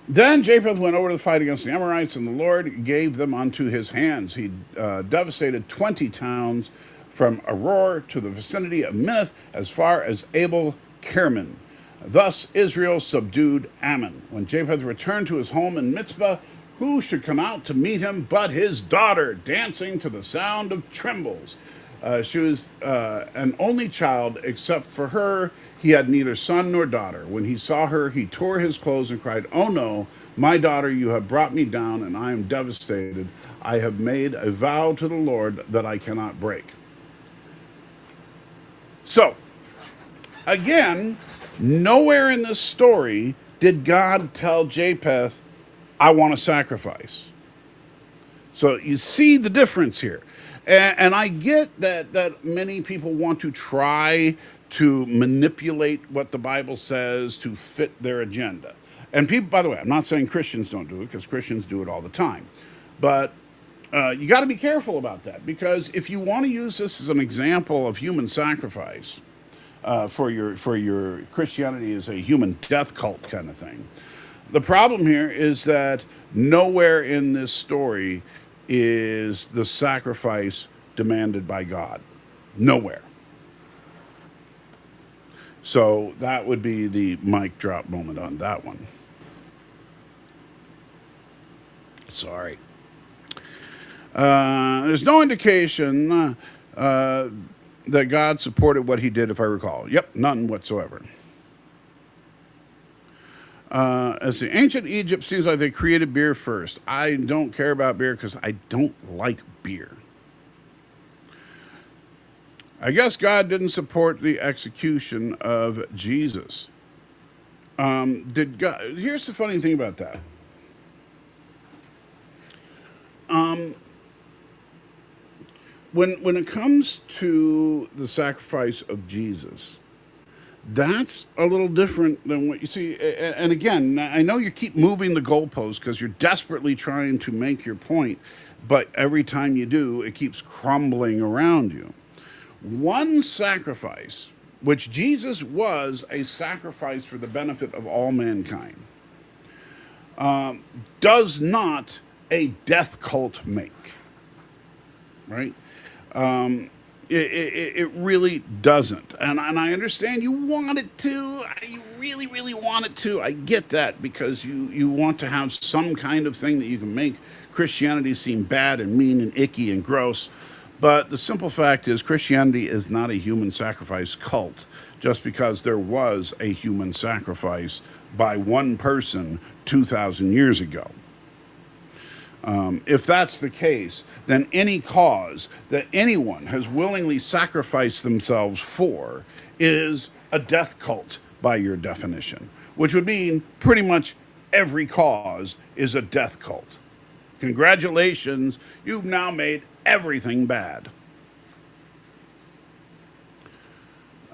Then Japheth went over to the fight against the Amorites, and the Lord gave them unto his hands. He devastated 20 towns from Aroer to the vicinity of Minnith as far as Abel Kerman. Thus Israel subdued Ammon. When Japheth returned to his home in Mitzpah, who should come out to meet him but his daughter, dancing to the sound of timbrels? She was an only child. Except for her, he had neither son nor daughter. When he saw her, he tore his clothes and cried, oh no, my daughter, you have brought me down, and I am devastated. I have made a vow to the Lord that I cannot break. So, again, nowhere in this story did God tell Japheth, I want to sacrifice. So you see the difference here. And I get that many people want to try to manipulate what the Bible says to fit their agenda. And people, by the way, I'm not saying Christians don't do it, because Christians do it all the time. But you got to be careful about that, because if you want to use this as an example of human sacrifice, for your Christianity as a human death cult kind of thing. The problem here is that nowhere in this story is the sacrifice demanded by God. Nowhere. So that would be the mic drop moment on that one. Sorry. There's no indication that God supported what he did, if I recall. Yep, none whatsoever. As the ancient Egypt seems like they created beer first. I don't care about beer because I don't like beer. I guess God didn't support the execution of Jesus. Did God? Here's the funny thing about that. When it comes to the sacrifice of Jesus, That's a little different than what you see. And again, I know you keep moving the goalposts because you're desperately trying to make your point, but every time you do, it keeps crumbling around you. One sacrifice, which Jesus was a sacrifice for the benefit of all mankind, does not a death cult make, right? It really doesn't. And I understand you want it to. You really, really want it to. I get that because you want to have some kind of thing that you can make Christianity seem bad and mean and icky and gross. But the simple fact is, Christianity is not a human sacrifice cult just because there was a human sacrifice by one person 2,000 years ago. If that's the case, then any cause that anyone has willingly sacrificed themselves for is a death cult by your definition, which would mean pretty much every cause is a death cult. Congratulations, you've now made everything bad.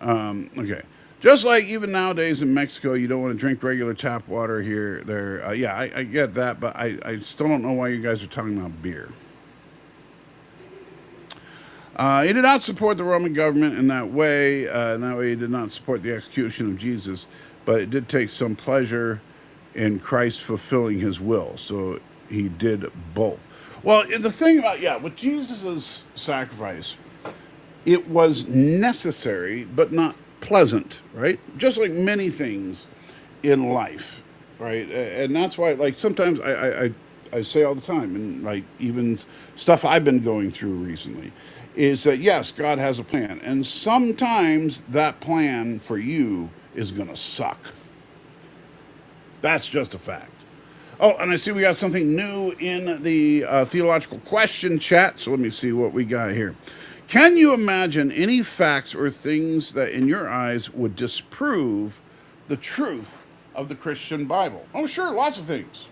Okay. Just like even nowadays in Mexico, you don't want to drink regular tap water here. There, yeah, I get that, but I still don't know why you guys are talking about beer. He did not support the Roman government in that way. In that way, he did not support the execution of Jesus, but it did take some pleasure in Christ fulfilling his will. So he did both. Well, the thing about, yeah, with Jesus' sacrifice, it was necessary but not pleasant, right? Just like many things in life, right? And that's why, like, sometimes I say all the time, and like even stuff I've been going through recently, is that yes, God has a plan, and sometimes that plan for you is gonna suck. That's just a fact. Oh, and I see we got something new in the theological question chat. So let me see what we got here. Can you imagine any facts or things that in your eyes would disprove the truth of the Christian Bible? Oh, sure, lots of things.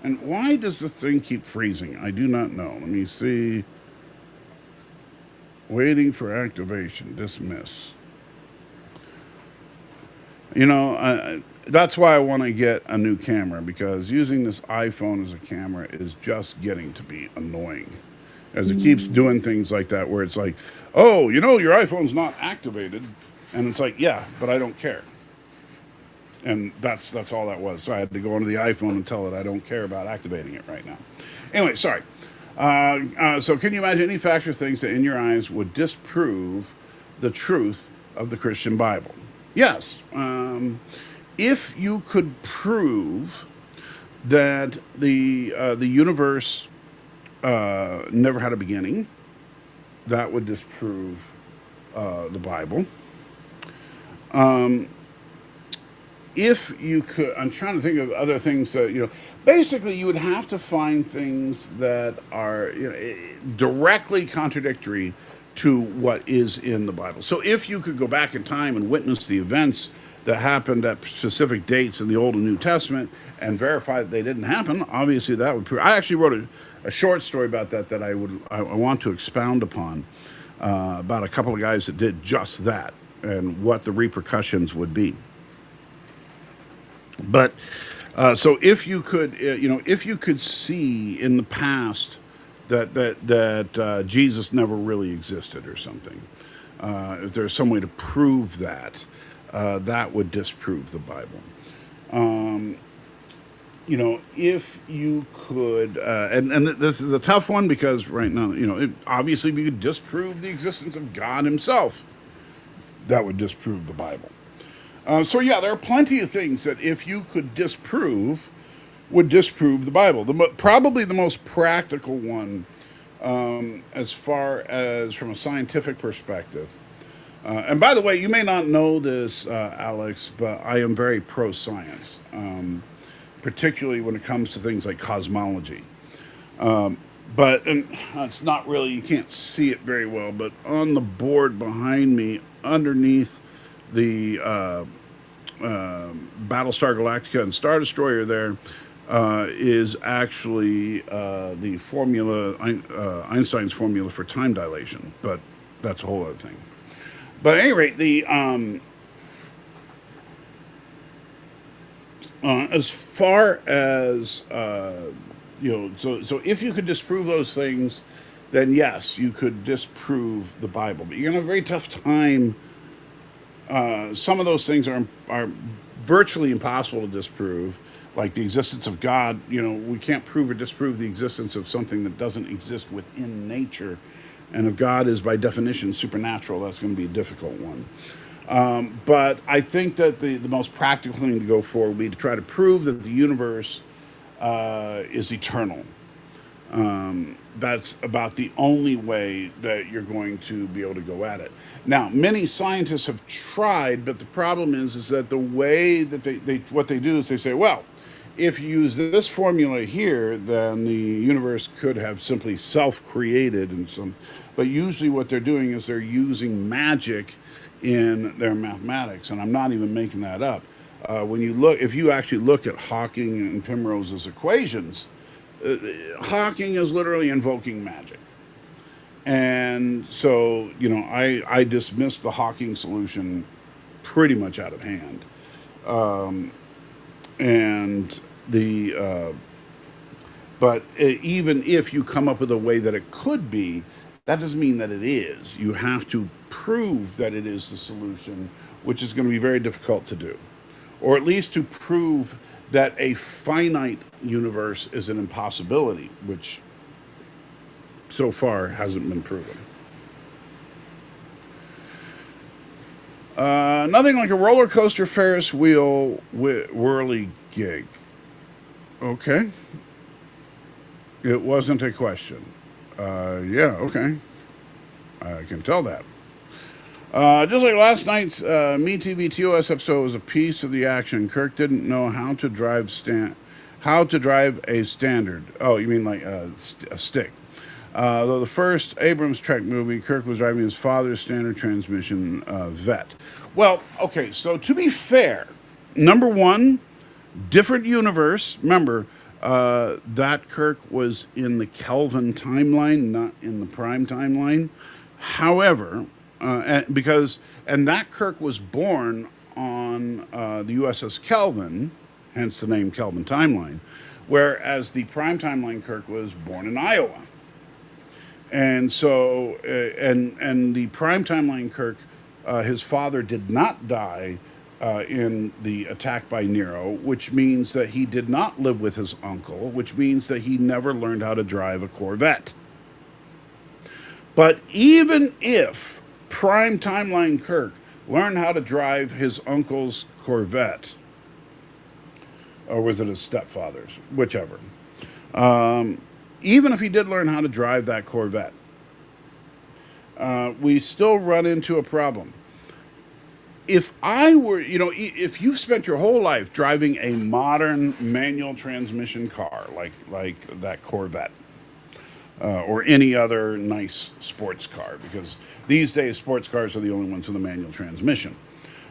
And why does the thing keep freezing? I do not know. Let me see. Waiting for activation. Dismiss. You know, that's why I want to get a new camera, because using this iPhone as a camera is just getting to be annoying. As it keeps doing things like that where it's like, oh, you know, your iPhone's not activated. And it's like, yeah, but I don't care. And that's all that was. So I had to go into the iPhone and tell it I don't care about activating it right now. Anyway, sorry. So can you imagine any facts or things that in your eyes would disprove the truth of the Christian Bible? Yes. If you could prove that the universe never had a beginning, that would disprove the Bible. If you could, I'm trying to think of other things that, you know, basically you would have to find things that are, you know, directly contradictory to what is in the Bible. So if you could go back in time and witness the events that happened at specific dates in the Old and New Testament and verify that they didn't happen, obviously that would prove. I actually wrote a short story about that that I want to expound upon, about a couple of guys that did just that and what the repercussions would be. But so if you could, you know, if you could see in the past that Jesus never really existed or something, if there's some way to prove that, that would disprove the Bible. You know, if you could, and this is a tough one because right now, you know, obviously if you could disprove the existence of God himself, that would disprove the Bible. So yeah, there are plenty of things that if you could disprove, would disprove the Bible. Probably the most practical one, as far as from a scientific perspective. And by the way, you may not know this, Alex, but I am very pro-science, particularly when it comes to things like cosmology. But and it's not really, you can't see it very well, but on the board behind me, underneath the Battlestar Galactica and Star Destroyer there, is actually the formula, Einstein's formula for time dilation, but that's a whole other thing. But at any rate, As far as so if you could disprove those things, then yes, you could disprove the Bible. But you're gonna have a very tough time. Some of those things are virtually impossible to disprove, like the existence of God. We can't prove or disprove the existence of something that doesn't exist within nature, and if God is by definition supernatural, that's going to be a difficult one. But I think that the most practical thing to go for would be to try to prove that the universe is eternal. That's about the only way that you're going to be able to go at it. Now, many scientists have tried, but the problem is that the way that what they do is they say, well, if you use this formula here, then the universe could have simply self-created and some. But usually, what they're doing is they're using magic in their mathematics, and I'm not even making that up. If you actually look at Hawking and Penrose's equations, Hawking is literally invoking magic. And so, I dismissed the Hawking solution pretty much out of hand. And but even if you come up with a way that it could be, that doesn't mean that it is. You have to prove that it is the solution, which is going to be very difficult to do. Or at least to prove that a finite universe is an impossibility, which so far hasn't been proven. Nothing like a roller coaster Ferris wheel whirly gig. Okay. It wasn't a question. Yeah, okay. I can tell that. Just like last night's MeTV TOS episode was a piece of the action. Kirk didn't know how to drive a standard. Oh, you mean like a stick? Though the first Abrams Trek movie, Kirk was driving his father's standard transmission Vet. Well, okay. So to be fair, number one, different universe. Remember, that Kirk was in the Kelvin timeline, not in the Prime timeline. However, and that Kirk was born on the USS Kelvin, hence the name Kelvin timeline, whereas the Prime timeline Kirk was born in Iowa. And so, and the Prime timeline Kirk, his father did not die in the attack by Nero, which means that he did not live with his uncle, which means that he never learned how to drive a Corvette. But even if Prime timeline Kirk learned how to drive his uncle's Corvette, or was it his stepfather's, whichever, even if he did learn how to drive that Corvette, we still run into a problem. If I were, if you've spent your whole life driving a modern manual transmission car like that Corvette, or any other nice sports car, because these days sports cars are the only ones with a manual transmission.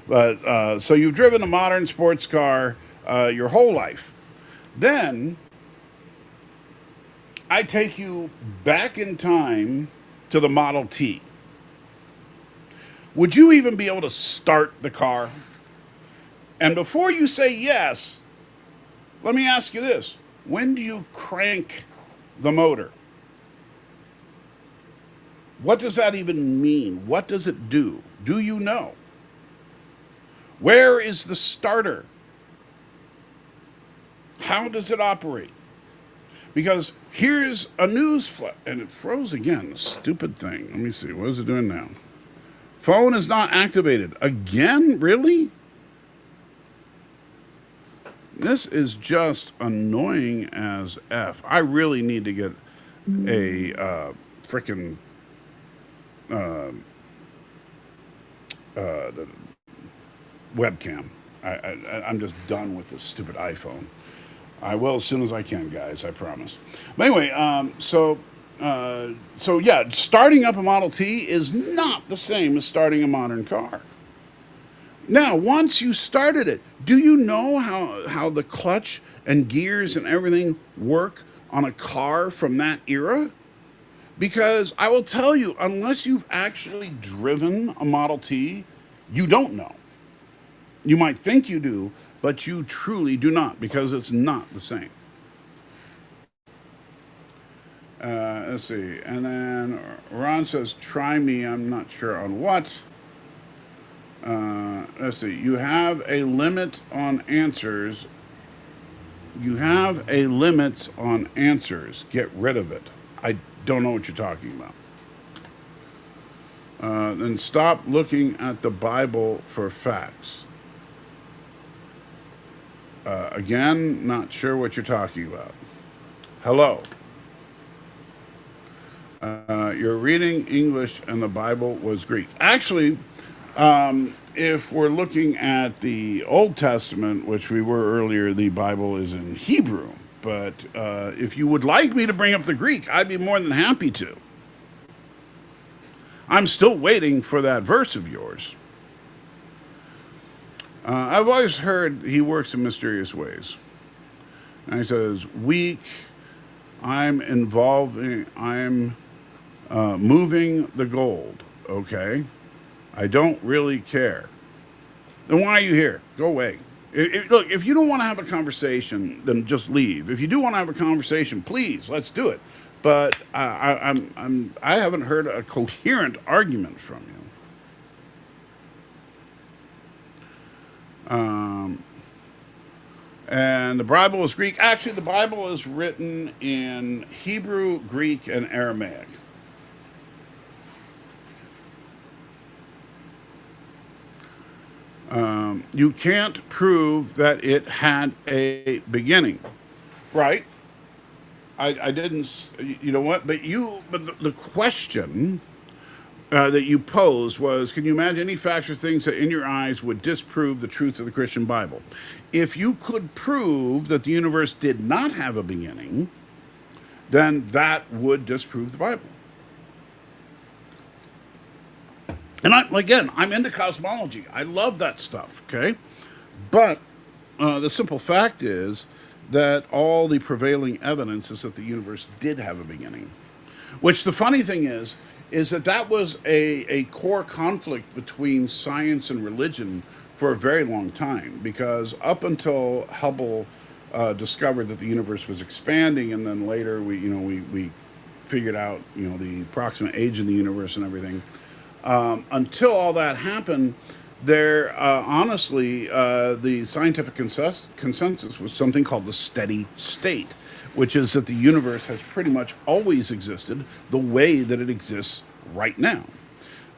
But so you've driven a modern sports car your whole life. Then I take you back in time to the Model T. Would you even be able to start the car? And before you say yes, let me ask you this. When do you crank the motor? What does that even mean? What does it do? Do you know? Where is the starter? How does it operate? Because here's a news flash, and it froze again, the stupid thing. Let me see, what is it doing now? Phone is not activated. Again? Really? This is just annoying as F. I really need to get a frickin' webcam. I'm just done with this stupid iPhone. I will as soon as I can, guys. I promise. But anyway, so yeah, starting up a Model T is not the same as starting a modern car. Now, once you started it, do you know how the clutch and gears and everything work on a car from that era? Because I will tell you, unless you've actually driven a Model T, you don't know. You might think you do, but you truly do not, because it's not the same. Let's see. And then Ron says, try me. I'm not sure on what. Let's see. You have a limit on answers. You have a limit on answers. Get rid of it. I don't know what you're talking about. Then stop looking at the Bible for facts. Again, not sure what you're talking about. Hello. You're reading English and the Bible was Greek. Actually, if we're looking at the Old Testament, which we were earlier, the Bible is in Hebrew. But if you would like me to bring up the Greek, I'd be more than happy to. I'm still waiting for that verse of yours. I've always heard he works in mysterious ways. And he says, weak, I'm moving the gold, okay? I don't really care. Then why are you here? Go away. Look, if you don't want to have a conversation, then just leave. If you do want to have a conversation, please, let's do it. But I haven't heard a coherent argument from you. And the Bible is Greek. Actually, the Bible is written in Hebrew, Greek, and Aramaic. You can't prove that it had a beginning, right? I didn't. You know what? But the question that you posed was, can you imagine any facts or things that in your eyes would disprove the truth of the Christian Bible? If you could prove that the universe did not have a beginning, then that would disprove the Bible. And I'm into cosmology. I love that stuff, okay? But the simple fact is that all the prevailing evidence is that the universe did have a beginning. Which the funny thing is that was a core conflict between science and religion for a very long time, because up until Hubble discovered that the universe was expanding, and then later we figured out the approximate age of the universe and everything. Until all that happened, honestly, the scientific consensus was something called the steady state, which is that the universe has pretty much always existed the way that it exists right now.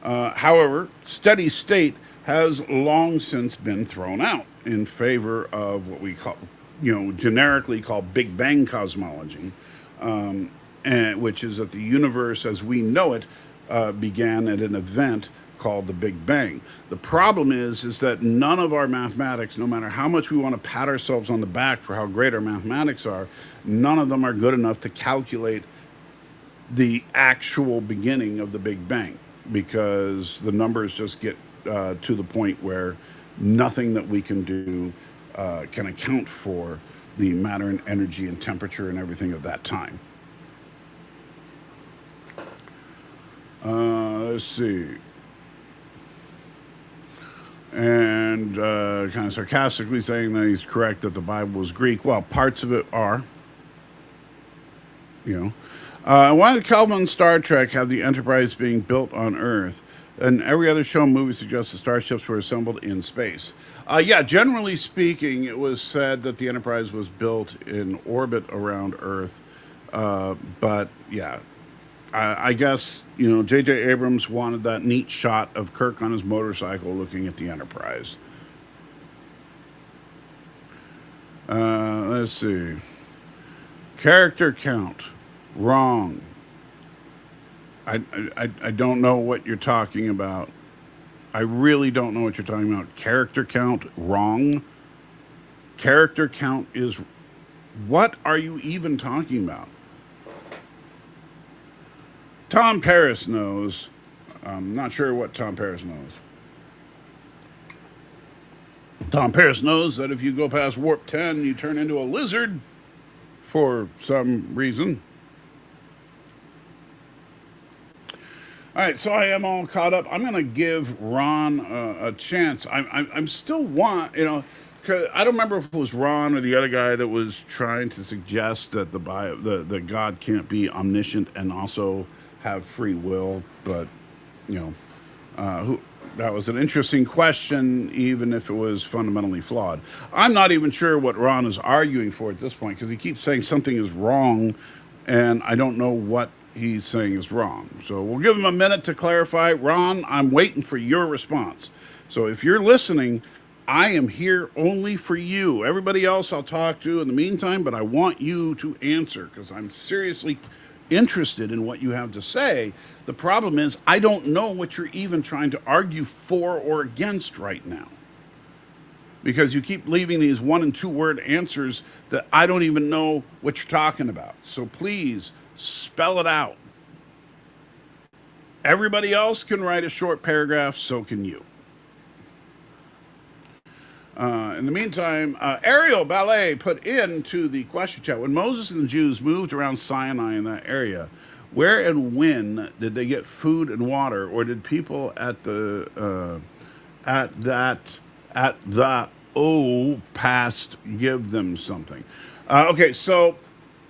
However, steady state has long since been thrown out in favor of what we call, generically called Big Bang cosmology, which is that the universe as we know it began at an event called the Big Bang. The problem is that none of our mathematics, no matter how much we want to pat ourselves on the back for how great our mathematics are, none of them are good enough to calculate the actual beginning of the Big Bang, because the numbers just get to the point where nothing that we can do can account for the matter and energy and temperature and everything of that time. Let's see. And kind of sarcastically saying that he's correct that the Bible is Greek. Well, parts of it are. Why did Kelvin and Star Trek have the Enterprise being built on Earth, and every other show and movie suggests the starships were assembled in space? Generally speaking, it was said that the Enterprise was built in orbit around Earth. But yeah, I guess, J.J. Abrams wanted that neat shot of Kirk on his motorcycle looking at the Enterprise. Let's see. Character count. Wrong. I don't know what you're talking about. I really don't know what you're talking about. Character count. Wrong. Character count is... What are you even talking about? Tom Paris knows. I'm not sure what Tom Paris knows. Tom Paris knows that if you go past warp 10, you turn into a lizard for some reason. All right, so I am all caught up. I'm going to give Ron a chance. I'm still want, 'cause I don't remember if it was Ron or the other guy that was trying to suggest that the God can't be omniscient and also have free will. But you know, who that was an interesting question, even if it was fundamentally flawed. I'm not even sure what Ron is arguing for at this point because he keeps saying something is wrong, and I don't know what he's saying is wrong. So we'll give him a minute to clarify. Ron, I'm waiting for your response. So if you're listening, I am here only for you. Everybody else I'll talk to in the meantime, but I want you to answer because I'm seriously interested in what you have to say. The problem is, I don't know what you're even trying to argue for or against right now because you keep leaving these 1 and 2 word answers that I don't even know what you're talking about. So please spell it out. Everybody else can write a short paragraph, so can you. In the meantime, Ariel Ballet put into the question chat when Moses and the Jews moved around Sinai in that area, where and when did they get food and water, or did people at the past give them something? Okay, so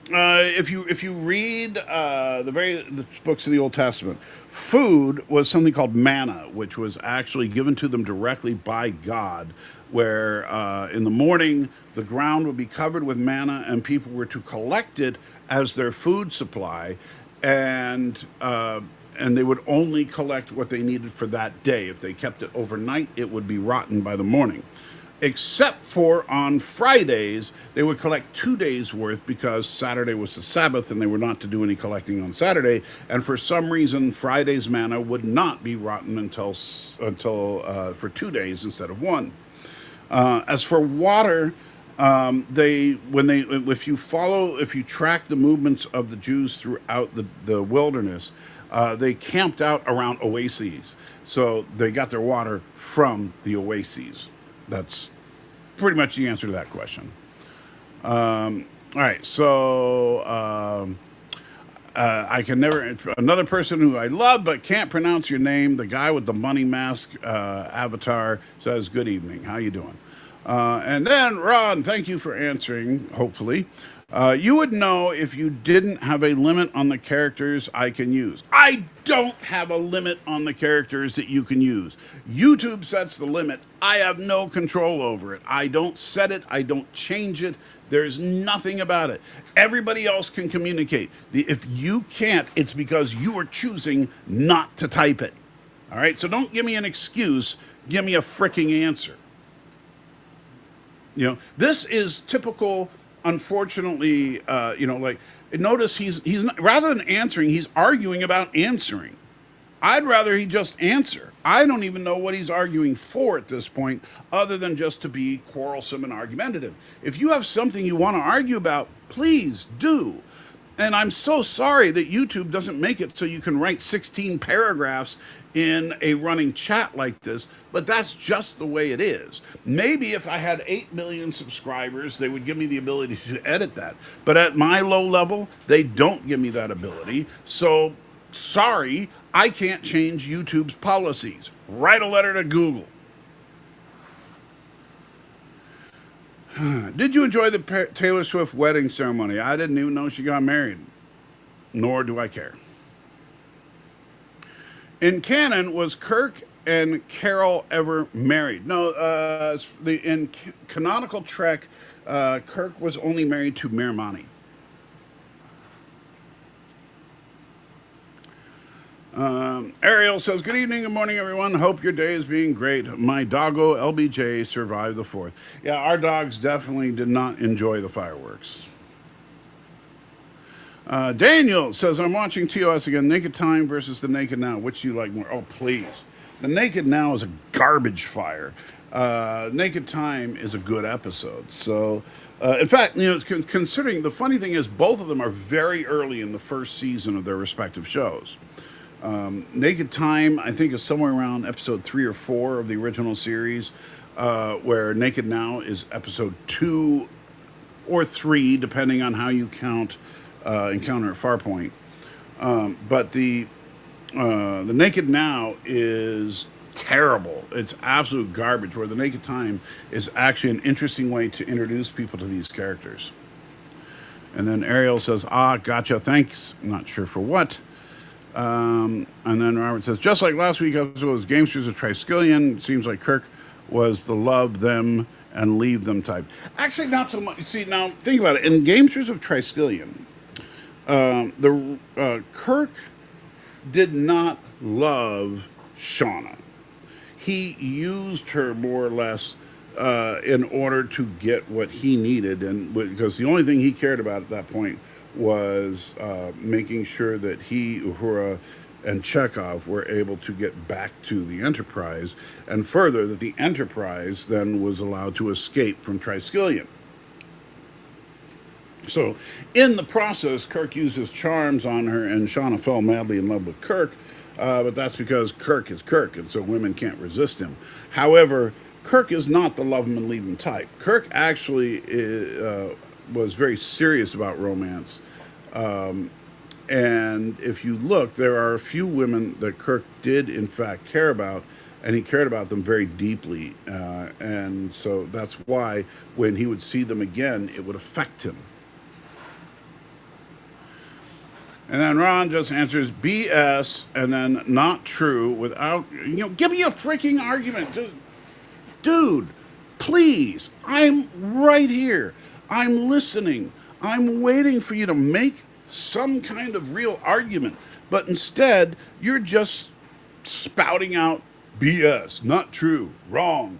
if you read the books of the Old Testament, food was something called manna, which was actually given to them directly by God. Where in the morning the ground would be covered with manna, and people were to collect it as their food supply, and they would only collect what they needed for that day. If they kept it overnight, it would be rotten by the morning. Except for on Fridays, they would collect 2 days worth because Saturday was the Sabbath and they were not to do any collecting on Saturday. And for some reason, Friday's manna would not be rotten until for 2 days instead of one. As for water, if you track the movements of the Jews throughout the wilderness, they camped out around oases, so they got their water from the oases. That's pretty much the answer to that question. All right, so I can never. Another person who I love but can't pronounce your name. The guy with the money mask avatar says, "Good evening. How you doing?" And then Ron, thank you for answering. Hopefully, you would know if you didn't have a limit on the characters I can use. I don't have a limit on the characters that you can use. YouTube sets the limit. I have no control over it. I don't set it. I don't change it. There's nothing about it. Everybody else can communicate. If you can't, it's because you are choosing not to type it. All right? So don't give me an excuse. Give me a freaking answer. This is typical, unfortunately, notice he's not, rather than answering, he's arguing about answering. I'd rather he just answer. I don't even know what he's arguing for at this point, other than just to be quarrelsome and argumentative. If you have something you want to argue about, please do. And I'm so sorry that YouTube doesn't make it so you can write 16 paragraphs in a running chat like this, but that's just the way it is. Maybe if I had 8 million subscribers, they would give me the ability to edit that. But at my low level, they don't give me that ability. So, sorry, I can't change YouTube's policies. Write a letter to Google. Did you enjoy the Taylor Swift wedding ceremony? I didn't even know she got married, nor do I care. In canon, was Kirk and Carol ever married? No, in canonical Trek, Kirk was only married to Mirmani. Ariel says, good evening, good morning, everyone. Hope your day is being great. My doggo, LBJ, survived the 4th. Yeah, our dogs definitely did not enjoy the fireworks. Daniel says, I'm watching TOS again. Naked Time versus The Naked Now. Which do you like more? Oh, please. The Naked Now is a garbage fire. Naked Time is a good episode. So, in fact, considering the funny thing is both of them are very early in the first season of their respective shows. Naked Time, I think, is somewhere around episode 3 or 4 of the original series, where Naked Now is episode 2 or 3, depending on how you count Encounter at Farpoint. But the The Naked Now is terrible. It's absolute garbage. Where the Naked Time is actually an interesting way to introduce people to these characters. And then Ariel says, "Ah, gotcha. Thanks. Not sure for what." And then Robert says, "Just like last week, as was Gamesters of Triskelion, it seems like Kirk was the love them and leave them type." Actually, not so much. See, now think about it. In Gamesters of Triskelion, the Kirk did not love Shauna. He used her more or less in order to get what he needed, and because the only thing he cared about at that point was making sure that he, Uhura, and Chekhov were able to get back to the Enterprise, and further that the Enterprise then was allowed to escape from Triskelion. So, in the process, Kirk used his charms on her, and Shauna fell madly in love with Kirk. But that's because Kirk is Kirk, and so women can't resist him. However, Kirk is not the love him and leave him type. Kirk actually was very serious about romance. And if you look, there are a few women that Kirk did, in fact, care about, and he cared about them very deeply. And so that's why when he would see them again, it would affect him. And then Ron just answers BS and then not true without, give me a freaking argument. Dude, please, I'm right here. I'm listening. I'm waiting for you to make some kind of real argument. But instead, you're just spouting out BS, not true, wrong.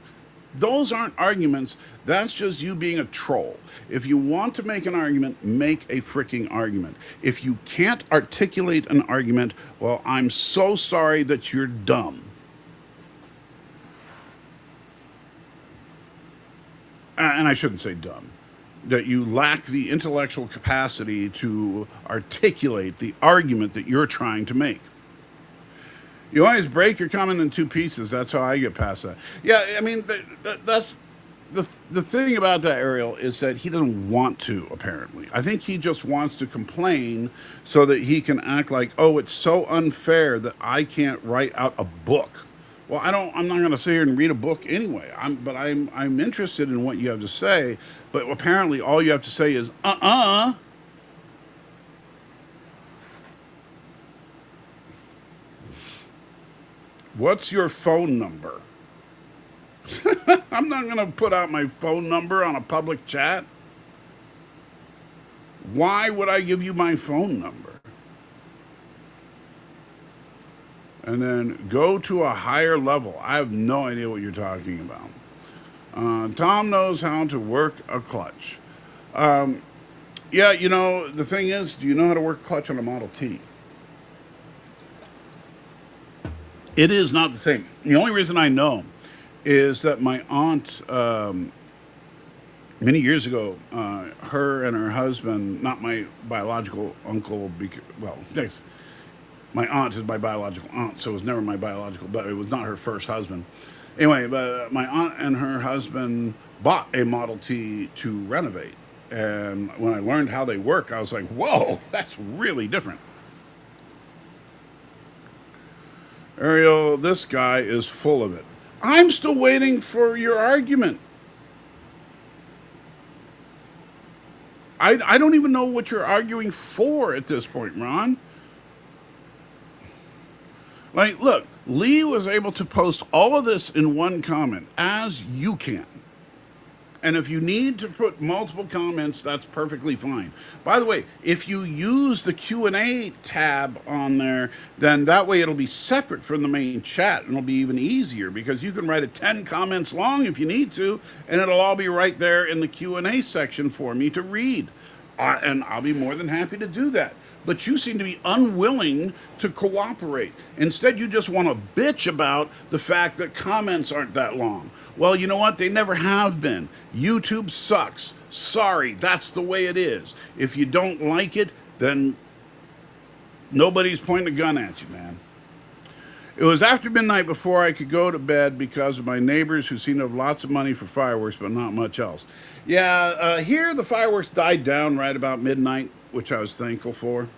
Those aren't arguments. That's just you being a troll. If you want to make an argument, make a freaking argument. If you can't articulate an argument, well, I'm so sorry that you're dumb. And I shouldn't say dumb. That you lack the intellectual capacity to articulate the argument that you're trying to make. You always break your comment in two pieces. That's how I get past that. Yeah, I mean, that's the thing about that, Ariel, is that he doesn't want to, apparently. I think he just wants to complain so that he can act like, oh, it's so unfair that I can't write out a book. Well, I'm not going to sit here and read a book anyway. I'm interested in what you have to say, but apparently all you have to say is, What's your phone number? I'm not going to put out my phone number on a public chat. Why would I give you my phone number? And then go to a higher level. I have no idea what you're talking about. Tom knows how to work a clutch. Yeah, the thing is, do you know how to work a clutch on a Model T? It is not the same. The only reason I know is that my aunt, many years ago, her and her husband, not my biological uncle, thanks. My aunt is my biological aunt, so it was never my biological, but it was not her first husband. Anyway, but my aunt and her husband bought a Model T to renovate. And when I learned how they work, I was like, whoa, that's really different. Ariel, this guy is full of it. I'm still waiting for your argument. I don't even know what you're arguing for at this point, Ron. Like, look, Lee was able to post all of this in one comment, as you can. And if you need to put multiple comments, that's perfectly fine. By the way, if you use the Q&A tab on there, then that way it'll be separate from the main chat, and it'll be even easier because you can write it 10 comments long if you need to, and it'll all be right there in the Q&A section for me to read. And I'll be more than happy to do that. But you seem to be unwilling to cooperate. Instead, you just want to bitch about the fact that comments aren't that long. Well, you know what? They never have been. YouTube sucks. Sorry, that's the way it is. If you don't like it, then nobody's pointing a gun at you, man. It was after midnight before I could go to bed because of my neighbors who seem to have lots of money for fireworks, but not much else. Yeah, here the fireworks died down right about midnight, which I was thankful for.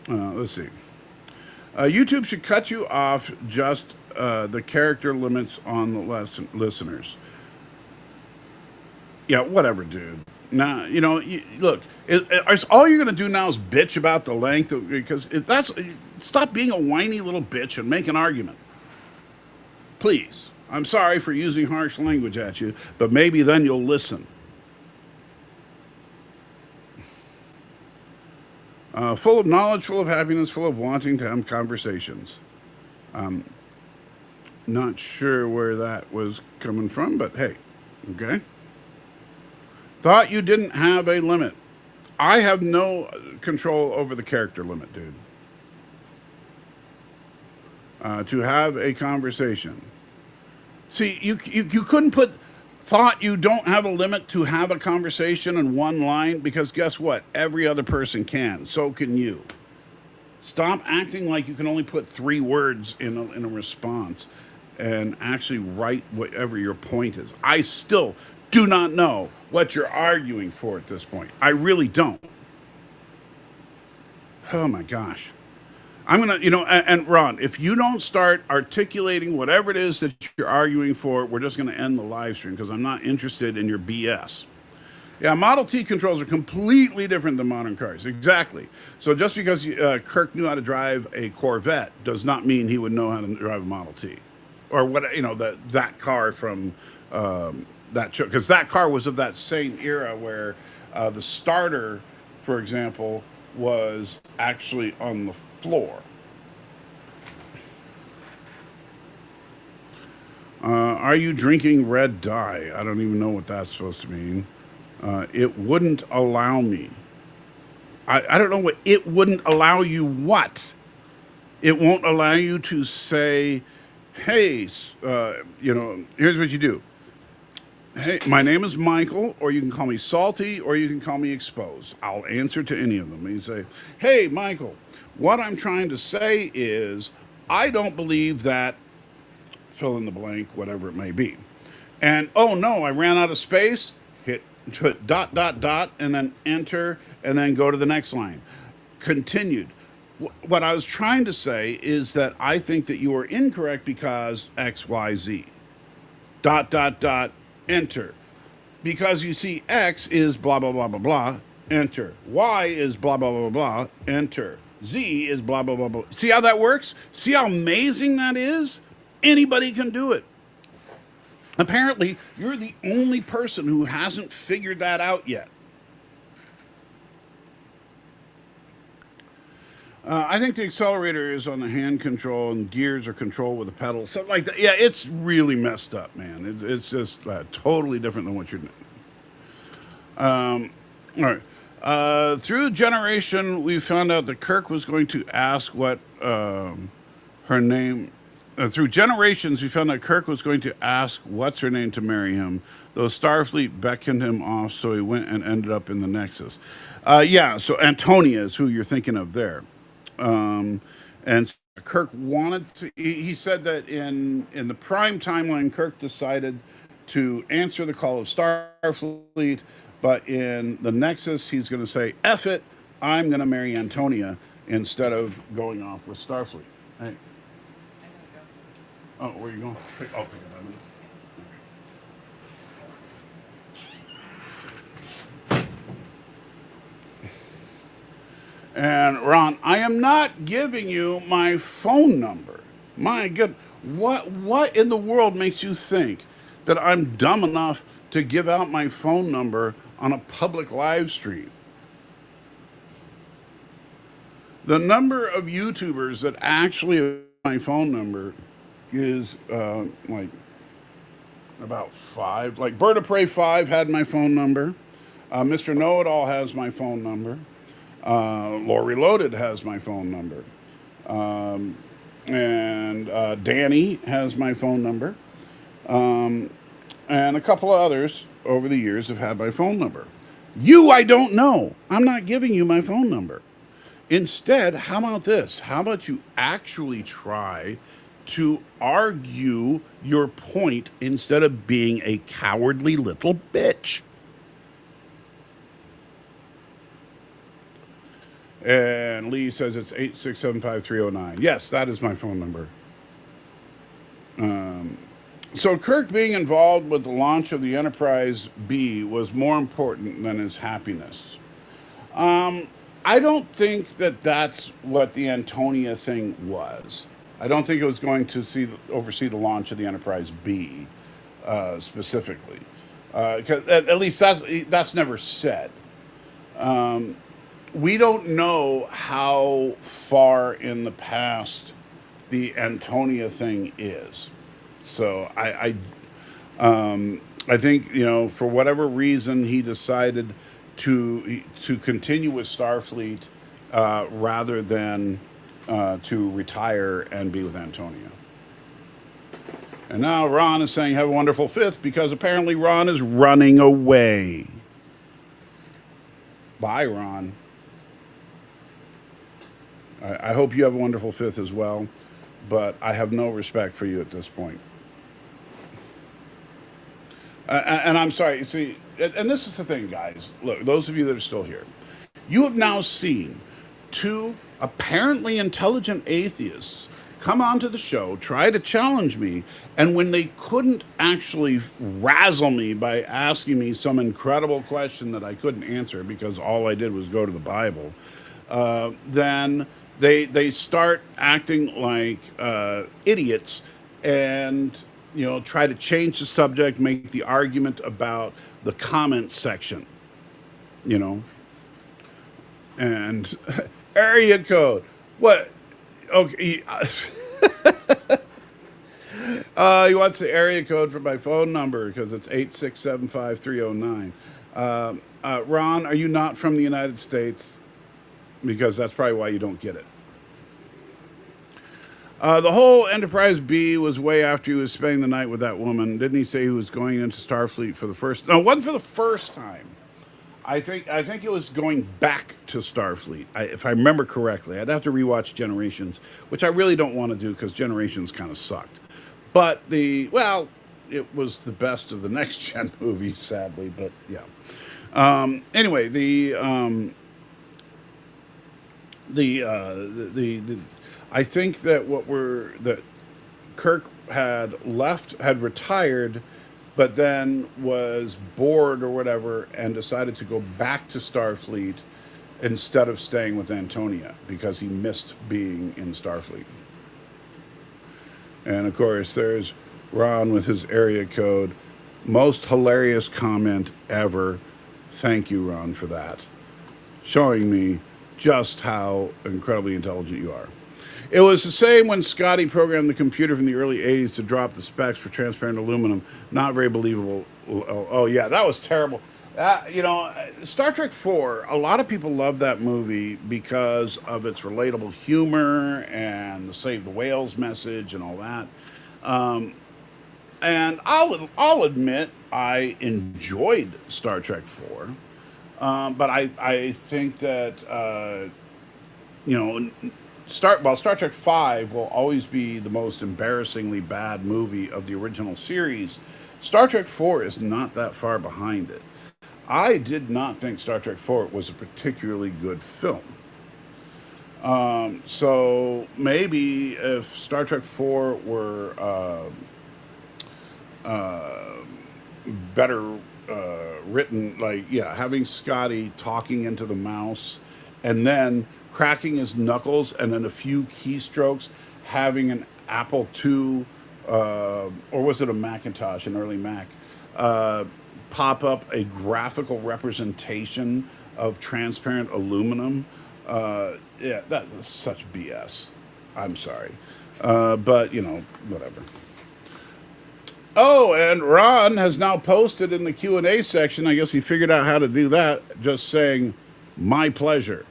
Let's see. YouTube should cut you off just the character limits on the listeners. Yeah, whatever, dude. Nah, look, it's all you're going to do now is bitch about the length because that's stop being a whiny little bitch and make an argument. Please. I'm sorry for using harsh language at you, but maybe then you'll listen. Full of knowledge, full of happiness, full of wanting to have conversations. Not sure where that was coming from, but hey, okay. Thought you didn't have a limit. I have no control over the character limit, dude. To have a conversation. See, you couldn't put thought you don't have a limit to have a conversation in one line because guess what? Every other person can. So can you. Stop acting like you can only put 3 words in a response and actually write whatever your point is. I still do not know what you're arguing for at this point. I really don't. Oh my gosh. I'm going to, and Ron, if you don't start articulating whatever it is that you're arguing for, we're just going to end the live stream because I'm not interested in your BS. Yeah, Model T controls are completely different than modern cars. Exactly. So just because Kirk knew how to drive a Corvette does not mean he would know how to drive a Model T. Or what, that car from that show. Because that car was of that same era where the starter, for example, was actually on the floor. Are you drinking red dye? I don't even know what that's supposed to mean. It wouldn't allow me. I don't know what it wouldn't allow you what? It won't allow you to say, hey, here's what you do. Hey, my name is Michael, or you can call me Salty, or you can call me Exposed. I'll answer to any of them. And you say, hey, Michael, what I'm trying to say is I don't believe that fill in the blank, whatever it may be. And, oh, no, I ran out of space. Hit dot, dot, dot, and then enter, and then go to the next line. Continued. What I was trying to say is that I think that you are incorrect because X, Y, Z. Dot, dot, dot, enter. Because you see X is blah, blah, blah, blah, blah, enter. Y is blah, blah, blah, blah, enter. Z is blah, blah, blah, blah. See how that works? See how amazing that is? Anybody can do it. Apparently, you're the only person who hasn't figured that out yet. I think the accelerator is on the hand control and gears are controlled with the pedal, something like that. Yeah, it's really messed up, man. It's just totally different than what you're doing. All right. Through generation, we found out that Kirk was going to ask what her name. Through generations, we found out Kirk was going to ask what's her name to marry him, though Starfleet beckoned him off, so he went and ended up in the Nexus. Yeah, so Antonia is who you're thinking of there. And Kirk wanted to, he said that in the prime timeline, Kirk decided to answer the call of Starfleet, but in the Nexus, he's going to say, F it, I'm going to marry Antonia instead of going off with Starfleet. Hey. Oh, where are you going? Oh, pick it up. And Ron, I am not giving you my phone number. My God, what in the world makes you think that I'm dumb enough to give out my phone number on a public live stream? The number of YouTubers that actually have my phone number is like about 5. Like Bird of Prey 5 had my phone number. Mr. Know-It-All has my phone number. Lore Reloaded has my phone number. And Danny has my phone number. And a couple of others over the years have had my phone number. You, I don't know. I'm not giving you my phone number. Instead, how about this? How about you actually try to argue your point instead of being a cowardly little bitch? And Lee says it's 8675309. Yes, that is my phone number. So Kirk being involved with the launch of the Enterprise B was more important than his happiness. I don't think that that's what the Antonia thing was. I don't think it was going to oversee the launch of the Enterprise B specifically. 'Cause at least that's never said. We don't know how far in the past the Antonia thing is. So I think, for whatever reason he decided to continue with Starfleet rather than to retire and be with Antonia. And now Ron is saying have a wonderful fifth because apparently Ron is running away. Bye, Ron. I hope you have a wonderful fifth as well, but I have no respect for you at this point. And I'm sorry, see, and this is the thing, guys. Look, those of you that are still here, you have now seen two apparently intelligent atheists come onto the show, try to challenge me, and when they couldn't actually razzle me by asking me some incredible question that I couldn't answer because all I did was go to the Bible, then they start acting like idiots and try to change the subject, make the argument about the comment section, and area code. What? Okay. He wants the area code for my phone number because it's 8675309. Ron, are you not from the United States? Because that's probably why you don't get it. The whole Enterprise B was way after he was spending the night with that woman. Didn't he say he was going into Starfleet for the first? No, it wasn't for the first time. I think it was going back to Starfleet, if I remember correctly. I'd have to rewatch Generations, which I really don't want to do because Generations kind of sucked. But it was the best of the Next Gen movies, sadly. But yeah. Anyway, I think that Kirk had retired, but then was bored or whatever and decided to go back to Starfleet instead of staying with Antonia because he missed being in Starfleet. And of course, there's Ron with his area code. Most hilarious comment ever. Thank you, Ron, for that. Showing me just how incredibly intelligent you are. It was the same when Scotty programmed the computer from the early 80s to drop the specs for transparent aluminum. Not very believable. Oh yeah, that was terrible. Star Trek 4, a lot of people love that movie because of its relatable humor and the Save the Whales message and all that. And I'll admit I enjoyed Star Trek 4. But I think that, Star Trek 5 will always be the most embarrassingly bad movie of the original series. Star Trek 4 is not that far behind it. I did not think Star Trek 4 was a particularly good film. So maybe if Star Trek 4 were better written, having Scotty talking into the mouse and then cracking his knuckles and then a few keystrokes, having an Apple II, or was it a Macintosh, an early Mac, pop up a graphical representation of transparent aluminum. That is such BS. I'm sorry. But, whatever. Oh, and Ron has now posted in the Q&A section, I guess he figured out how to do that, just saying, my pleasure.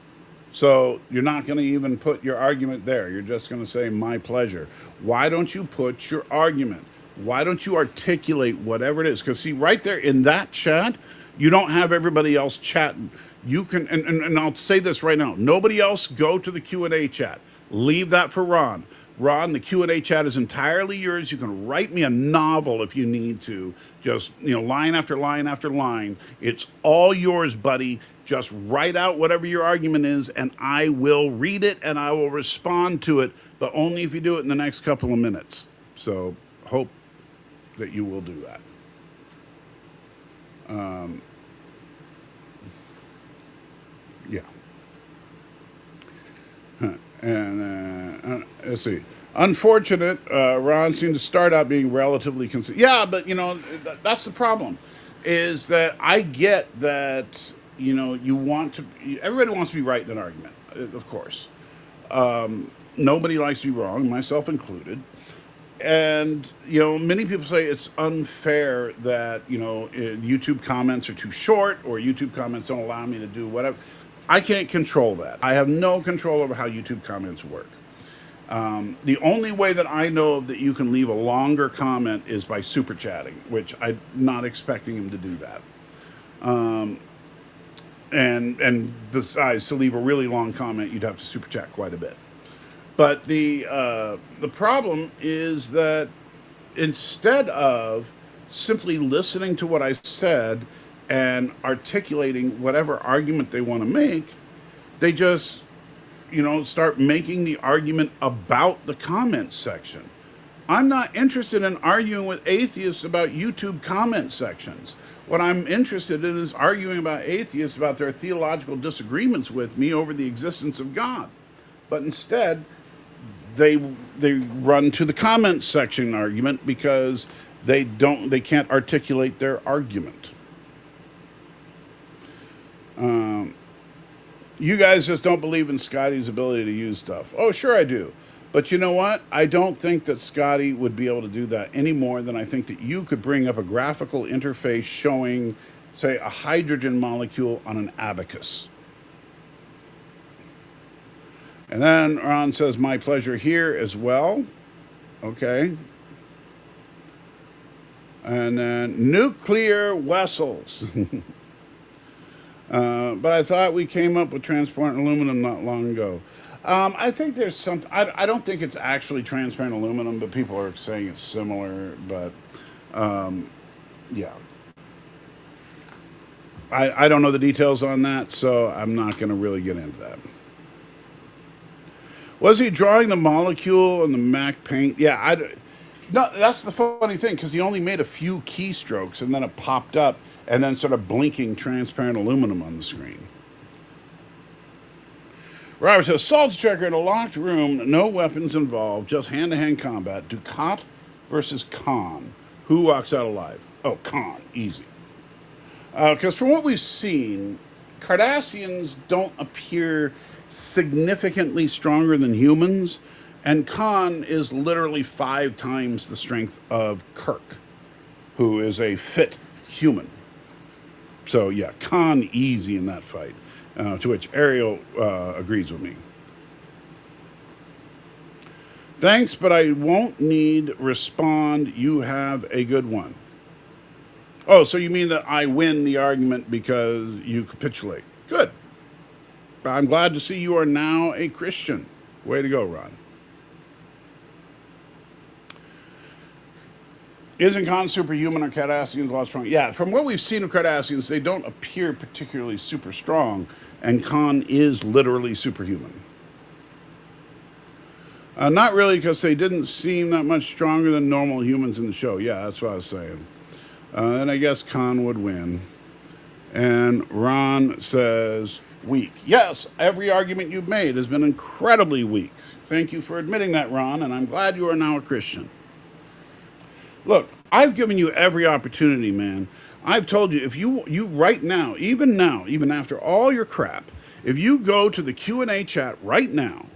So you're not going to even put your argument there. You're just going to say, my pleasure. Why don't you put your argument? Why don't you articulate whatever it is? Because see, right there in that chat, you don't have everybody else chatting. You can, and I'll say this right now, nobody else go to the Q&A chat. Leave that for Ron. Ron, the Q&A chat is entirely yours. You can write me a novel if you need to. Just, line after line after line. It's all yours, buddy. Just write out whatever your argument is, and I will read it and I will respond to it, but only if you do it in the next couple of minutes. So, hope that you will do that. Yeah. And let's see. Unfortunate, Ron seemed to start out being relatively consistent. Yeah, but that's the problem, is that I get that you want to. Everybody wants to be right in an argument, of course. Nobody likes to be wrong, myself included. And many people say it's unfair that YouTube comments are too short, or YouTube comments don't allow me to do whatever. I can't control that. I have no control over how YouTube comments work. The only way that I know that you can leave a longer comment is by super chatting, which I'm not expecting him to do that. And besides, to leave a really long comment, you'd have to super chat quite a bit. But the problem is that instead of simply listening to what I said and articulating whatever argument they want to make, they just start making the argument about the comment section. I'm not interested in arguing with atheists about YouTube comment sections. What I'm interested in is arguing about atheists about their theological disagreements with me over the existence of God. But instead, they run to the comment section argument because they can't articulate their argument. You guys just don't believe in Scotty's ability to use stuff. Oh, sure I do. But you know what? I don't think that Scotty would be able to do that any more than I think that you could bring up a graphical interface showing, say, a hydrogen molecule on an abacus. And then Ron says, my pleasure here as well. Okay. And then nuclear vessels. But I thought we came up with transparent aluminum not long ago. I think there's something. I don't think it's actually transparent aluminum, but people are saying it's similar. But yeah, I don't know the details on that, so I'm not going to really get into that. Was he drawing the molecule in the Mac Paint? Yeah, no, that's the funny thing, because he only made a few keystrokes, and then it popped up, and then sort of blinking transparent aluminum on the screen. Robert says, Salt Tracker in a locked room, no weapons involved, just hand-to-hand combat. Ducat versus Khan. Who walks out alive? Oh, Khan, easy. Because from what we've seen, Cardassians don't appear significantly stronger than humans, and Khan is literally 5 times the strength of Kirk, who is a fit human. So yeah, Khan easy in that fight, to which Ariel agrees with me. Thanks, but I won't need respond. You have a good one. Oh, so you mean that I win the argument because you capitulate. Good. I'm glad to see you are now a Christian. Way to go, Ron. Isn't Khan superhuman or Cardassians a lot stronger? Yeah, from what we've seen of Cardassians, they don't appear particularly super strong, and Khan is literally superhuman. Not really, because they didn't seem that much stronger than normal humans in the show. Yeah, that's what I was saying. Then I guess Khan would win. And Ron says, weak. Yes, every argument you've made has been incredibly weak. Thank you for admitting that, Ron, and I'm glad you are now a Christian. Look, I've given you every opportunity, man. I've told you, if you right now, even after all your crap, if you go to the Q&A chat right now,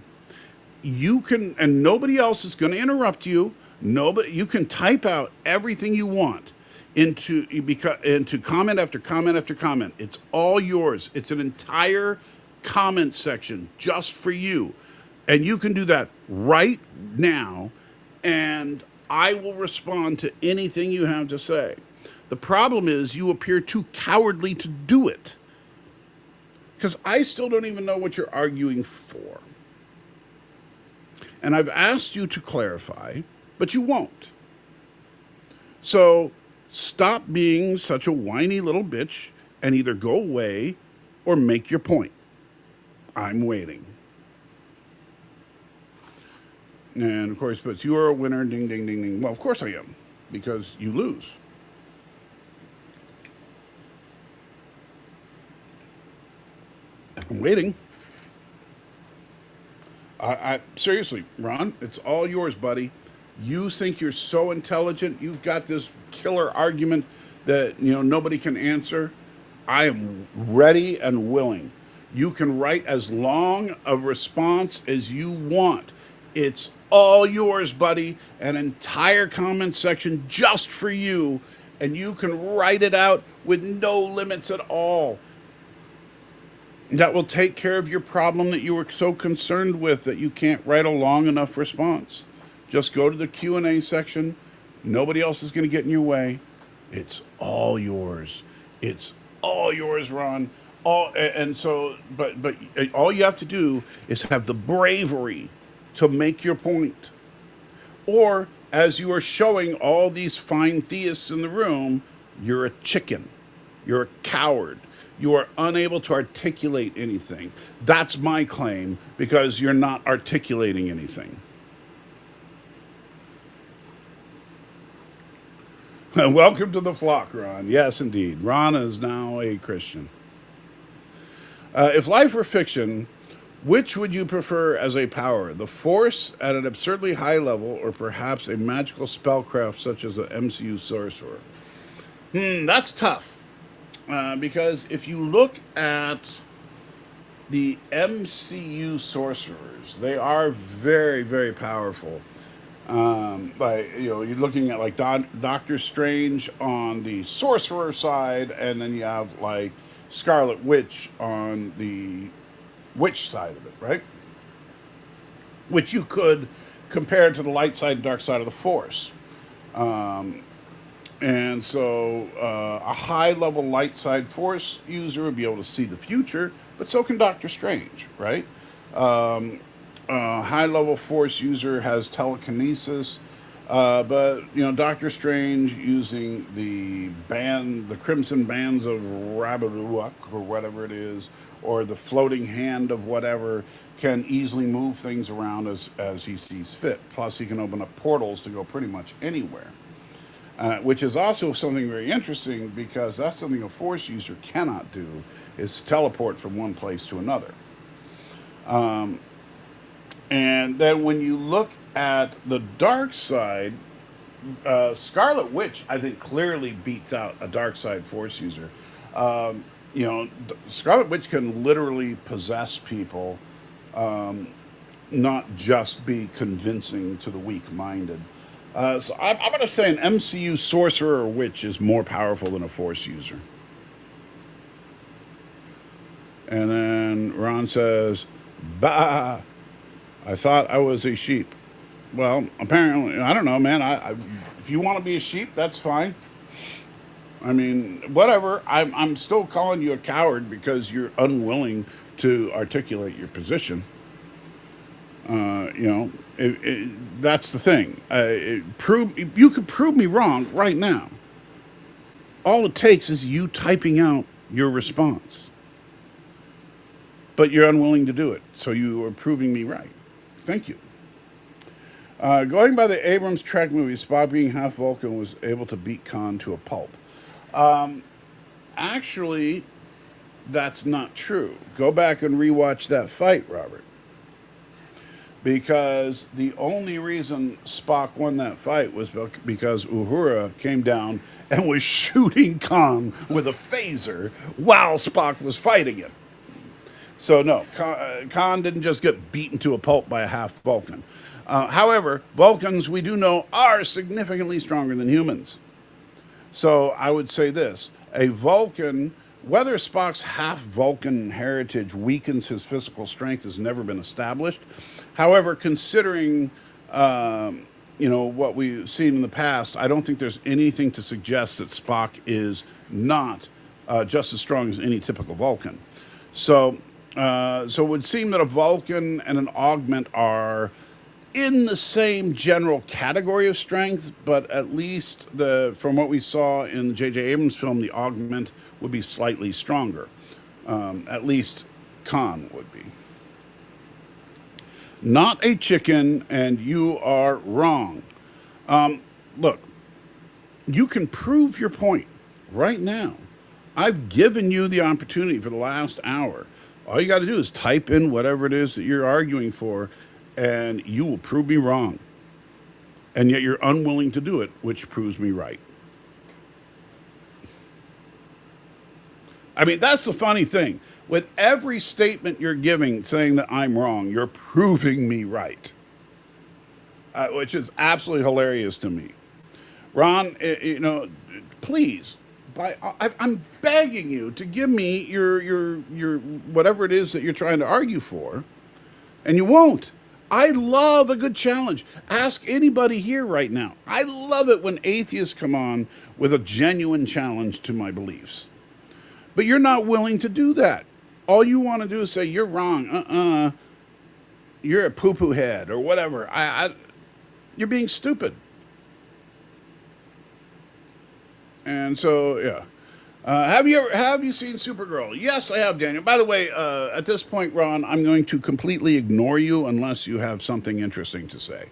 you can, and nobody else is going to interrupt you. You can type out everything you want into comment after comment after comment. It's all yours. It's an entire comment section just for you. And you can do that right now, and I will respond to anything you have to say. The problem is you appear too cowardly to do it, because I still don't even know what you're arguing for. And I've asked you to clarify, but you won't. So stop being such a whiny little bitch and either go away or make your point. I'm waiting. And of course, but you are a winner, ding, ding, ding, ding. Well, of course I am, because you lose. I'm waiting. I seriously, Ron, it's all yours, buddy. You think you're so intelligent. You've got this killer argument that nobody can answer. I am ready and willing. You can write as long a response as you want. It's all yours, buddy. An entire comment section just for you, and you can write it out with no limits at all. That will take care of your problem that you were so concerned with that you can't write a long enough response. Just go to the Q&A section. Nobody else is going to get in your way. It's all yours. It's all yours, Ron. But all you have to do is have the bravery to make your point. Or, as you are showing all these fine theists in the room, you're a chicken. You're a coward. You are unable to articulate anything. That's my claim, because you're not articulating anything. Welcome to the flock, Ron. Yes, indeed. Ron is now a Christian. If life were fiction, which would you prefer as a power? The Force at an absurdly high level, or perhaps a magical spellcraft such as an MCU sorcerer? That's tough. Because if you look at the MCU sorcerers, they are very, very powerful. You're looking at like Doctor Strange on the sorcerer side, and then you have like Scarlet Witch on the witch side of it, right? Which you could compare to the light side and dark side of the Force. And so a high-level light side Force user would be able to see the future, but so can Doctor Strange, right? A high-level Force user has telekinesis, but Doctor Strange using the Crimson Bands of Rabaduak, or whatever it is, or the floating hand of whatever, can easily move things around as he sees fit. Plus, he can open up portals to go pretty much anywhere. Which is also something very interesting, because that's something a Force user cannot do, is to teleport from one place to another. And then when you look at the dark side, Scarlet Witch, I think, clearly beats out a dark side Force user. Scarlet Witch can literally possess people, not just be convincing to the weak-minded. So I'm going to say an MCU sorcerer or witch is more powerful than a Force user. And then Ron says, "Bah, I thought I was a sheep." Well, apparently, I don't know, man. If you want to be a sheep, that's fine. I mean, whatever. I'm still calling you a coward because you're unwilling to articulate your position. That's the thing. You could prove me wrong right now. All it takes is you typing out your response. But you're unwilling to do it, so you are proving me right. Thank you. Going by the Abrams Trek movie, Spock being half Vulcan was able to beat Khan to a pulp. Actually, that's not true. Go back and rewatch that fight, Robert. Because the only reason Spock won that fight was because Uhura came down and was shooting Khan with a phaser while Spock was fighting him. So no, Khan didn't just get beaten to a pulp by a half Vulcan. However, Vulcans, we do know, are significantly stronger than humans. So I would say this: a Vulcan, whether Spock's half Vulcan heritage weakens his physical strength has never been established. However, considering what we've seen in the past, I don't think there's anything to suggest that Spock is not just as strong as any typical Vulcan. So it would seem that a Vulcan and an augment are in the same general category of strength, but at least from what we saw in the J.J. Abrams film, the augment would be slightly stronger. At least Khan would be. Not a chicken, and you are wrong. Look, you can prove your point right now. I've given you the opportunity for the last hour. All you got to do is type in whatever it is that you're arguing for, and you will prove me wrong. And yet you're unwilling to do it, which proves me right. I mean, that's the funny thing. With every statement you're giving saying that I'm wrong, you're proving me right, which is absolutely hilarious to me. Ron, please, I'm begging you to give me your whatever it is that you're trying to argue for, and you won't. I love a good challenge. Ask anybody here right now. I love it when atheists come on with a genuine challenge to my beliefs. But you're not willing to do that. All you want to do is say, you're wrong. You're a poo-poo head or whatever. You're being stupid. And so, yeah. Have you seen Supergirl? Yes, I have, Daniel. By the way, at this point, Ron, I'm going to completely ignore you unless you have something interesting to say,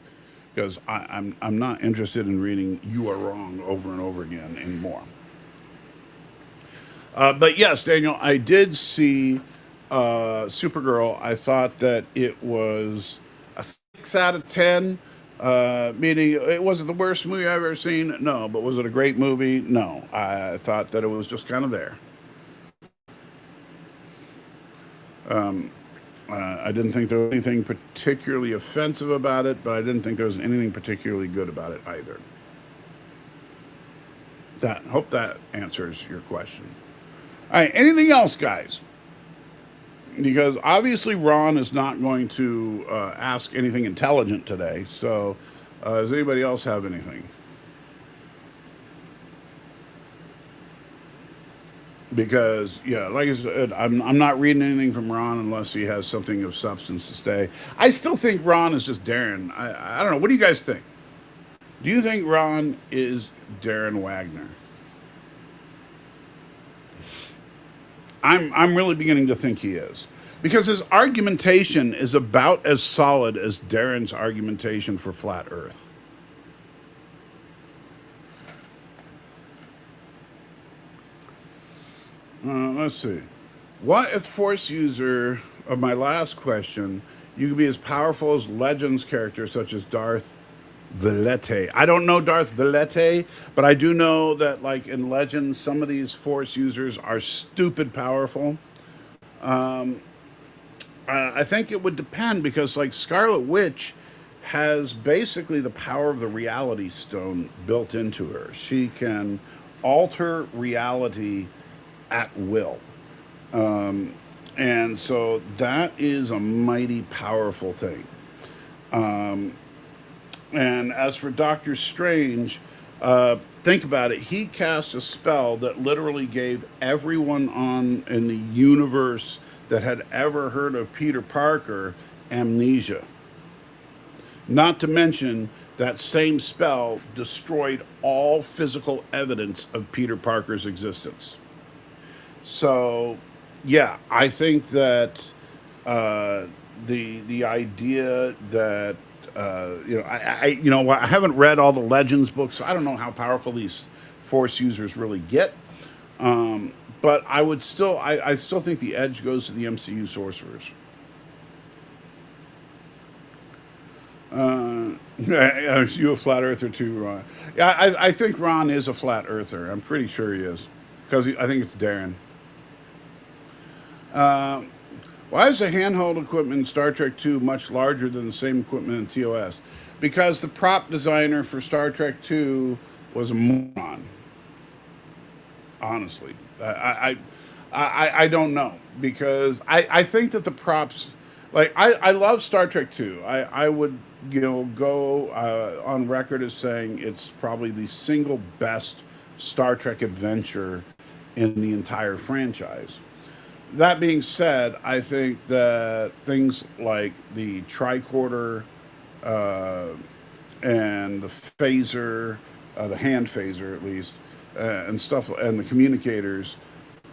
because I'm not interested in reading "You Are Wrong" over and over again anymore. But yes, Daniel, I did see Supergirl. I thought that it was a 6 out of 10. Meaning, it wasn't the worst movie I've ever seen. No, but was it a great movie? No, I thought that it was just kind of there. I didn't think there was anything particularly offensive about it, but I didn't think there was anything particularly good about it either. Hope that answers your question. All right, anything else, guys? Because obviously Ron is not going to ask anything intelligent today. So, does anybody else have anything? Because, yeah, like I said, I'm not reading anything from Ron unless he has something of substance to say. I still think Ron is just Darren. I don't know. What do you guys think? Do you think Ron is Darren Wagner? I'm really beginning to think he is. Because his argumentation is about as solid as Darren's argumentation for flat Earth. Let's see. What if Force user of my last question, you could be as powerful as Legends characters such as Darth Velete? I don't know Darth Velete, but I do know that, like in Legends, some of these Force users are stupid powerful. I think it would depend because, like, Scarlet Witch has basically the power of the Reality Stone built into her. She can alter reality at will. And so that is a mighty powerful thing. And as for Doctor Strange, think about it. He cast a spell that literally gave everyone in the universe that had ever heard of Peter Parker amnesia. Not to mention that same spell destroyed all physical evidence of Peter Parker's existence. So, yeah, I think that the idea that I haven't read all the Legends books, so I don't know how powerful these Force users really get. But I still think the edge goes to the MCU sorcerers. Are you a flat earther too, Ron? Yeah, I think Ron is a flat earther. I'm pretty sure he is, because I think it's Darren. Why is the handheld equipment in Star Trek 2 much larger than the same equipment in TOS? Because the prop designer for Star Trek 2 was a moron. Honestly, I don't know, because I think that the props, like, I love Star Trek 2. I would go on record as saying it's probably the single best Star Trek adventure in the entire franchise. That being said, I think that things like the tricorder and the phaser, the hand phaser at least, and stuff, and the communicators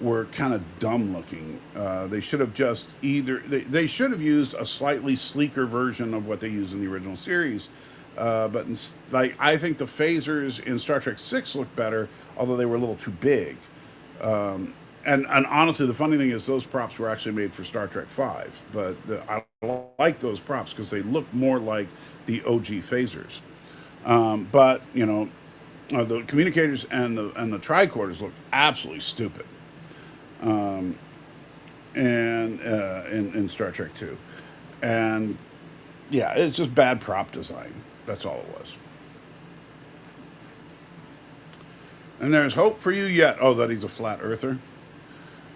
were kind of dumb looking. They should have just they should have used a slightly sleeker version of what they used in the original series. Like I think the phasers in Star Trek Six looked better, although they were a little too big. And honestly, the funny thing is those props were actually made for Star Trek Five, but I like those props because they look more like the OG phasers. But the communicators and the tricorders look absolutely stupid, and in Star Trek Two, and yeah, it's just bad prop design. That's all it was. And there's hope for you yet. Oh, that he's a flat earther.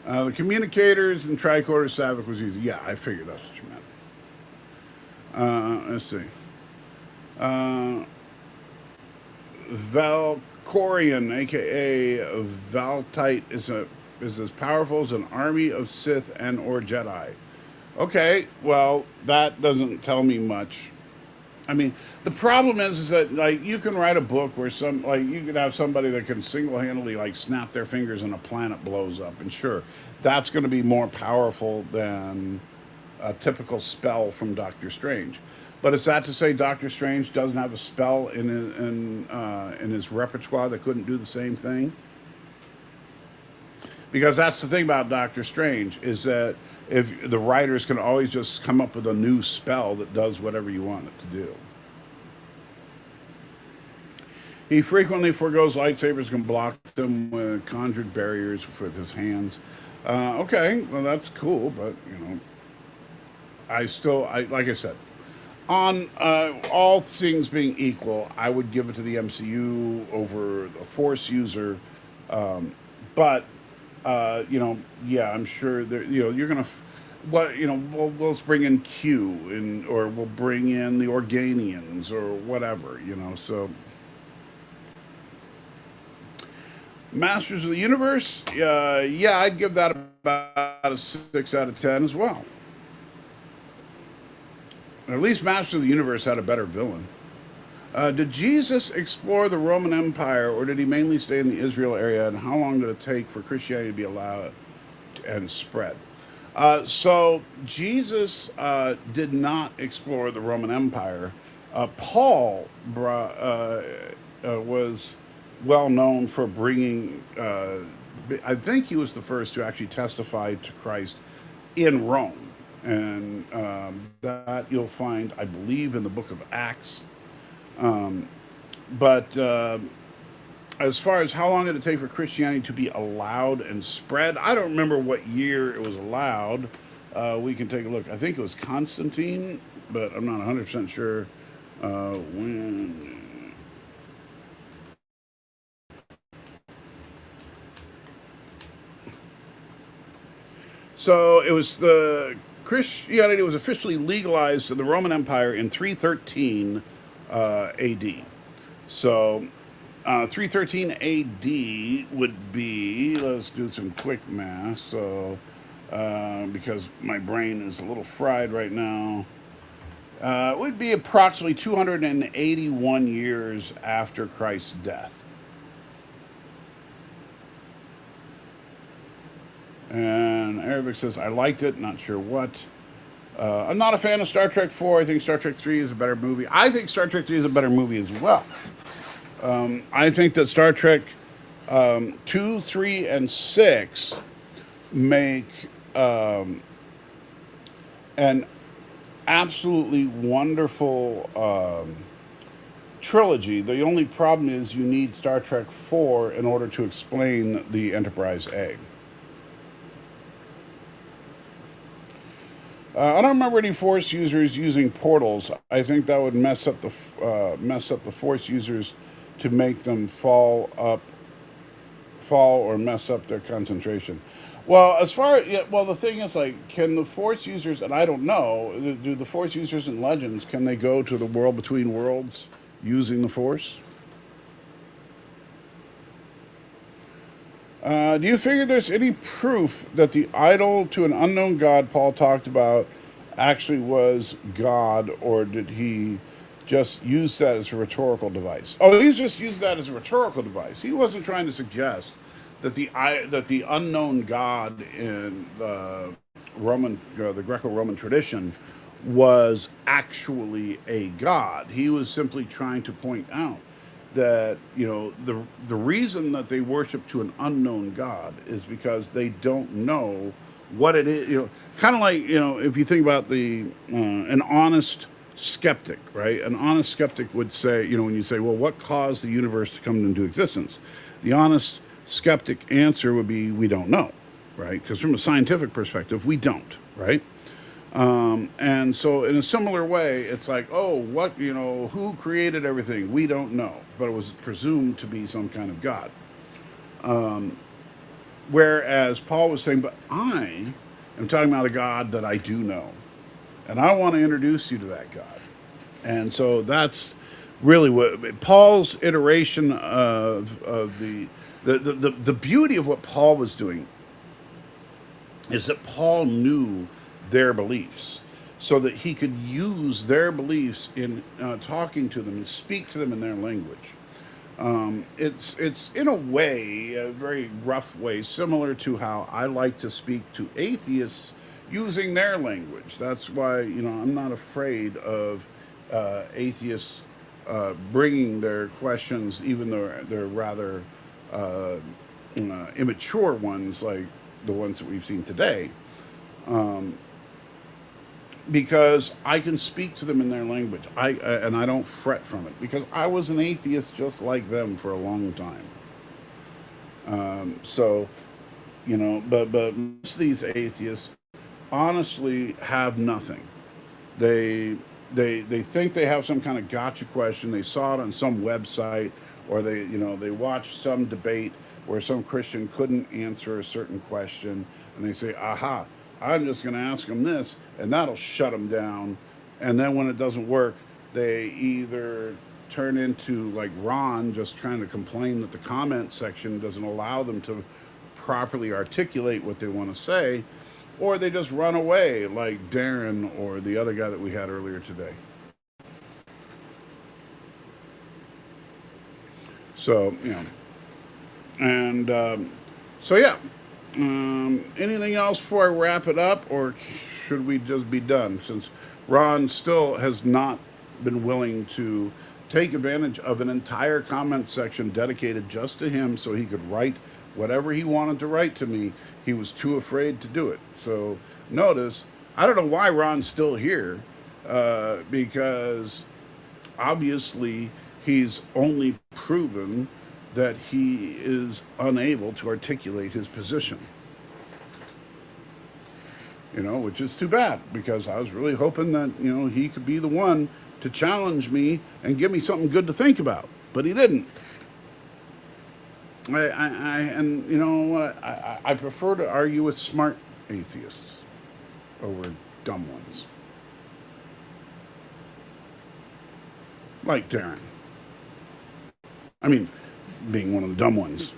The communicators and tricorder Savick was easy. Yeah, I figured that's what you meant. Let's see. Uh, Valkorian, aka Valtite, is as powerful as an army of Sith and or Jedi. Okay, well that doesn't tell me much. I mean, the problem is that like you can write a book where some like you could have somebody that can single handedly like snap their fingers and a planet blows up, and sure, that's going to be more powerful than a typical spell from Doctor Strange. But is that to say Doctor Strange doesn't have a spell in his repertoire that couldn't do the same thing? Because that's the thing about Doctor Strange is that if the writers can always just come up with a new spell that does whatever you want it to do. He frequently forgoes lightsabers, can block them with conjured barriers with his hands. Okay, well that's cool, but I like I said, on all things being equal, I would give it to the MCU over the Force user. But yeah, I'm sure there. You're gonna, let's bring in Q, or we'll bring in the Organians or whatever. So Masters of the Universe, yeah, I'd give that about a 6 out of 10 as well. At least Masters of the Universe had a better villain. Did Jesus explore the Roman Empire, or did he mainly stay in the Israel area? And how long did it take for Christianity to be allowed and spread? So Jesus did not explore the Roman Empire. Paul was well known for bringing. I think he was the first to actually testify to Christ in Rome, and that you'll find, I believe, in the book of Acts. But as far as how long did it take for Christianity to be allowed and spread, I don't remember what year it was allowed. We can take a look. I think it was Constantine, but I'm not 100% sure when. So it was Christianity was officially legalized in the Roman Empire in 313 AD. So 313 AD would be, let's do some quick math. So because my brain is a little fried right now, it would be approximately 281 years after Christ's death. And Arabic says, I liked it, not sure what. I'm not a fan of Star Trek 4. I think Star Trek 3 is a better movie. I think Star Trek 3 is a better movie as well. I think that Star Trek 2, 3, and 6 make an absolutely wonderful trilogy. The only problem is you need Star Trek 4 in order to explain the Enterprise A. I don't remember any Force users using portals. I think that would mess up the Force users to make them fall or mess up their concentration. Well, the thing is, like, can the Force users, and I don't know, do the Force users in Legends, can they go to the world between worlds using the Force? Do you figure there's any proof that the idol to an unknown god Paul talked about actually was God, or did he just used that as a rhetorical device. Oh, he's just used that as a rhetorical device. He wasn't trying to suggest that the unknown God in the Greco-Roman tradition was actually a god. He was simply trying to point out that the reason that they worship to an unknown god is because they don't know what it is. Kind of like if you think about the an honest skeptic, right? An honest skeptic would say, when you say, well, what caused the universe to come into existence? The honest skeptic answer would be, we don't know, right? Because from a scientific perspective, we don't, right? And so, in a similar way, it's like, oh, who created everything? We don't know, but it was presumed to be some kind of God. Whereas Paul was saying, but I am talking about a God that I do know, and I want to introduce you to that God. And so that's really what Paul's iteration of the beauty of what Paul was doing is that Paul knew their beliefs so that he could use their beliefs in talking to them and speak to them in their language. It's in a way, a very rough way, similar to how I like to speak to atheists using their language. That's why I'm not afraid of atheists bringing their questions, even though they're rather immature ones, like the ones that we've seen today, because I can speak to them in their language. And I don't fret from it because I was an atheist just like them for a long time. So, but most of these atheists honestly have nothing. They think they have some kind of gotcha question. They saw it on some website, or they watched some debate where some Christian couldn't answer a certain question, and they say, "Aha! I'm just going to ask them this, and that'll shut them down." And then when it doesn't work, they either turn into like Ron, just trying to complain that the comment section doesn't allow them to properly articulate what they want to say, or they just run away like Darren or the other guy that we had earlier today. So, and so yeah. Anything else before I wrap it up, or should we just be done? Since Ron still has not been willing to take advantage of an entire comment section dedicated just to him so he could write whatever he wanted to write to me, he was too afraid to do it. So notice, I don't know why Ron's still here, because obviously he's only proven that he is unable to articulate his position. Which is too bad, because I was really hoping that, he could be the one to challenge me and give me something good to think about. But he didn't. And you know what? I prefer to argue with smart atheists over dumb ones. Like Darren. I mean, being one of the dumb ones.